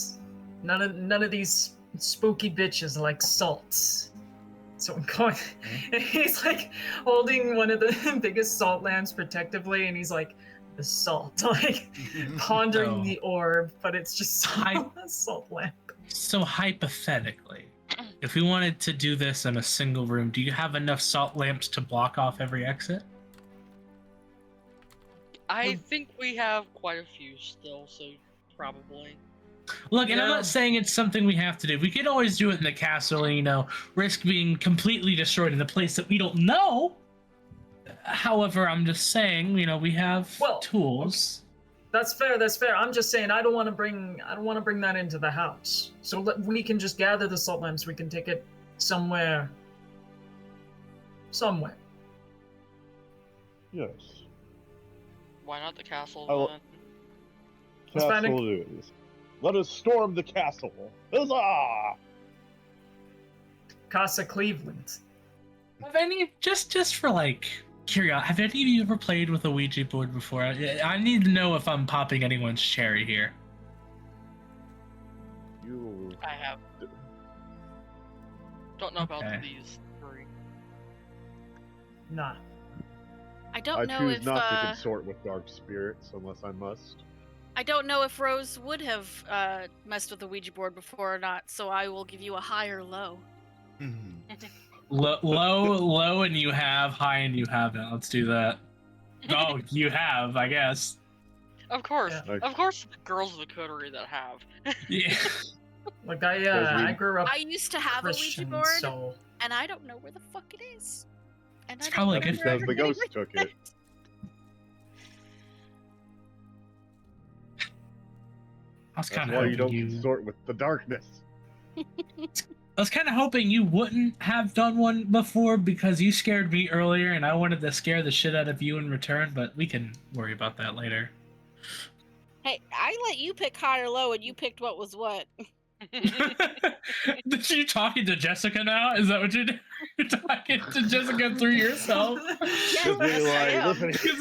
None of these spooky bitches like salt. So I'm going. And he's like holding one of the biggest salt lamps protectively, and he's like, the salt, like pondering Oh. the orb, but it's just I- a salt lamp. So hypothetically, if we wanted to do this in a single room, do you have enough salt lamps to block off every exit? I think we have quite a few still, so probably. Look, and I'm Yeah. not saying it's something we have to do. We could always do it in the castle and, you know, risk being completely destroyed in a place that we don't know. However, I'm just saying, you know, we have Well, tools. That's fair. That's fair. I'm just saying I don't want to bring that into the house. So we can just gather the salt lamps. We can take it somewhere. Yes. Why not the castle? I will- then? Hispanic? Castle it is. Let us storm the castle. Huzzah! Casa Cleveland. Have any, just for like curiosity, have any of you ever played with a Ouija board before? I need to know if I'm popping anyone's cherry here. You. I have. Don't know Okay. about these three. Nah. I I don't know choose if not to consort with dark spirits unless I must. I don't know if Rose would have messed with the Ouija board before or not, so I will give you a high or low. Mhm. Low, and you have, high, and you haven't. Let's do that. Oh, you have, I guess. Of course, Yeah. of course, the girls of the coterie that have. Yeah. Like Because we- I grew up I used to have Christian, a Ouija board, so and I don't know where the fuck it is. And It's I don't probably know good where because the everybody ghost took it. I was That's kind of why you hoping don't consort with the darkness. I was kind of hoping you wouldn't have done one before because you scared me earlier, and I wanted to scare the shit out of you in return. But we can worry about that later. Hey, I let you pick high or low, and you picked what was what. Did you talking to Jessica now? Is that what you're doing? You're talking to Jessica through yourself? Just be Yes, I like, am. listen here,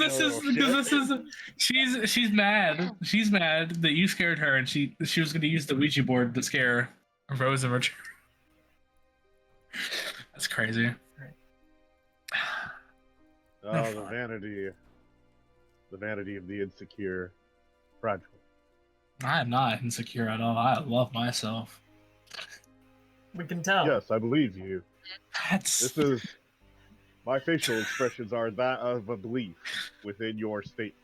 Because this is she's mad. She's mad that you scared her, and she was going to use the Ouija board to scare Rose in return. That's crazy. Oh, the vanity of the insecure, fragile. I am not insecure at all. I love myself. we can tell. Yes, I believe you. That's This is my facial expressions are that of a belief within your state.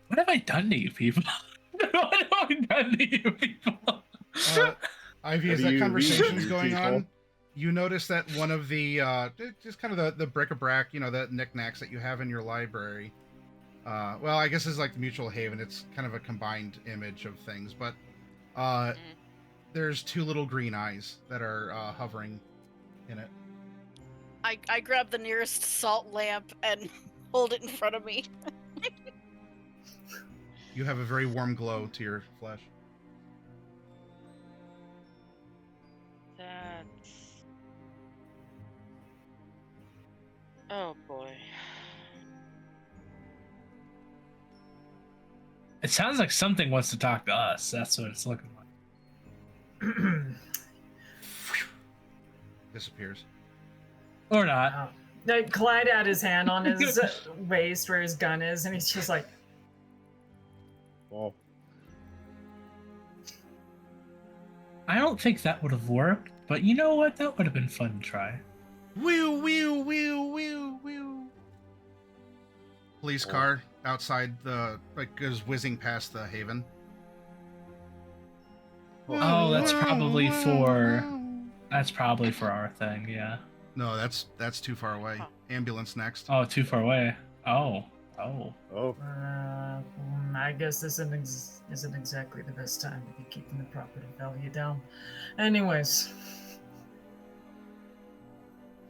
what have I done to you people? What have I done to you people? Ivy, What as do that you conversation's mean, going people? on, you notice that one of the just kind of the bric-a-brac, you know, the knickknacks that you have in your library. Well, I guess it's like the Mutual Haven. It's kind of a combined image of things, but there's two little green eyes that are hovering in it. I grab the nearest salt lamp and hold it in front of me. You have a very warm glow to your flesh. That's. Oh boy. It sounds like something wants to talk to us. That's what it's looking like. Disappears. Or not. Wow. Clyde had his hand on his waist where his gun is, and he's just like, Well, I don't think that would have worked, but you know what? That would have been fun to try. Whew, whew, whew, whew, whew. Police car outside the, like, goes whizzing past the Haven. Oh, that's probably for our thing, yeah. No, that's too far away. Ambulance next. Oh, too far away. Oh. oh, I guess this isn't exactly the best time to be keeping the property value down. Anyways.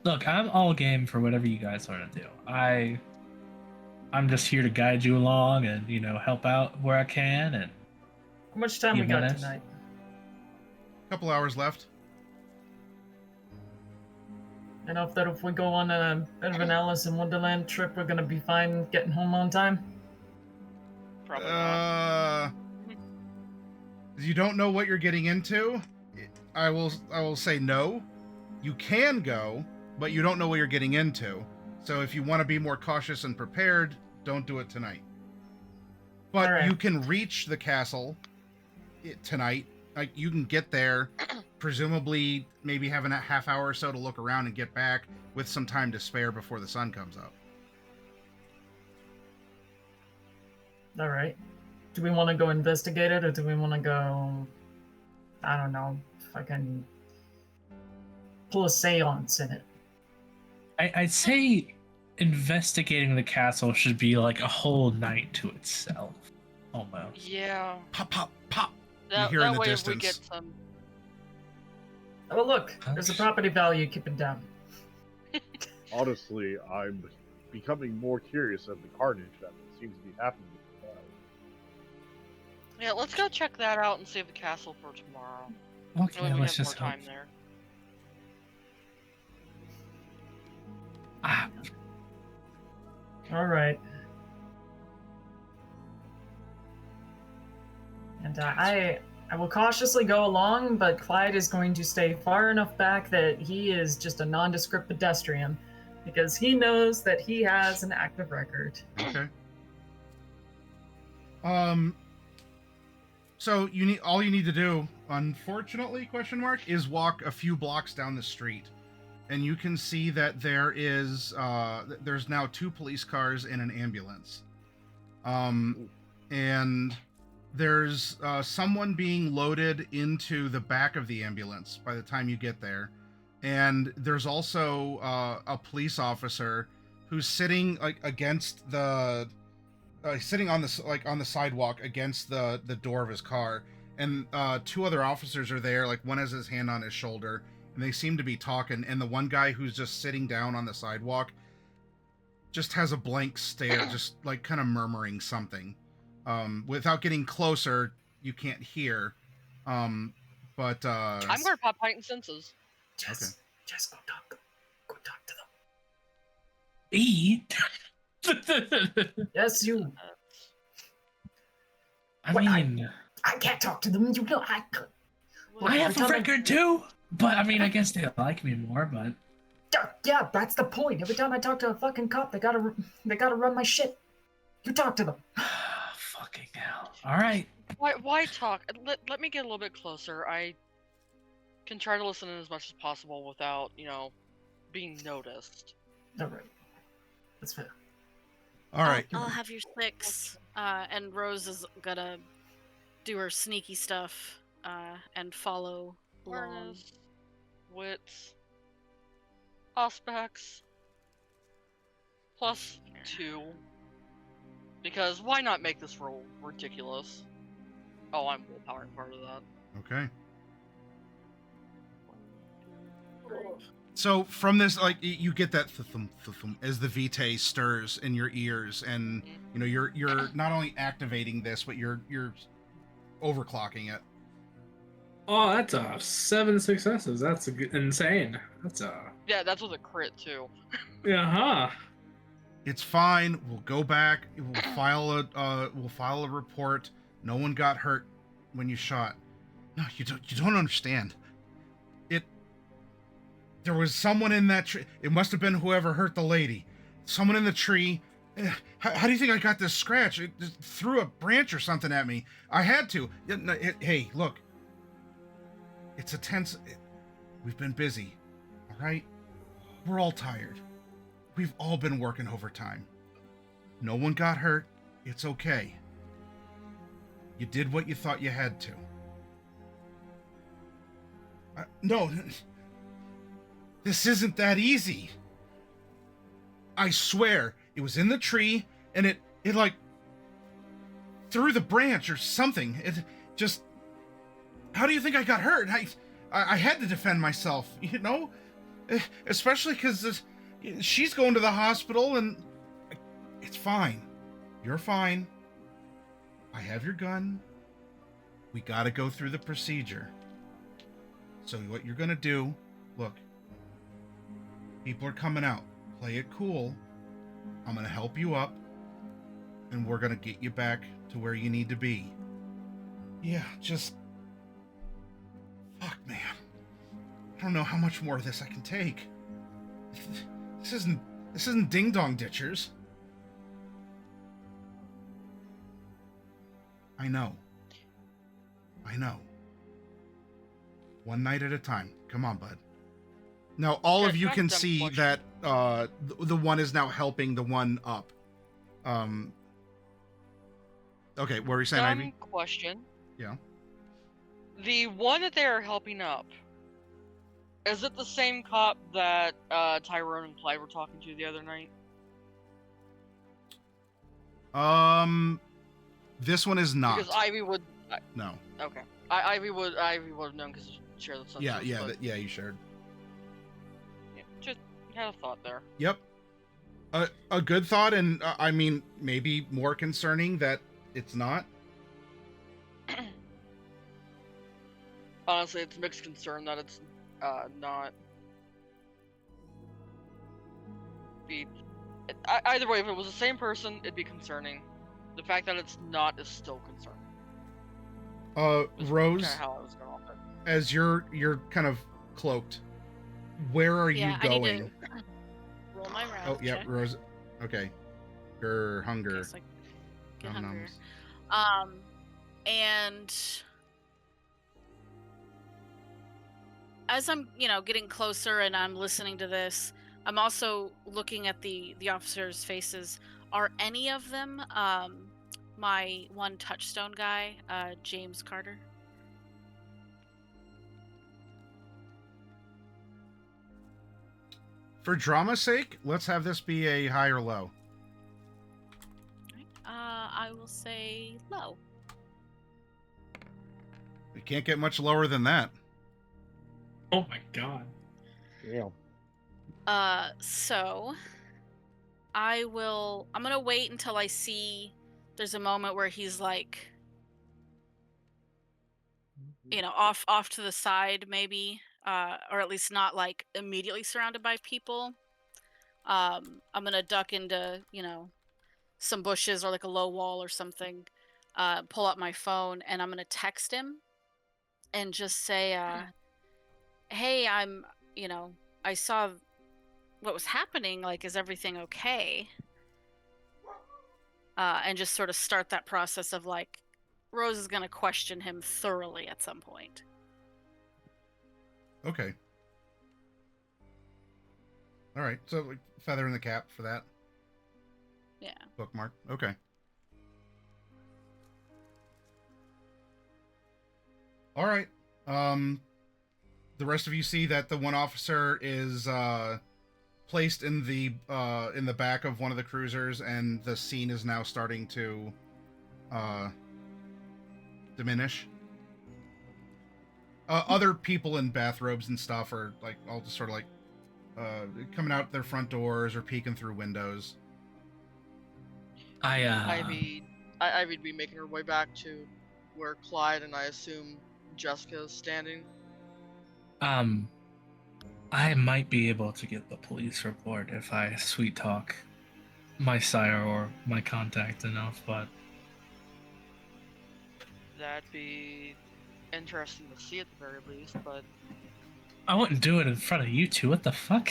Look, I'm all game for whatever you guys want to do. I'm just here to guide you along and, help out where I can. And How much time You we got minutes? tonight? Couple hours left. Enough that if we go on a bit of an Alice in Wonderland trip, we're gonna be fine getting home on time? Probably not. You don't know what you're getting into. I will say no. You can go, but you don't know what you're getting into. So if you want to be more cautious and prepared, don't do it tonight. But All right. you can reach the castle tonight. Like, you can get there, presumably maybe having a half hour or so to look around and get back with some time to spare before the sun comes up. All right. Do we want to go investigate it, or do we want to go, I don't know, fucking pull a seance in it? I'd say investigating the castle should be like a whole night to itself, almost. Yeah. Pop, pop, pop. That, hear in that the way distance. we get some. Oh, look, there's a property value. Keep it down. honestly, I'm becoming more curious of the carnage that seems to be happening with the crowd. Yeah, let's go check that out and save the castle for tomorrow. Okay, That way we let's have just more hope. time there. Ah, All right. And I will cautiously go along, but Clyde is going to stay far enough back that he is just a nondescript pedestrian, because he knows that he has an active record. Okay. So all you need to do, unfortunately, is walk a few blocks down the street, and you can see that there's now 2 police cars and an ambulance. And there's someone being loaded into the back of the ambulance by the time you get there, and there's also a police officer who's sitting against the. Sitting on the sidewalk against the door of his car, and 2 other officers are there. Like, one has his hand on his shoulder, and they seem to be talking. And the one guy who's just sitting down on the sidewalk just has a blank stare, just like kind of murmuring something. Without getting closer, you can't hear. I'm going to pop heightened senses. Just go talk to them. eat. Yes, you. I Wait, mean, I can't talk to them. You know, I could. I have a Every time record too, but I mean, I guess they like me more. But Yeah, that's the point. Every time I talk to a fucking cop, they gotta run my shit. You talk to them. fucking hell! All right, Why talk? Let me get a little bit closer. I can try to listen in as much as possible without, being noticed. All right, that's fair. All right. I'll have your 6. And Rose is gonna do her sneaky stuff and follow along. Awareness, wits, aspects, +2. Because why not make this roll ridiculous? Oh, I'm willpowering part of that. Okay. So from this, like, you get that thump as the vitae stirs in your ears, and you're not only activating this, but you're overclocking it. Oh, that's 7 successes. That's insane. That's Yeah, that's with a crit too. huh. It's fine. We'll go back. We'll file a report. No one got hurt when you shot. No, you don't understand. There was someone in that tree. It must have been whoever hurt the lady. Someone in the tree. How do you think I got this scratch? It just threw a branch or something at me. I had to. Hey, look. It's a tense. We've been busy. All right? We're all tired. We've all been working overtime. No one got hurt. It's okay. You did what you thought you had to. No. This isn't that easy. I swear, it was in the tree, and it like, threw the branch or something. It just... How do you think I got hurt? I had to defend myself, you know? Especially because she's going to the hospital, and... It's fine. You're fine. I have your gun. We gotta go through the procedure. So what you're gonna do... Look. People are coming out. Play it cool. I'm gonna help you up, and we're gonna get you back to where you need to be. Yeah, just... Fuck, man. I don't know how much more of this I can take. This isn't Ding Dong Ditchers. I know. One night at a time. Come on, bud. Now, all of you can see that the one is now helping the one up. Okay, what were you saying, Ivy? Question. Yeah. The one that they are helping up, is it the same cop that Tyrone and Clyde were talking to the other night? This one is not. Because Ivy would... No. Okay. Ivy would have known because you share the sensors. Yeah, but... you shared. Just had a thought there. Yep. A good thought, and I mean, maybe more concerning that it's not. Honestly, it's mixed concern that it's not. Either way, if it was the same person, it'd be concerning. The fact that it's not is still concerning. Rose, Kinda how I was going off it. as you're kind of cloaked, where are you I need going? to roll my round. Oh, yeah, Rose. Okay. Your hunger. Like, get Nom hungrier. noms. And as I'm, getting closer and I'm listening to this, I'm also looking at the officers' faces. Are any of them my one touchstone guy, James Carter? For drama's sake, let's have this be a high or low. I will say low. It can't get much lower than that. Oh my god. Yeah. So I'm gonna wait until I see there's a moment where he's like, off to the side maybe, or at least not like immediately surrounded by people. I'm gonna duck into, some bushes or like a low wall or something, pull up my phone, and I'm gonna text him and just say, hey, I saw what was happening, like, is everything okay? And just sort of start that process of like, Rose is gonna question him thoroughly at some point. Okay. All right. So, like, feather in the cap for that. Yeah. Bookmark. Okay. All right. The rest of you see that the one officer is placed in the back of one of the cruisers, and the scene is now starting to diminish. Other people in bathrobes and stuff are like all just sort of like coming out their front doors or peeking through windows. Ivy'd be making her way back to where Clyde and I assume Jessica is standing. I might be able to get the police report if I sweet talk my sire or my contact enough, but That'd be interesting to see at the very least, but I wouldn't do it in front of you two. What the fuck?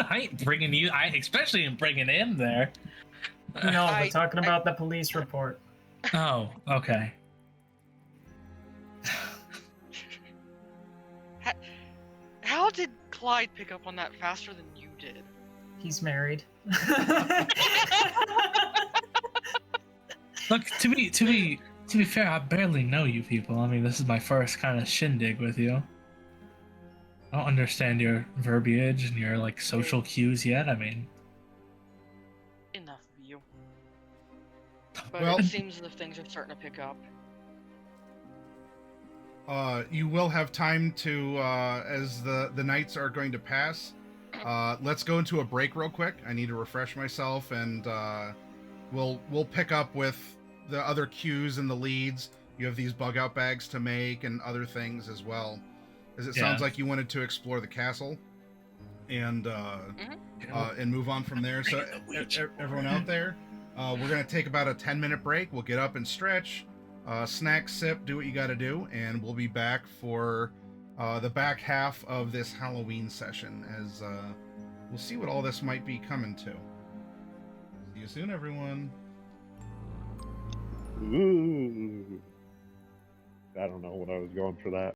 I ain't bringing you. I especially ain't bringing him there. No, I- we're talking about the police report. Oh, okay. How did Clyde pick up on that faster than you did? He's married. Look, to be fair, I barely know you people. I mean, this is my first kind of shindig with you. I don't understand your verbiage and your like social cues yet. I mean, Enough of you. But Well- it seems as if things are starting to pick up. You will have time to, as the nights are going to pass. Let's go into a break real quick. I need to refresh myself, and we'll pick up with the other cues and the leads. You have these bug out bags to make and other things as well. As it sounds Yeah. like you wanted to explore the castle and move on from there. So everyone out there, we're gonna take about a 10-minute break. We'll get up and stretch, snack, sip, do what you got to do, and we'll be back for the back half of this Halloween session as we'll see what all this might be coming to. See you soon, everyone. Ooh. I don't know what I was going for that.